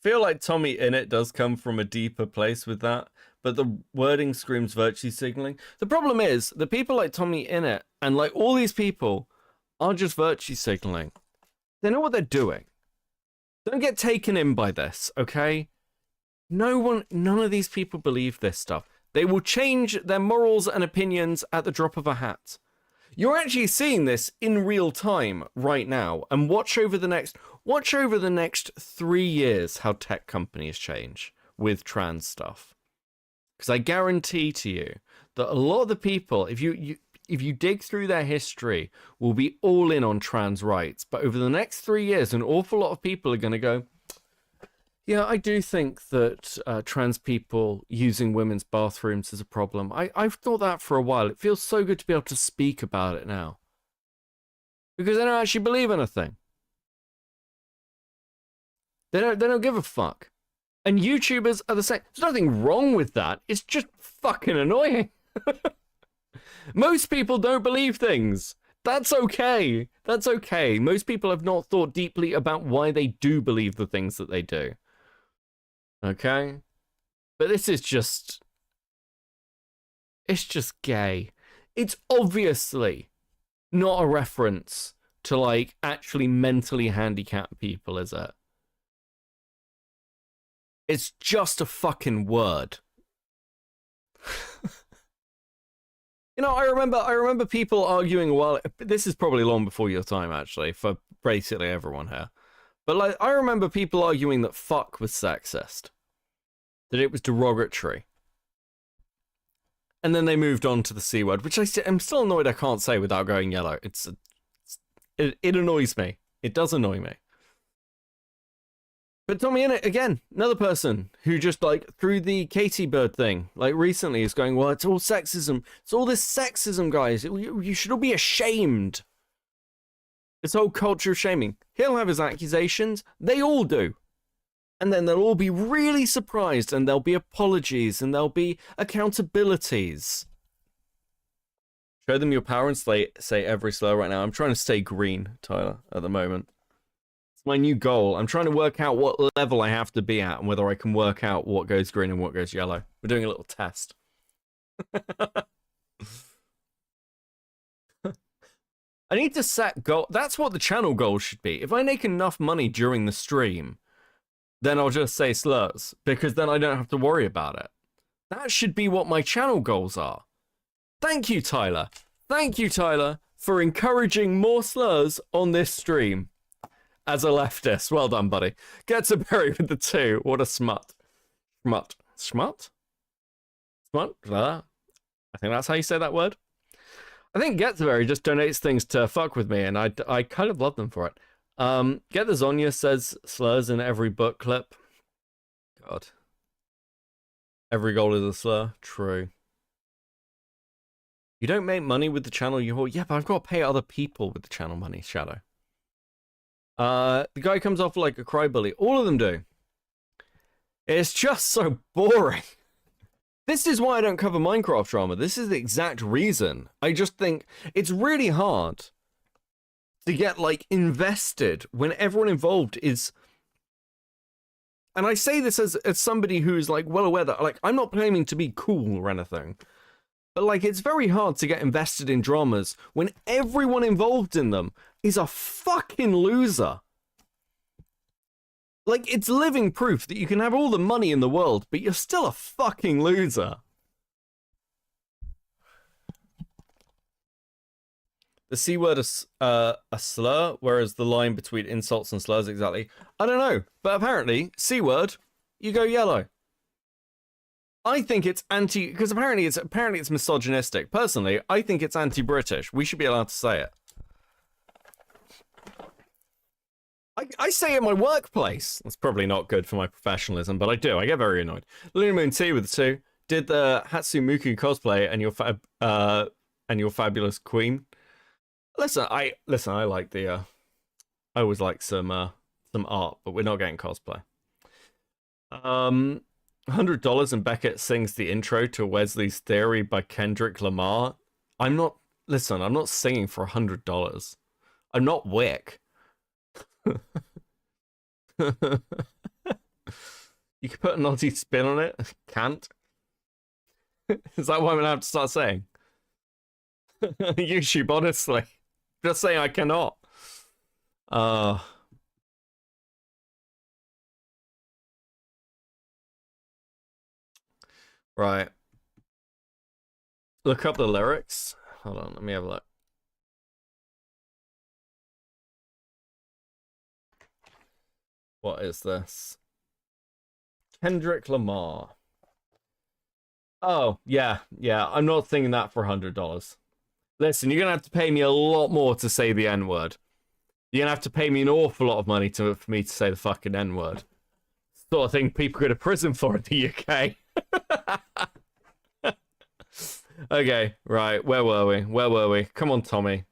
feel like Tommy Innit does come from a deeper place with that, but the wording screams virtue signaling. The problem is the people like Tommy Innit and like all these people are just virtue signaling. They know what they're doing. Don't get taken in by this, okay? None of these people believe this stuff. They will change their morals and opinions at the drop of a hat. You're actually seeing this in real time right now, and watch over the next Watch over the next 3 years how tech companies change with trans stuff. Because I guarantee to you that a lot of the people, if you dig through their history, will be all in on trans rights. But over the next 3 years, an awful lot of people are going to go, yeah, I do think that trans people using women's bathrooms is a problem. I've thought that for a while. It feels so good to be able to speak about it now. Because they don't actually believe anything. They don't give a fuck. And YouTubers are the same. There's nothing wrong with that. It's just fucking annoying. Most people don't believe things. That's okay. That's okay. Most people have not thought deeply about why they do believe the things that they do. Okay? But this is just... It's just gay. It's obviously not a reference to, like, actually mentally handicapped people, is it? It's just a fucking word. You know, I remember people arguing a while. This is probably long before your time, actually, for basically everyone here. But like, I remember people arguing that fuck was sexist, that it was derogatory, and then they moved on to the C word, which I'm still annoyed I can't say without going yellow. It annoys me. It does annoy me. But Tommy Innit, again, another person who just, like, through the Katie Bird thing, like, recently is going, well, it's all sexism. It's all this sexism, guys. You should all be ashamed. This whole culture of shaming. He'll have his accusations. They all do. And then they'll all be really surprised, and there'll be apologies, and there'll be accountabilities. Show them your power and say every slur right now. I'm trying to stay green, Tyler, at the moment. My new goal. I'm trying to work out what level I have to be at and whether I can work out what goes green and what goes yellow. We're doing a little test. I need to set goal. That's what the channel goal should be. If I make enough money during the stream, then I'll just say slurs, because then I don't have to worry about it. That should be what my channel goals are. Thank you, Tyler. Thank you, Tyler, for encouraging more slurs on this stream. As a leftist. Well done, buddy. Gets a berry with the 2. What a smut. Smut. Smut? Smut? I think that's how you say that word. I think Get the Berry just donates things to fuck with me, and I kind of love them for it. Get the Zonya says slurs in every book clip. God. Every goal is a slur. True. You don't make money with the channel you hold. Yeah, but I've got to pay other people with the channel money, Shadow. The guy comes off like a crybaby. All of them do. It's just so boring. This is why I don't cover Minecraft drama. This is the exact reason. I just think it's really hard to get, like, invested when everyone involved is... And I say this as somebody who's, like, well aware that, like, I'm not claiming to be cool or anything. But, like, it's very hard to get invested in dramas when everyone involved in them is a fucking loser. Like, it's living proof that you can have all the money in the world, but you're still a fucking loser. The C word is a slur, whereas the line between insults and slurs exactly. I don't know, but apparently, C word, you go yellow. I think it's because apparently it's misogynistic. Personally, I think it's anti-British. We should be allowed to say it. I say it in my workplace. That's probably not good for my professionalism, but I do. I get very annoyed. Luna Moon T with the 2 did the Hatsumuku cosplay and your fabulous queen. Listen, I like the I always like some art, but we're not getting cosplay. $100 and Beckett sings the intro to Wesley's Theory by Kendrick Lamar. I'm not singing for $100. I'm not Wick. You can put a naughty spin on it. Can't. Is that what I'm gonna have to start saying? YouTube, honestly. Just saying I cannot. Right. Look up the lyrics. Hold on, let me have a look. What is this? Kendrick Lamar. Oh, yeah. I'm not thinking that for $100. Listen, you're going to have to pay me a lot more to say the N-word. You're going to have to pay me an awful lot of money for me to say the fucking N-word. Sort of thing people go to prison for in the UK. Okay, right. Where were we? Come on, Tommy.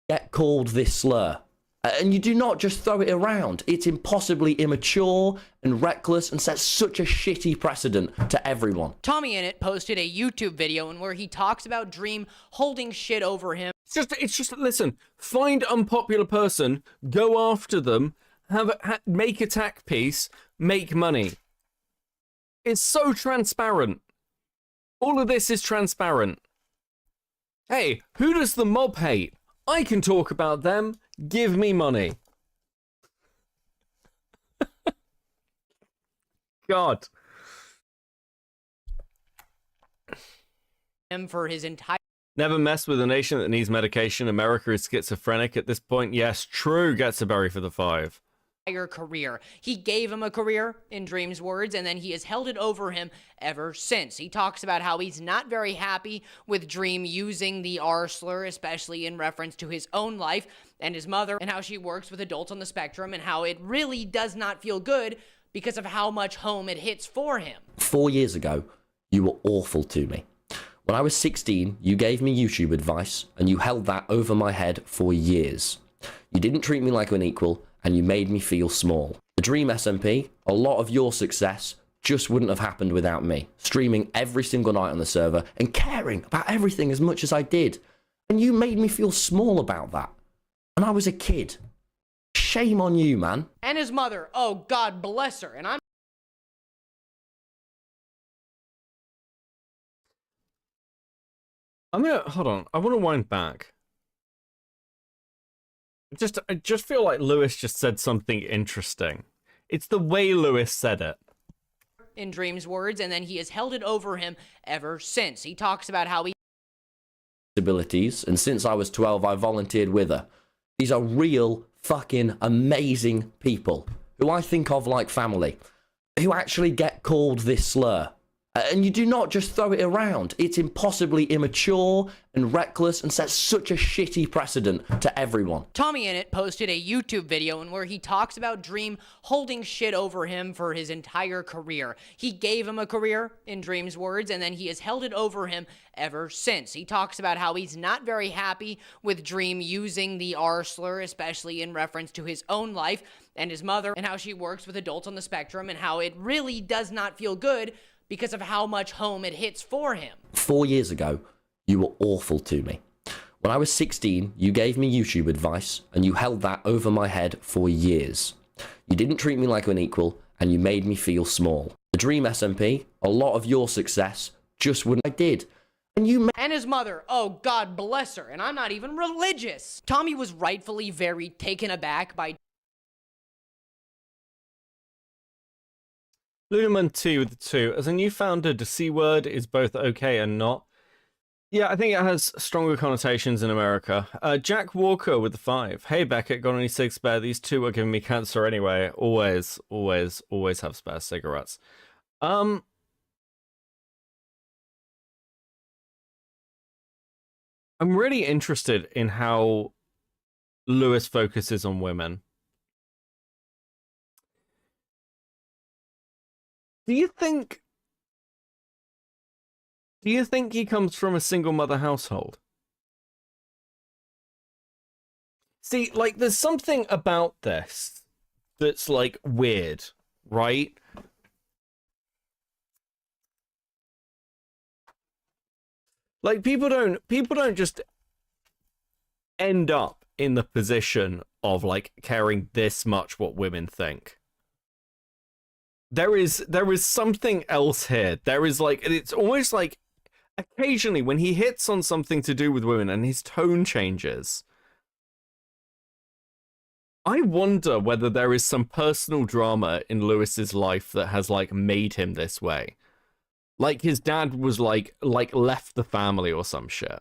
Get called this slur. And you do not just throw it around. It's impossibly immature and reckless and sets such a shitty precedent to everyone. Tommy Innit posted a YouTube video in where he talks about Dream holding shit over him. It's just listen, find unpopular person, go after them, make attack piece, make money. It's so transparent. All of this is transparent. Hey, who does the mob hate? I can talk about them. Give me money. God. Him for his entire Never mess with a nation that needs medication. America is schizophrenic at this point. Yes, true. Gets a berry for the 5. career. He gave him a career, in Dream's words, and then he has held it over him ever since. He talks about how he's not very happy with Dream using the R slur, especially in reference to his own life and his mother, and how she works with adults on the spectrum, and how it really does not feel good because of how much home it hits for him. 4 years ago, you were awful to me. When I was 16, you gave me YouTube advice, and you held that over my head for years. You didn't treat me like an equal, and you made me feel small. The Dream SMP, a lot of your success just wouldn't have happened without me. Streaming every single night on the server, and caring about everything as much as I did. And you made me feel small about that. And I was a kid. Shame on you, man. And his mother, oh God bless her, and hold on. I want to wind back. I just feel like Lewis just said something interesting. It's the way Lewis said it. in Dream's words, and then he has held it over him ever since. He talks about how he abilities, and since I was 12, I volunteered with her. These are real fucking amazing people who I think of like family, who actually get called this slur. And you do not just throw it around. It's impossibly immature and reckless and sets such a shitty precedent to everyone. Tommy Innit posted a YouTube video in where he talks about Dream holding shit over him for his entire career. He gave him a career, in Dream's words, and then he has held it over him ever since. He talks about how he's not very happy with Dream using the R slur, especially in reference to his own life and his mother, and how she works with adults on the spectrum, and how it really does not feel good because of how much home it hits for him. 4 years ago, you were awful to me. When I was 16, you gave me YouTube advice, and you held that over my head for years. You didn't treat me like an equal, and you made me feel small. The Dream SMP, a lot of your success just wouldn't. I did. And his mother, oh God bless her, and I'm not even religious. Tommy was rightfully very taken aback by Lunaman 2 with the 2. As a new founder, the C word is both okay and not. Yeah, I think it has stronger connotations in America. Jack Walker with the 5. Hey Beckett, got any cigs spare? These two are giving me cancer anyway. Always have spare cigarettes. I'm really interested in how Lewis focuses on women. Do you think he comes from a single mother household? See, like, there's something about this that's, like, weird, right? Like, people don't just end up in the position of, like, caring this much what women think. There is something else here. There is, like, it's almost like occasionally when he hits on something to do with women and his tone changes, I wonder whether there is some personal drama in Lewis's life that has, like, made him this way. Like his dad was like left the family or some shit.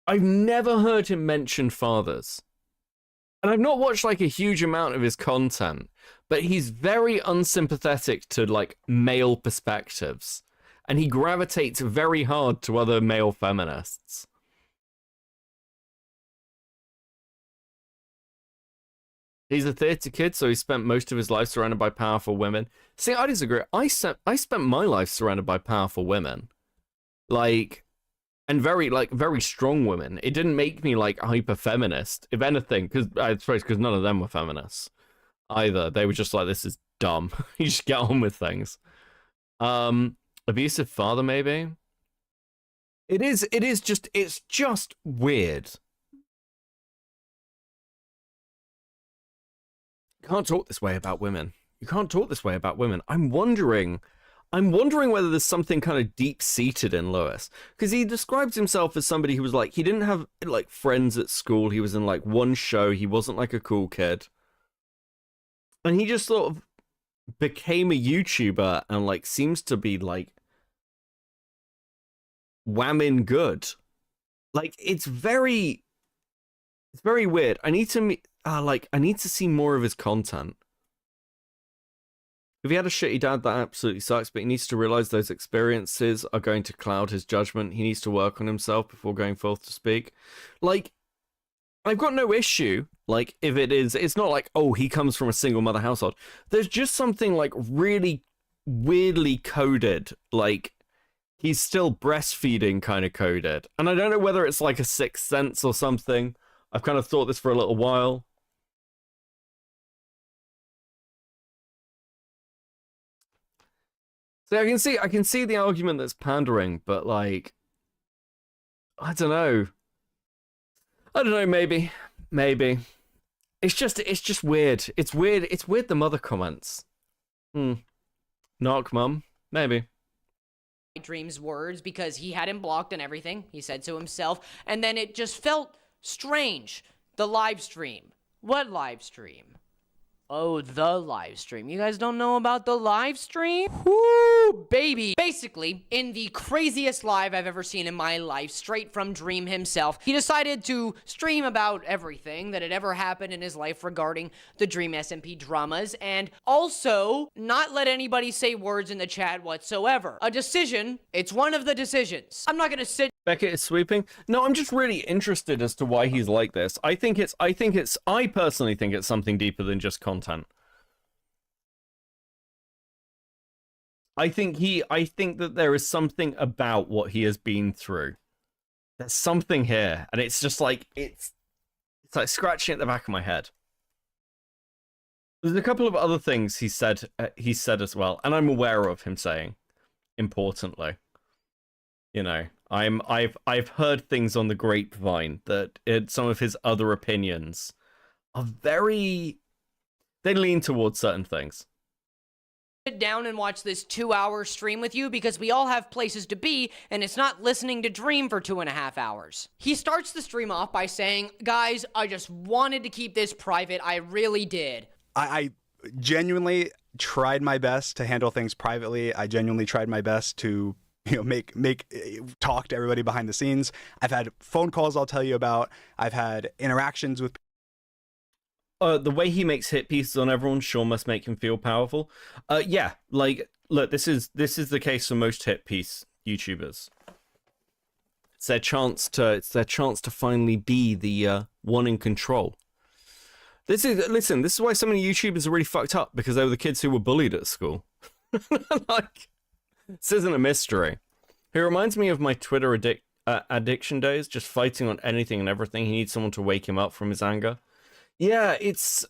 I've never heard him mention fathers. And I've not watched like a huge amount of his content, but he's very unsympathetic to like male perspectives, and he gravitates very hard to other male feminists. He's a theatre kid, so he spent most of his life surrounded by powerful women. See, I disagree. I spent my life surrounded by powerful women, like, and very strong women. It didn't make me like hyper feminist, if anything, because I suppose because none of them were feminists either. They were just like, this is dumb. You just get on with things. Abusive father, maybe. It's just weird. You can't talk this way about women. You can't talk this way about women. I'm wondering whether there's something kind of deep-seated in Lewis, because he describes himself as somebody who was like, he didn't have like friends at school. He was in like one show. He wasn't like a cool kid, and he just sort of became a YouTuber and like seems to be like whamming good. Like it's very weird. I need to see more of his content. If he had a shitty dad, that absolutely sucks, but he needs to realize those experiences are going to cloud his judgment. He needs to work on himself before going forth to speak. Like, I've got no issue, like, if it's not like, oh, he comes from a single mother household. There's just something, like, really weirdly coded, like, he's still breastfeeding kind of coded. And I don't know whether it's like a sixth sense or something. I've kind of thought this for a little while. So I can see the argument that's pandering, but like, I don't know, maybe. It's just weird. It's weird the mother comments. Knock, mum, maybe. Dream's words because he had him blocked and everything. He said so himself. And then it just felt strange. The live stream. What live stream? Oh, the live stream. You guys don't know about the live stream? Whoo, baby. Basically, in the craziest live I've ever seen in my life, straight from Dream himself, he decided to stream about everything that had ever happened in his life regarding the Dream SMP dramas, and also not let anybody say words in the chat whatsoever. A decision. It's one of the decisions. I'm not gonna sit. Beckett is sweeping. No, I'm just really interested as to why he's like this. I personally think it's something deeper than just content. I think that there is something about what he has been through. There's something here, and it's just like, it's like scratching at the back of my head. There's a couple of other things he said as well, and I'm aware of him saying, importantly. You know, I've heard things on the grapevine that some of his other opinions are they lean towards certain things. Sit down and watch this 2-hour stream with you because we all have places to be, and it's not listening to Dream for 2.5 hours. He starts the stream off by saying, guys, I just wanted to keep this private. I really did. I genuinely tried my best to handle things privately. I genuinely tried my best to, you know, talk to everybody behind the scenes. I've had phone calls I'll tell you about. I've had interactions with the way he makes hit pieces on everyone sure must make him feel powerful. Yeah, like, look, this is the case for most hit piece YouTubers. It's their chance to finally be the one in control. This is why so many YouTubers are really fucked up, because they were the kids who were bullied at school. Like, this isn't a mystery. He reminds me of my Twitter addiction days, just fighting on anything and everything. He needs someone to wake him up from his anger. Yeah,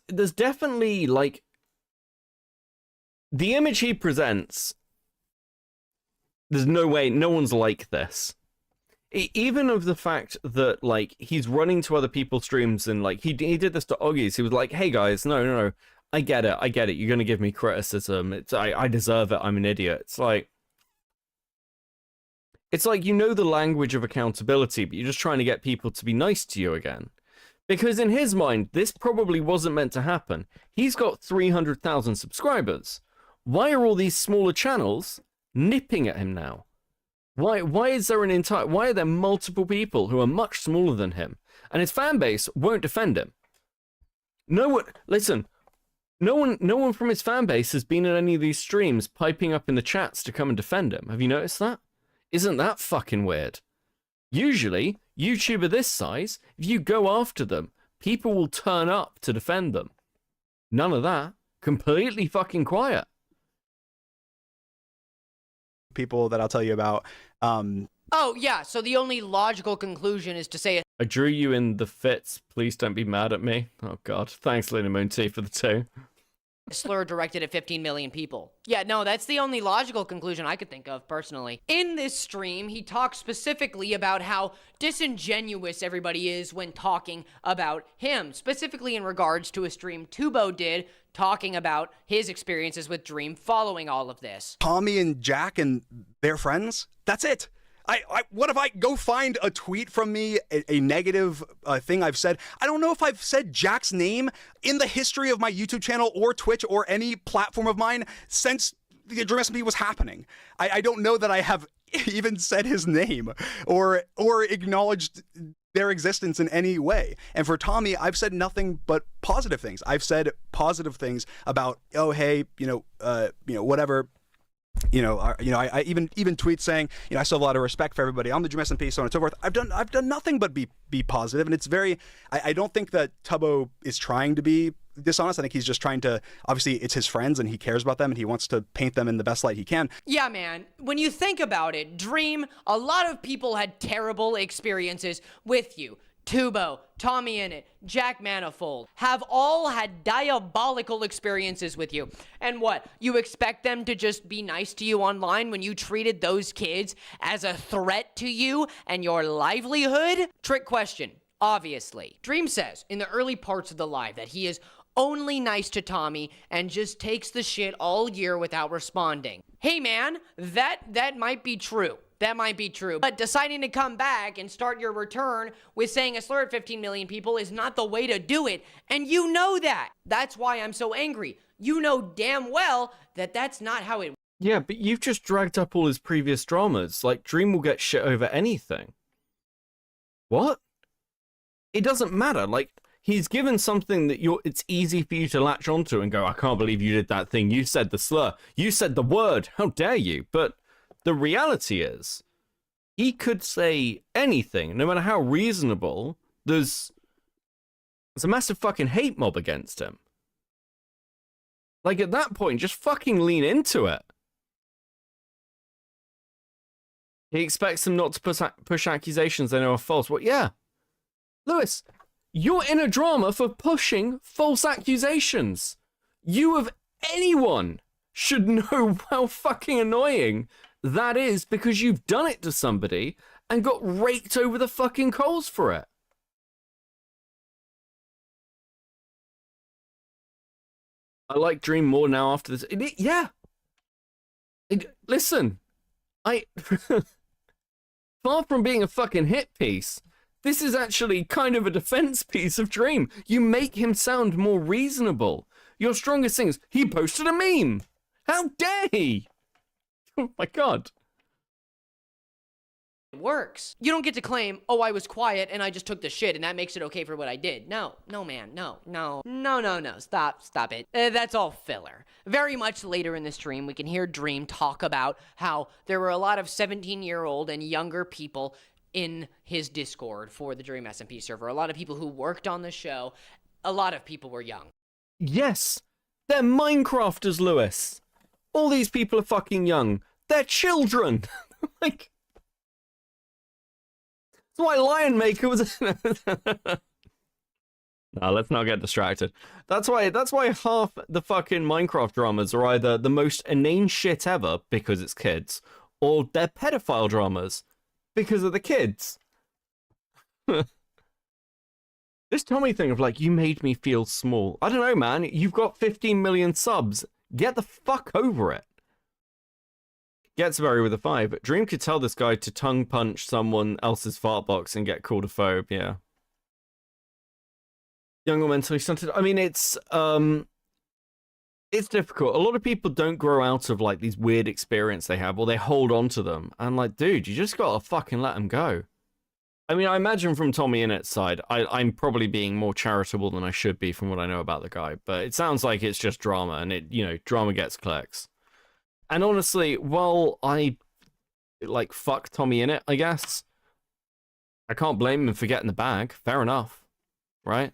there's definitely, like, the image he presents, there's no way, no one's like this. Even of the fact that, like, he's running to other people's streams and, like, he did this to Oggies. He was like, hey guys, no, I get it, you're gonna give me criticism, I deserve it, I'm an idiot. It's like, you know the language of accountability, but you're just trying to get people to be nice to you again. Because in his mind, this probably wasn't meant to happen. He's got 300,000 subscribers. Why are all these smaller channels nipping at him now? Why is there why are there multiple people who are much smaller than him? And his fan base won't defend him. No one, listen, no one from his fan base has been in any of these streams piping up in the chats to come and defend him. Have you noticed that? Isn't that fucking weird? Usually, YouTuber this size, if you go after them, people will turn up to defend them. None of that. Completely fucking quiet. People that I'll tell you about. Oh, yeah, so the only logical conclusion is to say... I drew you in the fits. Please don't be mad at me. Oh, God. Thanks, Luna Moon T, for the 2. A slur directed at 15 million people. Yeah, no, that's the only logical conclusion I could think of, personally. In this stream, he talks specifically about how disingenuous everybody is when talking about him, specifically in regards to a stream Tubo did, talking about his experiences with Dream following all of this. Tommy and Jack and their friends, that's it. What if I go find a tweet from me, a negative thing I've said? I don't know if I've said Jack's name in the history of my YouTube channel or Twitch or any platform of mine since the Dream SMP was happening. I don't know that I have even said his name or acknowledged their existence in any way. And for Tommy, I've said nothing but positive things. I've said positive things about, oh, hey, whatever. I even tweet saying, I still have a lot of respect for everybody on the Dream SMP, so on and so forth. I've done nothing but be positive, and it's very. I don't think that Tubbo is trying to be dishonest. I think he's just trying to. Obviously, it's his friends, and he cares about them, and he wants to paint them in the best light he can. Yeah, man. When you think about it, Dream, a lot of people had terrible experiences with you. Tubo, Tommy Innit, Jack Manifold have all had diabolical experiences with you. And what? You expect them to just be nice to you online when you treated those kids as a threat to you and your livelihood? Trick question, obviously. Dream says in the early parts of the live that he is only nice to Tommy and just takes the shit all year without responding. Hey man, that might be true. That might be true. But deciding to come back and start your return with saying a slur at 15 million people is not the way to do it. And you know that. That's why I'm so angry. You know damn well that that's not how it... Yeah, but you've just dragged up all his previous dramas. Like, Dream will get shit over anything. What? It doesn't matter. Like, he's given something that it's easy for you to latch onto and go, I can't believe you did that thing. You said the slur. You said the word. How dare you? But the reality is, he could say anything, no matter how reasonable. There's a massive fucking hate mob against him. Like, at that point, just fucking lean into it. He expects them not to push accusations they know are false. Well, yeah. Lewis, you're in a drama for pushing false accusations. You of anyone should know how fucking annoying that is, because you've done it to somebody and got raked over the fucking coals for it. I like Dream more now after this. Listen, far from being a fucking hit piece, this is actually kind of a defense piece of Dream. You make him sound more reasonable. Your strongest thing is, he posted a meme. How dare he? Oh my God. It works. You don't get to claim, oh, I was quiet and I just took the shit and that makes it okay for what I did. No, man, no. Stop it. That's all filler. Very much later in the stream, we can hear Dream talk about how there were a lot of 17-year-old and younger people in his Discord for the Dream SMP server. A lot of people who worked on the show. A lot of people were young. Yes, they're Minecrafters, Lewis. All these people are fucking young. They're children. Like, that's why Lion Maker was... No, let's not get distracted. That's why half the fucking Minecraft dramas are either the most inane shit ever, because it's kids, or they're pedophile dramas, because of the kids. This Tommy thing of, like, you made me feel small. I don't know, man. You've got 15 million subs. Get the fuck over it. Gets very with a 5. Dream could tell this guy to tongue punch someone else's fart box and get called a phobe, yeah. Young or mentally stunted. I mean, it's difficult. A lot of people don't grow out of, like, these weird experiences they have, or they hold on to them. And, like, dude, you just gotta fucking let them go. I mean, I imagine from Tommy Innett's side, I'm probably being more charitable than I should be from what I know about the guy, but it sounds like it's just drama, and it, you know, drama gets clicks. And honestly, while I, like, fuck Tommy Innett, I guess, I can't blame him for getting the bag. Fair enough. Right?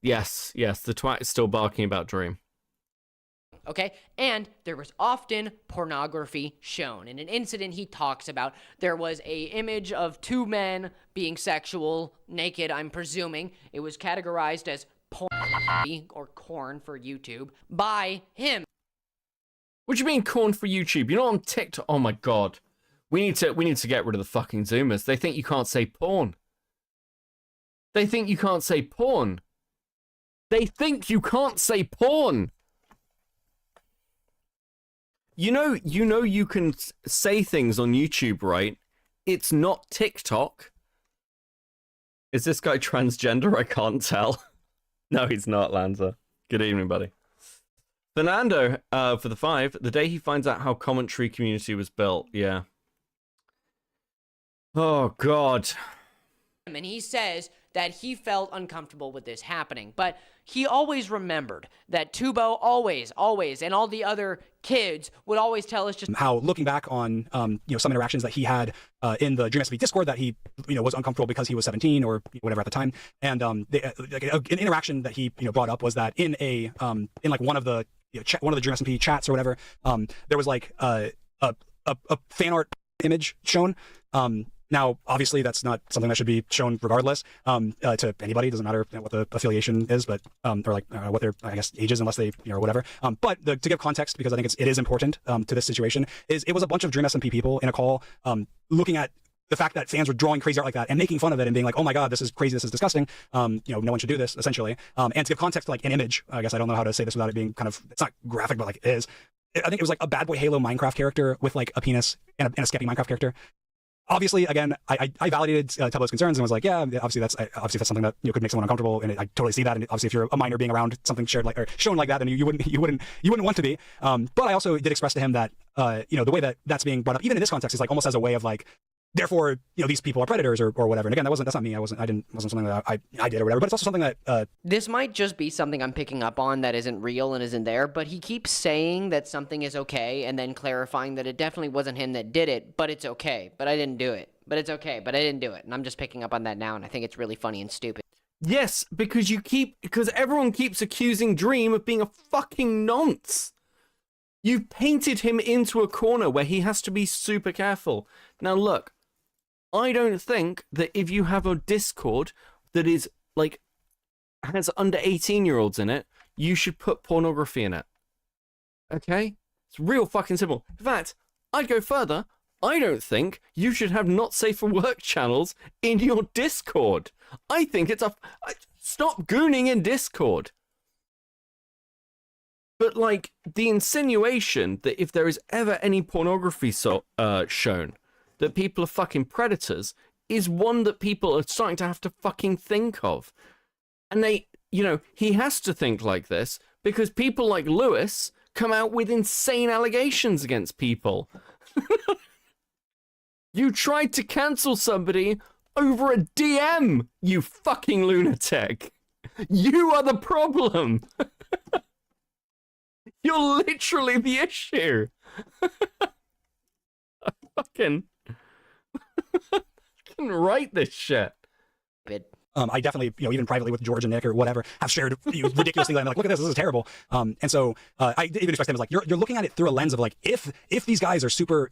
Yes, the twat is still barking about Dream. Okay, and there was often pornography shown. In an incident he talks about, there was a image of two men being sexual, naked, I'm presuming. It was categorized as porn or corn for YouTube by him. What do you mean corn for YouTube? You're not on TikTok. Oh my god. We need to get rid of the fucking Zoomers. They think you can't say porn. They think you can't say porn. They think you can't say porn. You know you can say things on YouTube, right? It's not TikTok. Is this guy transgender? I can't tell. No, he's not, Lanza. Good evening, buddy. Fernando, for the 5, the day he finds out how commentary community was built. Yeah. Oh, God. And he says that he felt uncomfortable with this happening, but he always remembered that Tubo always, and all the other kids would always tell us just how, looking back on, some interactions that he had in the Dream SB Discord, that he, was uncomfortable because he was 17 or whatever at the time, and an interaction that he, brought up was that in like one of the Dream SMP chats or whatever, there was like a fan art image shown. Now, obviously, that's not something that should be shown regardless to anybody. It doesn't matter what the affiliation is, but or like what their, I guess, age is, unless they, or whatever. But to give context, because I think it is important to this situation, is it was a bunch of Dream SMP people in a call looking at the fact that fans were drawing crazy art like that and making fun of it and being like, oh my god, this is crazy, this is disgusting. No one should do this, essentially. And to give context to like an image, I guess I don't know how to say this without it being kind of, it's not graphic, but like it is. I think it was like a Bad Boy Halo Minecraft character with like a penis and a Skeppy Minecraft character. Obviously, again, I validated Tubbo's concerns and was like, yeah, obviously that's something that could make someone uncomfortable, and I totally see that. And obviously, if you're a minor being around something shared like or shown like that, then you wouldn't want to be. But I also did express to him that the way that that's being brought up, even in this context, is like almost as a way of like, therefore, these people are predators or whatever. And again, that's not me. Wasn't something that I did or whatever. But it's also something that this might just be something I'm picking up on that isn't real and isn't there. But he keeps saying that something is okay and then clarifying that it definitely wasn't him that did it, but it's okay. But I didn't do it. But it's okay. But I didn't do it. And I'm just picking up on that now, and I think it's really funny and stupid. Yes, because everyone keeps accusing Dream of being a fucking nonce. You've painted him into a corner where he has to be super careful. Now look, I don't think that if you have a Discord that is like has under 18-year-olds in it, you should put pornography in it. Okay? It's real fucking simple. In fact, I'd go further. I don't think you should have not safe for work channels in your Discord. I think it's stop gooning in Discord. But like the insinuation that if there is ever any pornography shown, that people are fucking predators, is one that people are starting to have to fucking think of. And they, he has to think like this because people like Lewis come out with insane allegations against people. You tried to cancel somebody over a DM, you fucking lunatic. You are the problem. You're literally the issue. I fucking write this shit. I definitely, even privately with George and Nick or whatever, have shared ridiculously. I'm like, look at this is terrible. And so I even expressed to him as like, you're looking at it through a lens of like, if these guys are super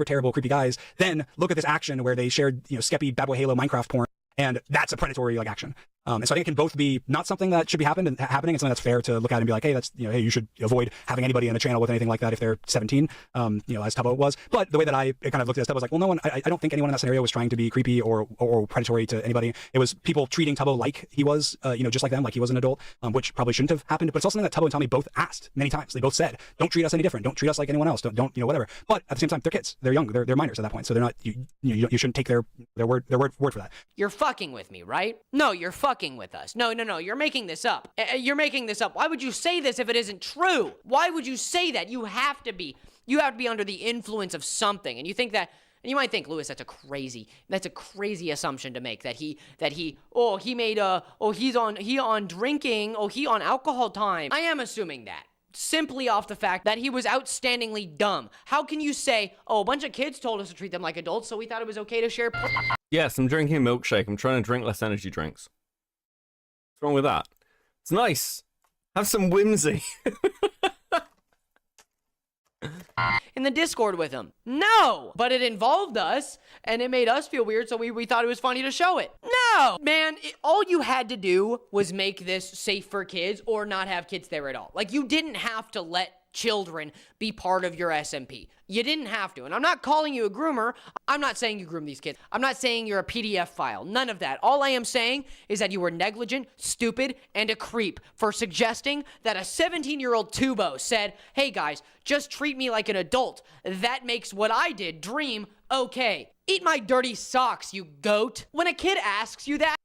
terrible, creepy guys, then look at this action where they shared, Skeppy, Bad Boy Halo, Minecraft porn, and that's a predatory like action. And so I think it can both be not something that should be happening and something that's fair to look at and be like, hey, that's, hey, you should avoid having anybody in a channel with anything like that if they're 17, as Tubbo was. But the way that I kind of looked at this, Tubbo was like, well, I don't think anyone in that scenario was trying to be creepy or predatory to anybody. It was people treating Tubbo like he was, just like them, like he was an adult, which probably shouldn't have happened. But it's also something that Tubbo and Tommy both asked many times. They both said, don't treat us any different. Don't treat us like anyone else. Don't whatever. But at the same time, they're kids. They're young. They're minors at that point. So they're not, you shouldn't take their word for that. You're fucking with me, right? No, you're fucking with us. No, you're making this up. You're making this up. Why would you say this if it isn't true? Why would you say that? You have to be under the influence of something. And you think that And you might think, Lewis, that's a crazy assumption to make, he on drinking, he on alcohol time. I am assuming that, simply off the fact that he was outstandingly dumb. How can you say, oh, a bunch of kids told us to treat them like adults, so we thought it was okay to share? Yes, I'm drinking a milkshake. I'm trying to drink less energy drinks. What's wrong with that? It's nice. Have some whimsy. In the Discord with him. No! But it involved us, and it made us feel weird, so we thought it was funny to show it. No! Man, all you had to do was make this safe for kids or not have kids there at all. Like, you didn't have to let children be part of your SMP. You didn't have to. And I'm not calling you a groomer. I'm not saying you groom these kids. I'm not saying you're a PDF file. None of that. All I am saying is that you were negligent, stupid, and a creep for suggesting that a 17-year-old tubo said, hey guys, just treat me like an adult. That makes what I did, Dream, okay. Eat my dirty socks, you goat. When a kid asks you that.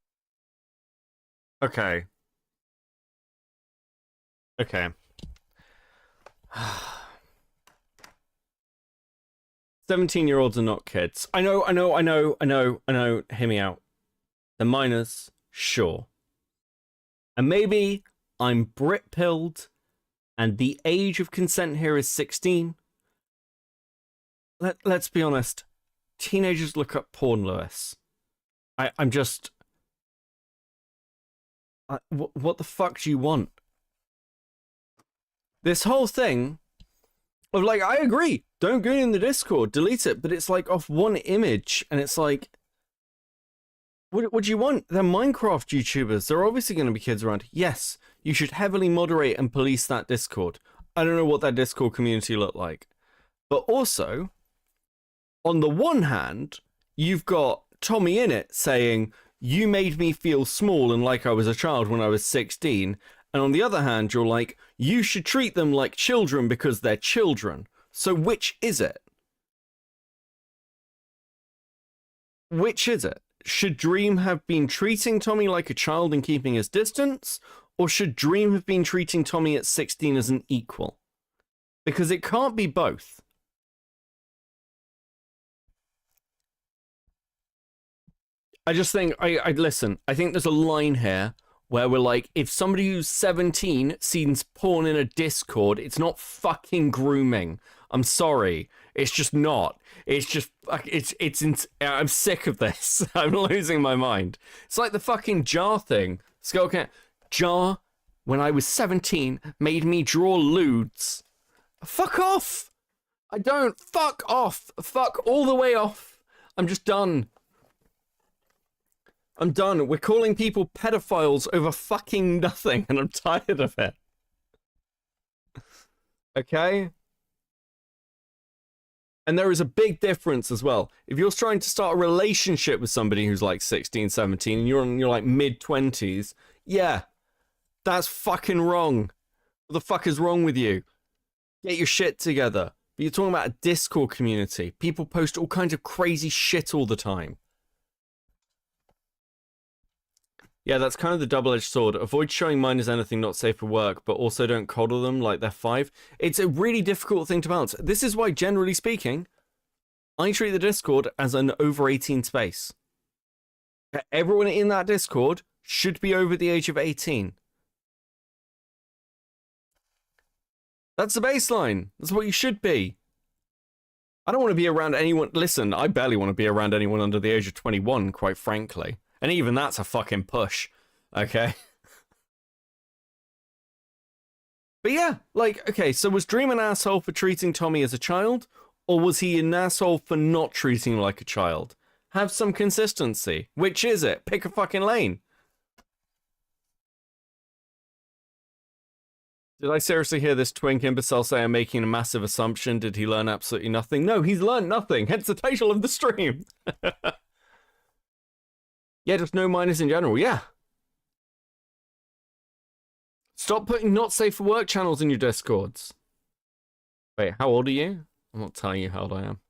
Okay. Okay. 17-year-olds are not kids. I know. Hear me out. They're minors, sure. And maybe I'm Brit-pilled and the age of consent here is 16. Let's be honest. Teenagers look up porn, Lewis. I'm just... what the fuck do you want? This whole thing of like, I agree, don't go in the Discord, delete it, but it's like off one image, and it's like, what do you want? They're Minecraft YouTubers. They're obviously going to be kids around. Yes, you should heavily moderate and police that Discord. I don't know what that Discord community looked like. But also, on the one hand, you've got Tommy in it saying, you made me feel small and like I was a child when I was 16. And on the other hand, you're like, you should treat them like children because they're children. So which is it? Which is it? Should Dream have been treating Tommy like a child and keeping his distance? Or should Dream have been treating Tommy at 16 as an equal? Because it can't be both. I just think, listen, I think there's a line here where we're like, if somebody who's 17 sees porn in a Discord, it's not fucking grooming. I'm sorry. It's just not. It's just, I'm sick of this. I'm losing my mind. It's like the fucking jar thing. Skullcat, jar, when I was 17, made me draw lewds. Fuck off. I don't. Fuck off. Fuck all the way off. I'm just done. I'm done. We're calling people pedophiles over fucking nothing, and I'm tired of it. Okay? And there is a big difference as well. If you're trying to start a relationship with somebody who's like 16, 17, and you're in your like mid-20s, yeah, that's fucking wrong. What the fuck is wrong with you? Get your shit together. But you're talking about a Discord community. People post all kinds of crazy shit all the time. Yeah, that's kind of the double-edged sword. Avoid showing minors anything not safe for work, but also don't coddle them like they're 5. It's a really difficult thing to balance. This is why, generally speaking, I treat the Discord as an over-18 space. Everyone in that Discord should be over the age of 18. That's the baseline. That's what you should be. I don't want to be around anyone... Listen, I barely want to be around anyone under the age of 21, quite frankly. And even that's a fucking push, okay? But yeah, like, okay, so was Dream an asshole for treating Tommy as a child? Or was he an asshole for not treating him like a child? Have some consistency. Which is it? Pick a fucking lane. Did I seriously hear this twink imbecile say I'm making a massive assumption? Did he learn absolutely nothing? No, he's learned nothing. Hence the title of the stream. Yeah, just no minors in general, yeah. Stop putting not safe for work channels in your Discords. Wait, how old are you? I'm not telling you how old I am.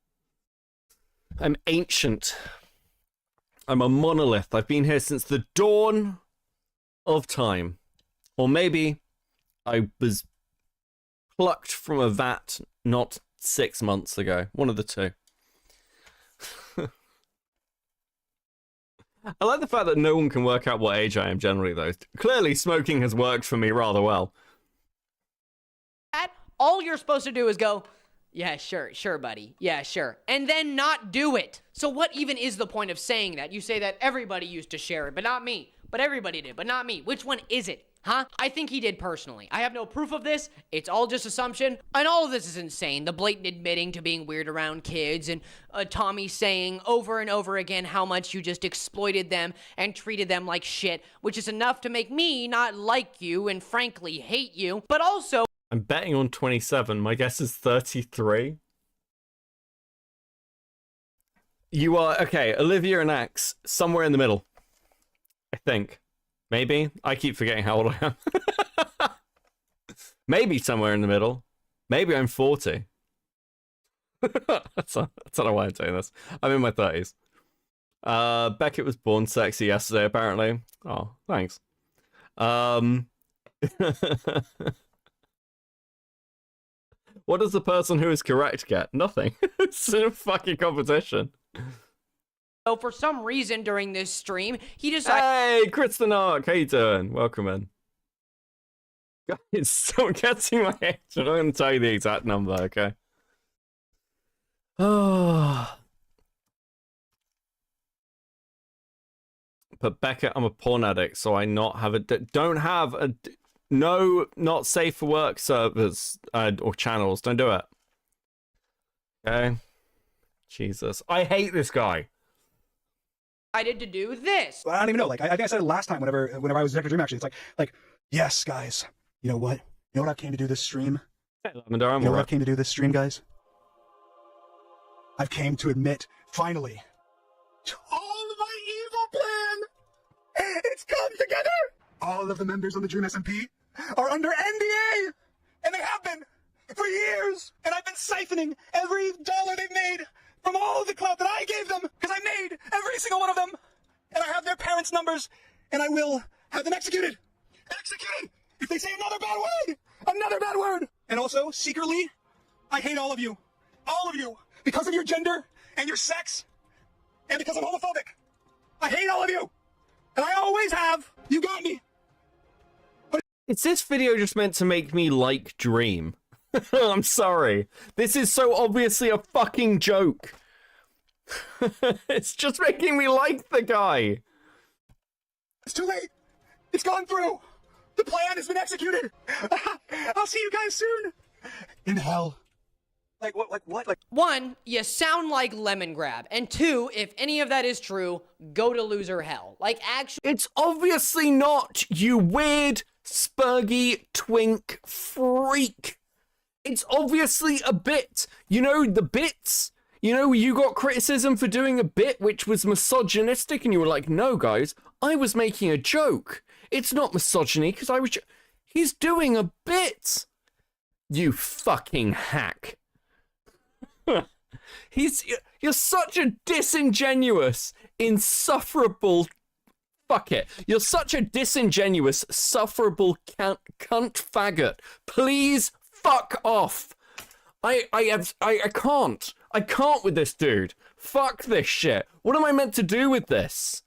I'm ancient. I'm a monolith. I've been here since the dawn of time. Or maybe I was plucked from a vat not 6 months ago. One of the two. I like the fact that no one can work out what age I am generally, though. Clearly, smoking has worked for me rather well. All you're supposed to do is go, yeah, sure, buddy. Yeah, sure. And then not do it. So what even is the point of saying that? You say that everybody used to share it, but not me. But everybody did, but not me. Which one is it? Huh? I think he did personally. I have no proof of this. It's all just assumption. And all of this is insane. The blatant admitting to being weird around kids and Tommy saying over and over again how much you just exploited them and treated them like shit, which is enough to make me not like you and frankly hate you. But also... I'm betting on 27. My guess is 33. You are... Okay, Olivia and Axe, somewhere in the middle. I think. Maybe. I keep forgetting how old I am. Maybe somewhere in the middle. Maybe I'm 40. That's not why I'm saying this. I'm in my 30s. Beckett was born sexy yesterday, apparently. Oh, thanks. What does the person who is correct get? Nothing. It's a fucking competition. So for some reason during this stream, he decided... Hey, Kristen Ark, how you doing? Welcome in. Guys, stop getting my age. I'm not going to tell you the exact number, okay? Oh. But Beckett, I'm a porn addict, so I not have a... Don't have a... No, not safe for work servers or channels. Don't do it. Okay? Jesus. I hate this guy. To do this. I don't even know. Like I think I said it last time whenever I was Detective Dream. Actually, it's like yes, guys. You know what? You know what I came to do this stream? You know what I came to do this stream, guys? I've came to admit finally to all of my evil plan. It's come together. All of the members of the Dream SMP are under NDA, and they have been for years. And I've been siphoning every dollar they've made from all of the clout that I gave them, because I made every single one of them, and I have their parents' numbers, and I will have them executed. Executed! If they say another bad word, and also, secretly, I hate all of you, because of your gender, and your sex, and because I'm homophobic. I hate all of you, and I always have. You got me. Is this video just meant to make me like Dream? I'm sorry. This is so obviously a fucking joke. It's just making me like the guy. It's too late. It's gone through. The plan has been executed. I'll see you guys soon. In hell. Like what? Like one, you sound like Lemon Grab. And two, if any of that is true, go to loser hell. Like actually... It's obviously not, you weird, spurgy, twink freak. It's obviously a bit. You know, the bits. You know, you got criticism for doing a bit which was misogynistic, and you were like, no, guys, I was making a joke. It's not misogyny, because I was... He's doing a bit. You fucking hack. You're such a disingenuous, insufferable... Fuck it. You're such a disingenuous, sufferable cunt faggot. Please fuck off. I can't. I can't with this dude. Fuck this shit. What am I meant to do with this?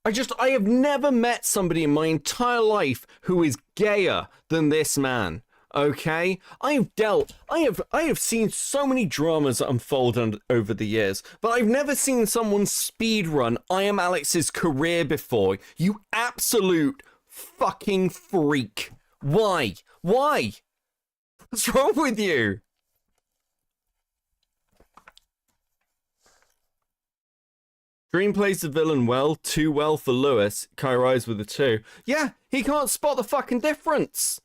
I have never met somebody in my entire life who is gayer than this man. Okay? I have seen so many dramas unfold over the years, but I've never seen someone speedrun I Am Alex's career before. You absolute fucking freak. Why? Why? What's wrong with you? Dream plays the villain well, too well for Lewis. Kai Rise with a 2. Yeah, he can't spot the fucking difference.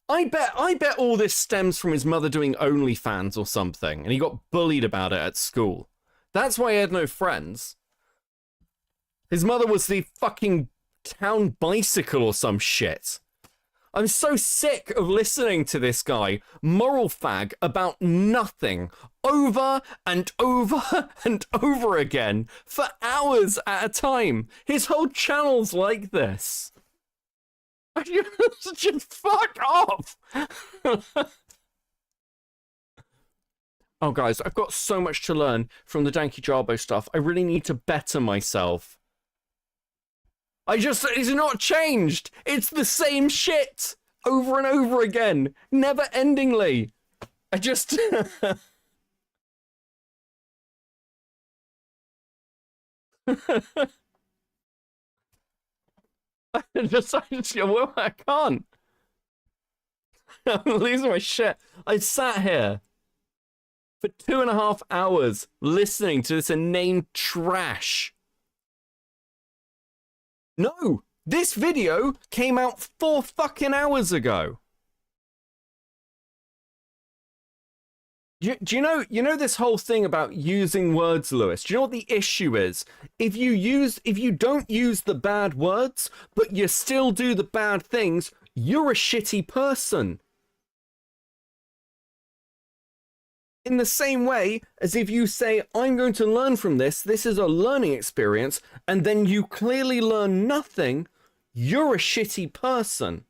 I bet all this stems from his mother doing OnlyFans or something, and he got bullied about it at school. That's why he had no friends. His mother was the fucking town bicycle or some shit. I'm so sick of listening to this guy, moral fag, about nothing, over and over and over again, for hours at a time. His whole channel's like this. Just fuck off! Oh, guys, I've got so much to learn from the Danky Jarbo stuff. I really need to better myself. It's not changed. It's the same shit over and over again, never endingly. I just... I can't. I'm losing my shit. I sat here for 2.5 hours listening to this inane trash. No, this video came out 4 fucking hours ago. Do you know this whole thing about using words, Lewis? Do you know what the issue is? If you don't use the bad words, but you still do the bad things, you're a shitty person. In the same way as if you say, I'm going to learn from this, this is a learning experience, and then you clearly learn nothing, you're a shitty person.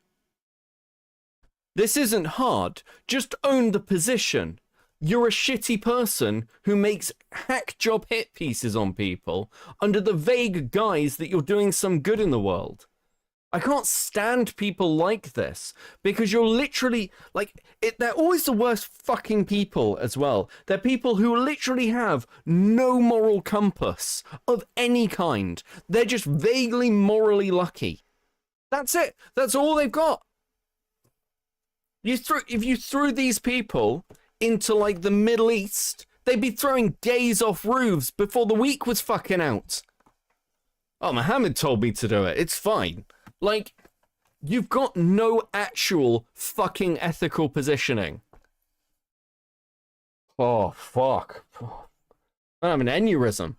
This isn't hard. Just own the position. You're a shitty person who makes hack job hit pieces on people under the vague guise that you're doing some good in the world. I can't stand people like this because you're literally they're always the worst fucking people as well. They're people who literally have no moral compass of any kind. They're just vaguely morally lucky. That's it. That's all they've got. If you threw these people into like the Middle East, they'd be throwing gays off roofs before the week was fucking out. Oh, Mohammed told me to do it. It's fine. Like, you've got no actual fucking ethical positioning. Oh, fuck. I'm an aneurysm.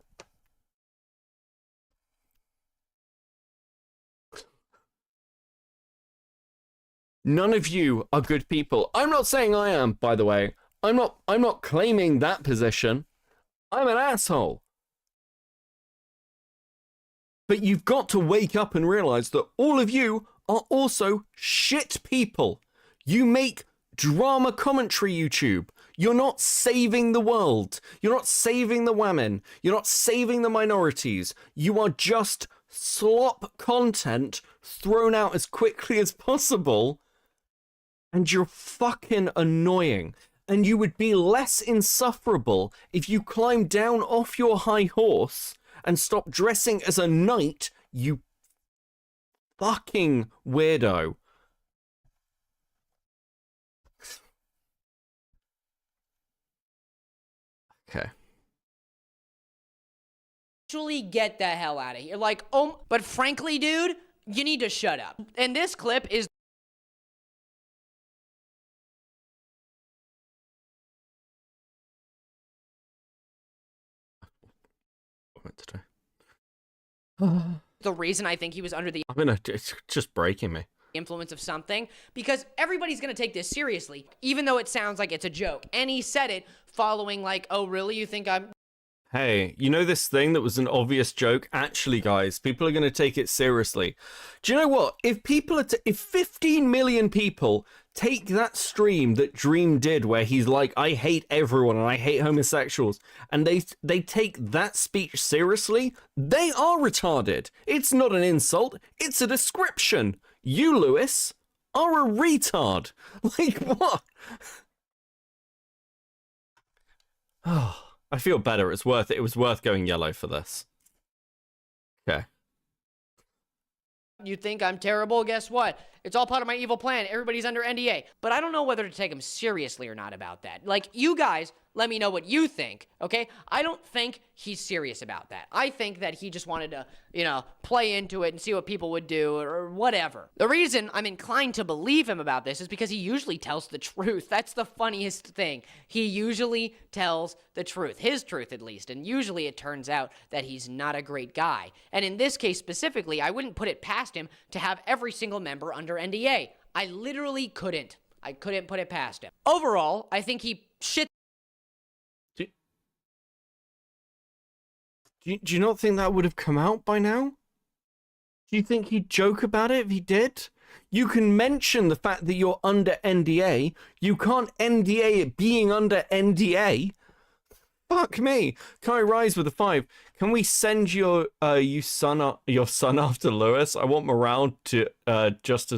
None of you are good people. I'm not saying I am, by the way. I'm not claiming that position. I'm an asshole. But you've got to wake up and realize that all of you are also shit people. You make drama commentary YouTube. You're not saving the world. You're not saving the women. You're not saving the minorities. You are just slop content thrown out as quickly as possible. And you're fucking annoying. And you would be less insufferable if you climbed down off your high horse and stopped dressing as a knight, you fucking weirdo. Okay. Actually get the hell out of here. Like, oh, but frankly, dude, you need to shut up. And this clip is... Today. the reason I think he was under the it's just breaking me. Influence of something, because everybody's gonna take this seriously, even though it sounds like it's a joke. And he said it following like, oh really, you think I'm... Hey, you know this thing that was an obvious joke? Actually, guys, people are going to take it seriously. Do you know what? If people are if 15 million people take that stream that Dream did where he's like, I hate everyone and I hate homosexuals, and they take that speech seriously, they are retarded. It's not an insult. It's a description. You, Lewis, are a retard. Like, what? Oh. I feel better. It's worth it. It was worth going yellow for this. Okay. You think I'm terrible? Guess what? It's all part of my evil plan. Everybody's under NDA. But I don't know whether to take him seriously or not about that. Like, you guys, let me know what you think, okay? I don't think he's serious about that. I think that he just wanted to, play into it and see what people would do or whatever. The reason I'm inclined to believe him about this is because he usually tells the truth. That's the funniest thing. He usually tells the truth. His truth, at least. And usually it turns out that he's not a great guy. And in this case specifically, I wouldn't put it past him to have every single member under NDA. I literally couldn't. I couldn't put it past him. Overall, I think he shit. Do you not think that would have come out by now? Do you think he'd joke about it if he did? You can mention the fact that you're under NDA. You can't NDA it being under NDA. Fuck me. Kai Rise with a 5. Can we send your son after Lewis? I want Morale to just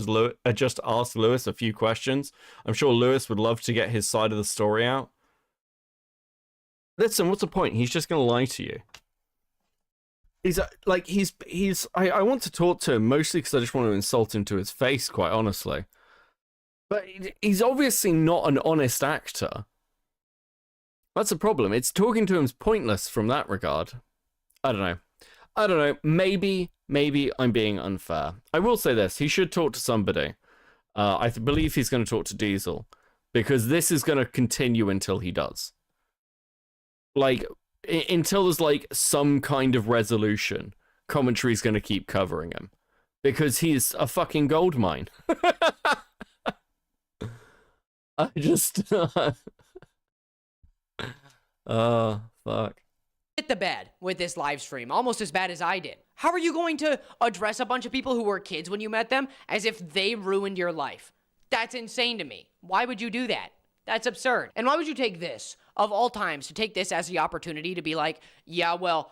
ask Lewis a few questions. I'm sure Lewis would love to get his side of the story out. Listen, what's the point? He's just gonna lie to you. He's like I want to talk to him mostly because I just want to insult him to his face, quite honestly. But he's obviously not an honest actor. That's the problem. It's talking to him's pointless from that regard. I don't know. Maybe I'm being unfair. I will say this. He should talk to somebody. I believe he's going to talk to Diesel. Because this is going to continue until he does. Like, until there's, like, some kind of resolution. Commentary's going to keep covering him. Because he's a fucking gold mine. I just... fuck. Hit the bed with this live stream, almost as bad as I did. How are you going to address a bunch of people who were kids when you met them as if they ruined your life? That's insane to me. Why would you do that? That's absurd. And why would you take this, of all times, to take this as the opportunity to be like, yeah, well,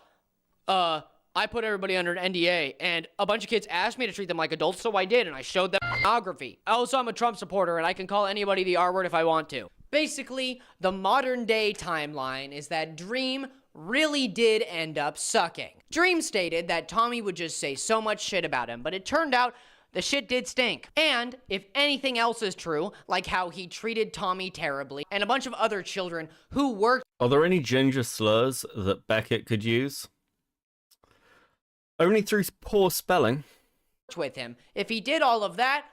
I put everybody under an NDA, and a bunch of kids asked me to treat them like adults, so I did, and I showed them pornography. Also, I'm a Trump supporter, and I can call anybody the R word if I want to. Basically, the modern day timeline is that Dream really did end up sucking. Dream stated that Tommy would just say so much shit about him, but it turned out the shit did stink. And if anything else is true, like how he treated Tommy terribly, and a bunch of other children who worked... Are there any ginger slurs that Beckett could use? Only through poor spelling. ...with him. If he did all of that,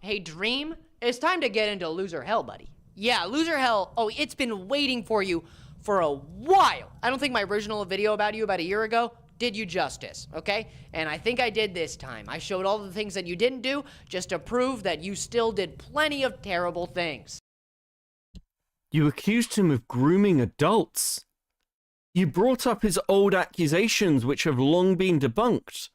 hey Dream, it's time to get into loser hell, buddy. Yeah, loser hell, oh, it's been waiting for you for a while. I don't think my original video about you about a year ago did you justice, okay? And I think I did this time. I showed all the things that you didn't do just to prove that you still did plenty of terrible things. You accused him of grooming adults. You brought up his old accusations, which have long been debunked.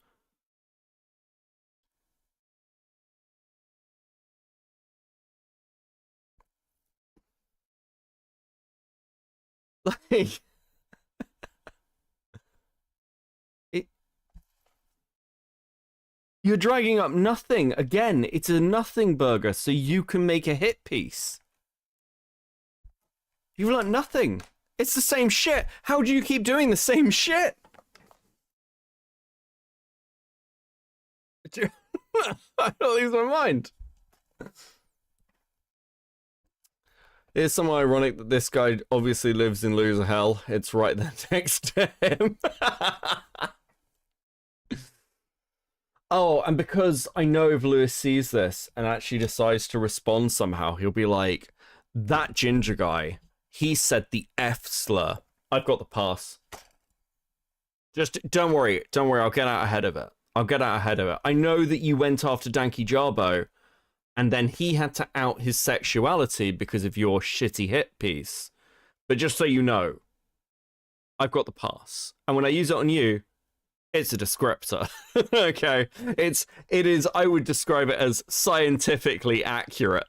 Like... You're dragging up nothing. Again, it's a nothing burger, so you can make a hit piece. You've learned nothing. It's the same shit. How do you keep doing the same shit? I don't lose my mind. It's somewhat ironic that this guy obviously lives in loser hell. It's right there next to him. Oh, and because I know if Lewis sees this and actually decides to respond somehow, he'll be like, that ginger guy, he said the F slur. I've got the pass. Just don't worry, I'll get out ahead of it. I know that you went after Danky Jarbo, and then he had to out his sexuality because of your shitty hit piece. But just so you know, I've got the pass. And when I use it on you, it's a descriptor. Okay. It is, I would describe it as scientifically accurate.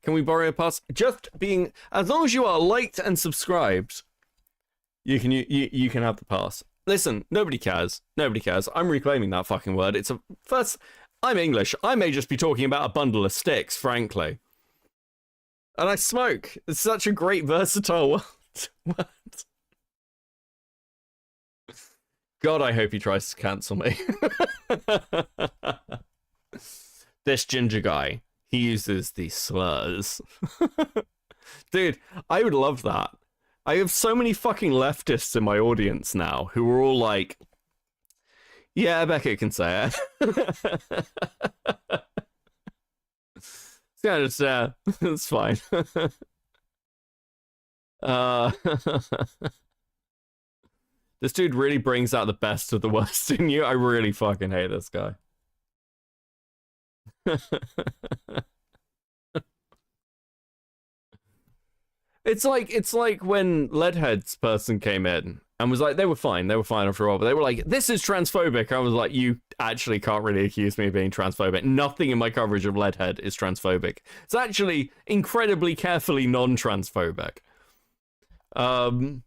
Can we borrow a pass? Just being, as long as you are liked and subscribed, you can have the pass. Listen, nobody cares. I'm reclaiming that fucking word. It's a first, I'm English. I may just be talking about a bundle of sticks, frankly. And I smoke. It's such a great versatile word. God, I hope he tries to cancel me. This ginger guy, he uses these slurs. Dude, I would love that. I have so many fucking leftists in my audience now who are all like, yeah, Beckett can say it. Yeah, just, it's fine. This dude really brings out the best of the worst in you. I really fucking hate this guy. It's like when Leadhead's person came in and was like, they were fine after a while, but they were like, this is transphobic. I was like, you actually can't really accuse me of being transphobic. Nothing in my coverage of Leadhead is transphobic. It's actually incredibly carefully non-transphobic. Then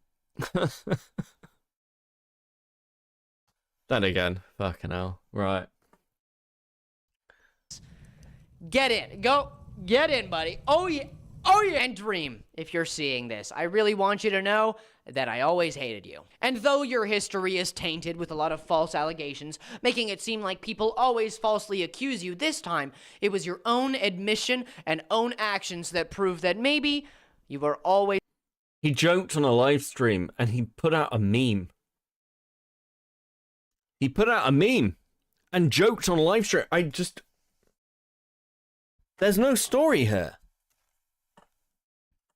again, fucking hell. Right. Get in. Go. Get in, buddy. Oh, yeah. Oh, yeah. And Dream, if you're seeing this, I really want you to know that I always hated you. And though your history is tainted with a lot of false allegations, making it seem like people always falsely accuse you, this time it was your own admission and own actions that prove that maybe you were always... He joked on a live stream and he put out a meme. He put out a meme and joked on a live stream. There's no story here.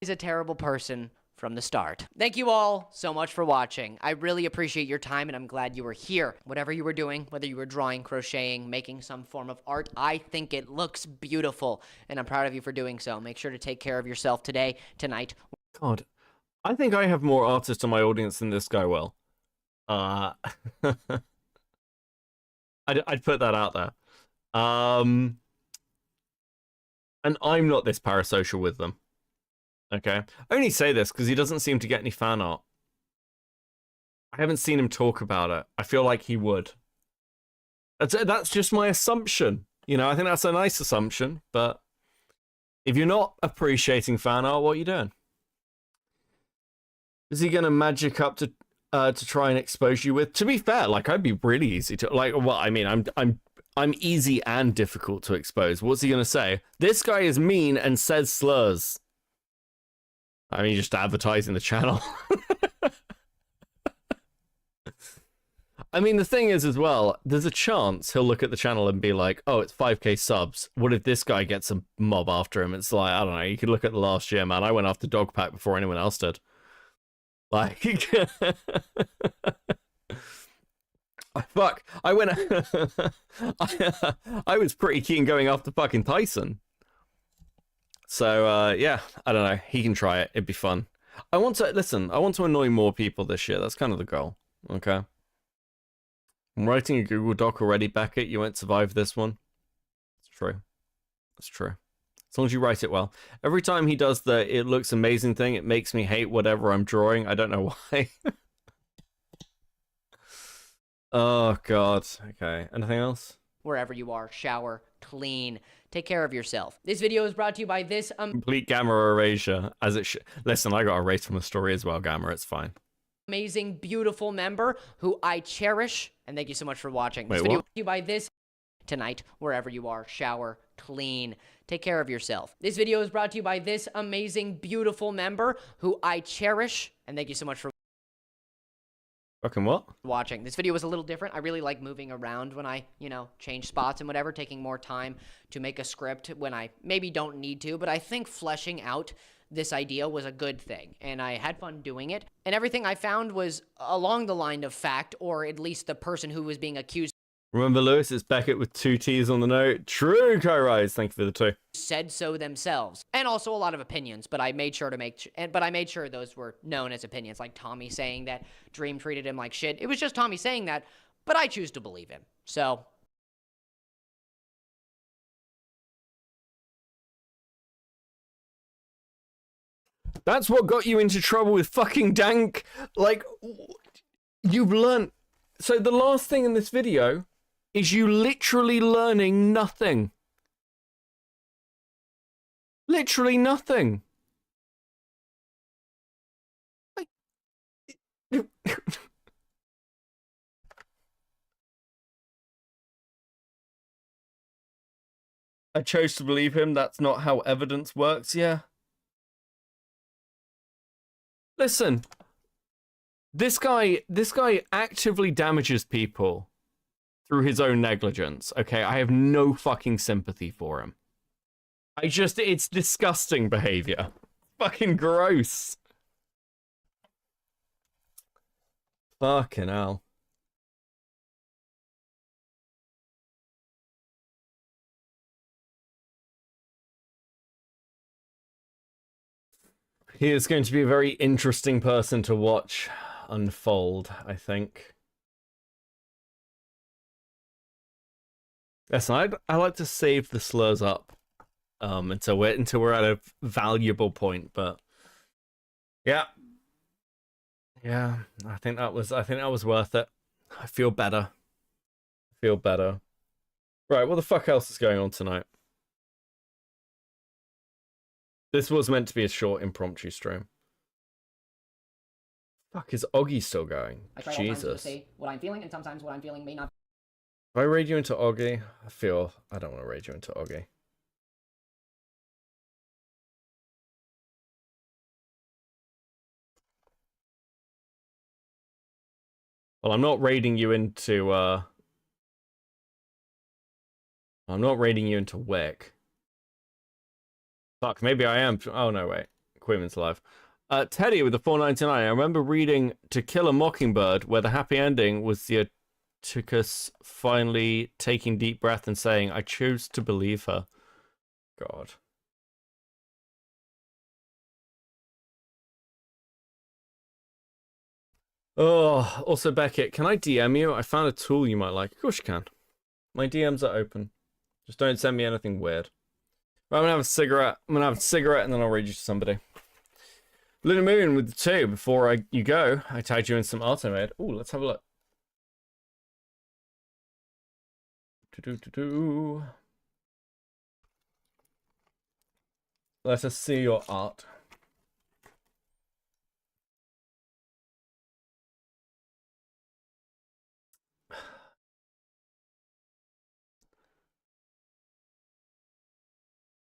He's a terrible person from the start. Thank you all so much for watching. I really appreciate your time and I'm glad you were here. Whatever you were doing, whether you were drawing, crocheting, making some form of art, I think it looks beautiful and I'm proud of you for doing so. Make sure to take care of yourself today, tonight. God, I think I have more artists in my audience than this guy will. I'd put that out there. And I'm not this parasocial with them. Okay? I only say this because he doesn't seem to get any fan art. I haven't seen him talk about it. I feel like he would. That's just my assumption. You know, I think that's a nice assumption, but if you're not appreciating fan art, what are you doing? Is he going to magic up to try and expose you with? To be fair, like, I'd be really easy to, like, well, I mean, I'm easy and difficult to expose. What's he going to say? This guy is mean and says slurs. I mean, just advertising the channel. I mean, the thing is as well, there's a chance he'll look at the channel and be like, oh, it's 5k subs. What if this guy gets a mob after him? It's like, I don't know, you could look at the last year, man. I went after Dogpack before anyone else did. Like, fuck, I went, I was pretty keen going after fucking Tyson. So, yeah, I don't know. He can try it. It'd be fun. I want to annoy more people this year. That's kind of the goal. Okay. I'm writing a Google Doc already, Beckett. You won't survive this one. It's true. It's true. As long as you write it well. Every time he does the "it looks amazing" thing, it makes me hate whatever I'm drawing. I don't know why. Oh, God. Okay. Anything else? Wherever you are, shower, clean, take care of yourself. This video is brought to you by this complete Gamma erasure, as it should. Listen, I got erased from the story as well, Gamma. It's fine. Amazing, beautiful member who I cherish, and thank you so much for watching. This video is brought to you by this tonight, wherever you are, shower, clean, take care of yourself. This video is brought to you by this amazing, beautiful member who I cherish, and thank you so much for fucking what? Watching. This video was a little different. I really like moving around when I, you know, change spots and whatever, taking more time to make a script when I maybe don't need to, but I think fleshing out this idea was a good thing, and I had fun doing it, and everything I found was along the line of fact, or at least the person who was being accused. Remember, Lewis, it's Beckett with 2 T's on the note. True, Kairise. Thank you for the 2. Said so themselves, and also a lot of opinions, but I made sure to but I made sure those were known as opinions, like Tommy saying that Dream treated him like shit. It was just Tommy saying that, but I choose to believe him. So that's what got you into trouble with fucking Dank. Like, you've learned. So the last thing in this video is you literally learning nothing. Literally nothing. I chose to believe him. That's not how evidence works. Yeah. Listen. This guy actively damages people through his own negligence. Okay, I have no fucking sympathy for him. It's disgusting behavior. Fucking gross. Fucking hell. He is going to be a very interesting person to watch unfold, I think. Listen, I like to save the slurs up until we're at a valuable point, but yeah, Yeah, I think that was worth it. I feel better. Feel better. Right, what the fuck else is going on tonight? This was meant to be a short impromptu stream. Fuck, is Oggy still going? I try Jesus. all times to say what I'm feeling, and sometimes what I'm feeling may not. If I raid you into Oggy, I don't want to raid you into Oggy. Well, I'm not raiding you into Wick. Fuck, maybe I am. Oh no, wait. Quimmin's live. Teddy with the 499. I remember reading To Kill a Mockingbird, where the happy ending was the Atticus finally taking deep breath and saying, I choose to believe her. God. Oh, also Beckett, can I DM you? I found a tool you might like. Of course you can. My DMs are open. Just don't send me anything weird. Right, I'm gonna have a cigarette. And then I'll read you to somebody. Luna Moon with the 2. Before you go, I tagged you in some art I made. Ooh, let's have a look. Let us see your art.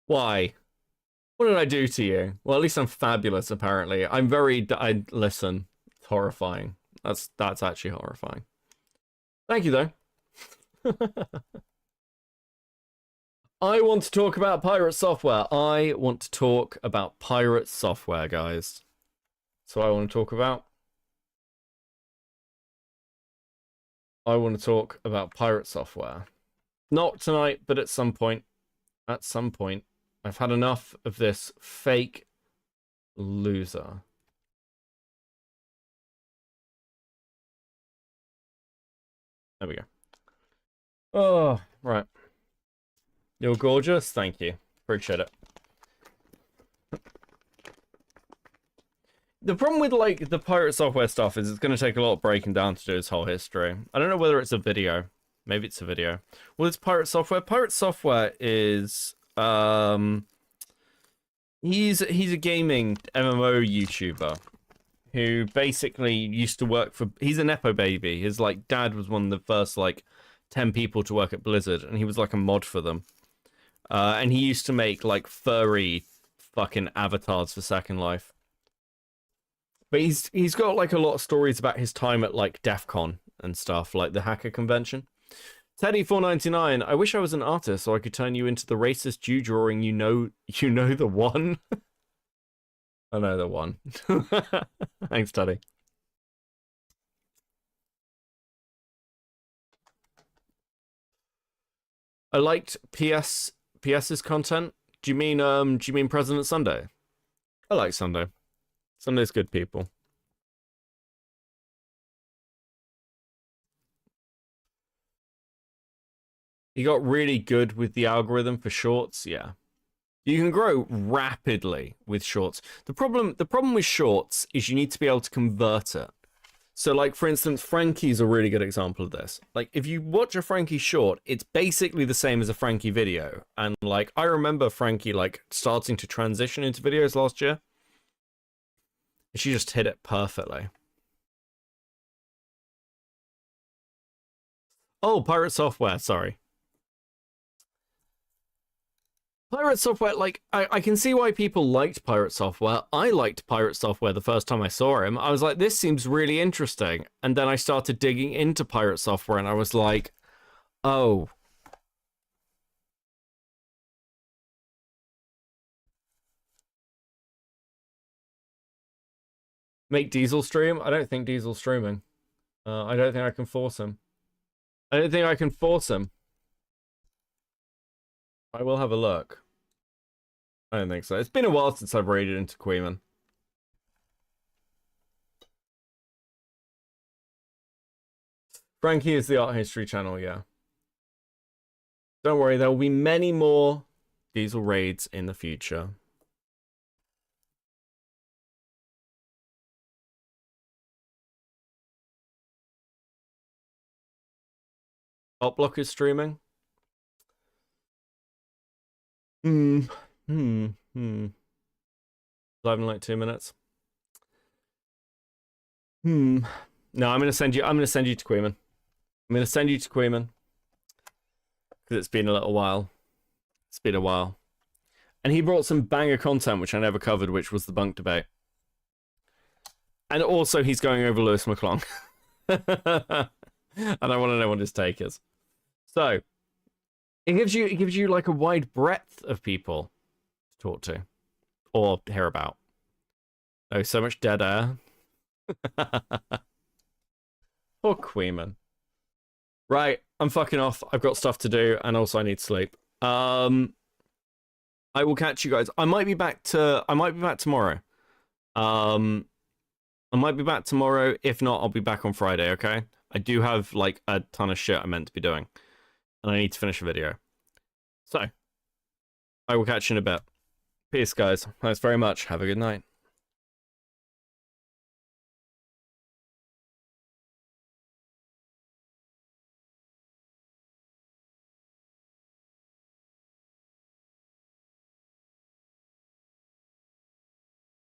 Why? What did I do to you? Well, at least I'm fabulous, apparently. Listen, it's horrifying. That's actually horrifying. Thank you, though. I want to talk about pirate software. I want to talk about pirate software, guys. So I want to talk about. I want to talk about pirate software. Not tonight, but at some point. At some point. I've had enough of this fake loser. There we go. Oh, right. You're gorgeous. Thank you. Appreciate it. The problem with, like, the pirate software stuff is it's going to take a lot of breaking down to do this whole history. I don't know whether it's a video. Maybe it's a video. Well, it's pirate software. Pirate software is... He's a gaming MMO YouTuber who basically used to work for... He's a Nepo baby. His, like, dad was one of the first, like, 10 people to work at Blizzard, and he was, like, a mod for them. And he used to make, like, furry fucking avatars for Second Life. But he's got, like, a lot of stories about his time at, like, DEF CON and stuff, like the hacker convention. Teddy499, I wish I was an artist so I could turn you into the racist Jew drawing you know the one. I know the one. Thanks, Teddy. I liked PS's content. Do you mean President Sunday? I like Sunday. Sunday's good people. He got really good with the algorithm for shorts, yeah. You can grow rapidly with shorts. The problem with shorts is you need to be able to convert it. So, like, for instance, Frankie's a really good example of this. Like, if you watch a Frankie short, it's basically the same as a Frankie video. And, like, I remember Frankie, like, starting to transition into videos last year. And she just hit it perfectly. Oh, Pirate Software, sorry. Pirate Software, like, I can see why people liked Pirate Software. I liked Pirate Software the first time I saw him. I was like, this seems really interesting. And then I started digging into Pirate Software and I was like, oh. Make Diesel stream? I don't think Diesel's streaming. I don't think I can force him. I don't think I can force him. I will have a look. I don't think so. It's been a while since I've raided into Queeman. Frankie is the art history channel, yeah. Don't worry, there will be many more Diesel raids in the future. Opblock is streaming. Live in like 2 minutes. No, I'm gonna send you to Queeman. I'm gonna send you to Queeman. Because it's been a little while. It's been a while. And he brought some banger content which I never covered, which was the bunk debate. And also he's going over Lewis Mcclung. And I want to know what his take is. So it gives you like a wide breadth of people to talk to or hear about. Oh, so much dead air. Poor Queeman. Right, I'm fucking off. I've got stuff to do, and also I need sleep. I will catch you guys. I might be back tomorrow. I might be back tomorrow. If not, I'll be back on Friday, okay? I do have like a ton of shit I'm meant to be doing. And I need to finish a video. So I will catch you in a bit. Peace, guys. Thanks very much. Have a good night.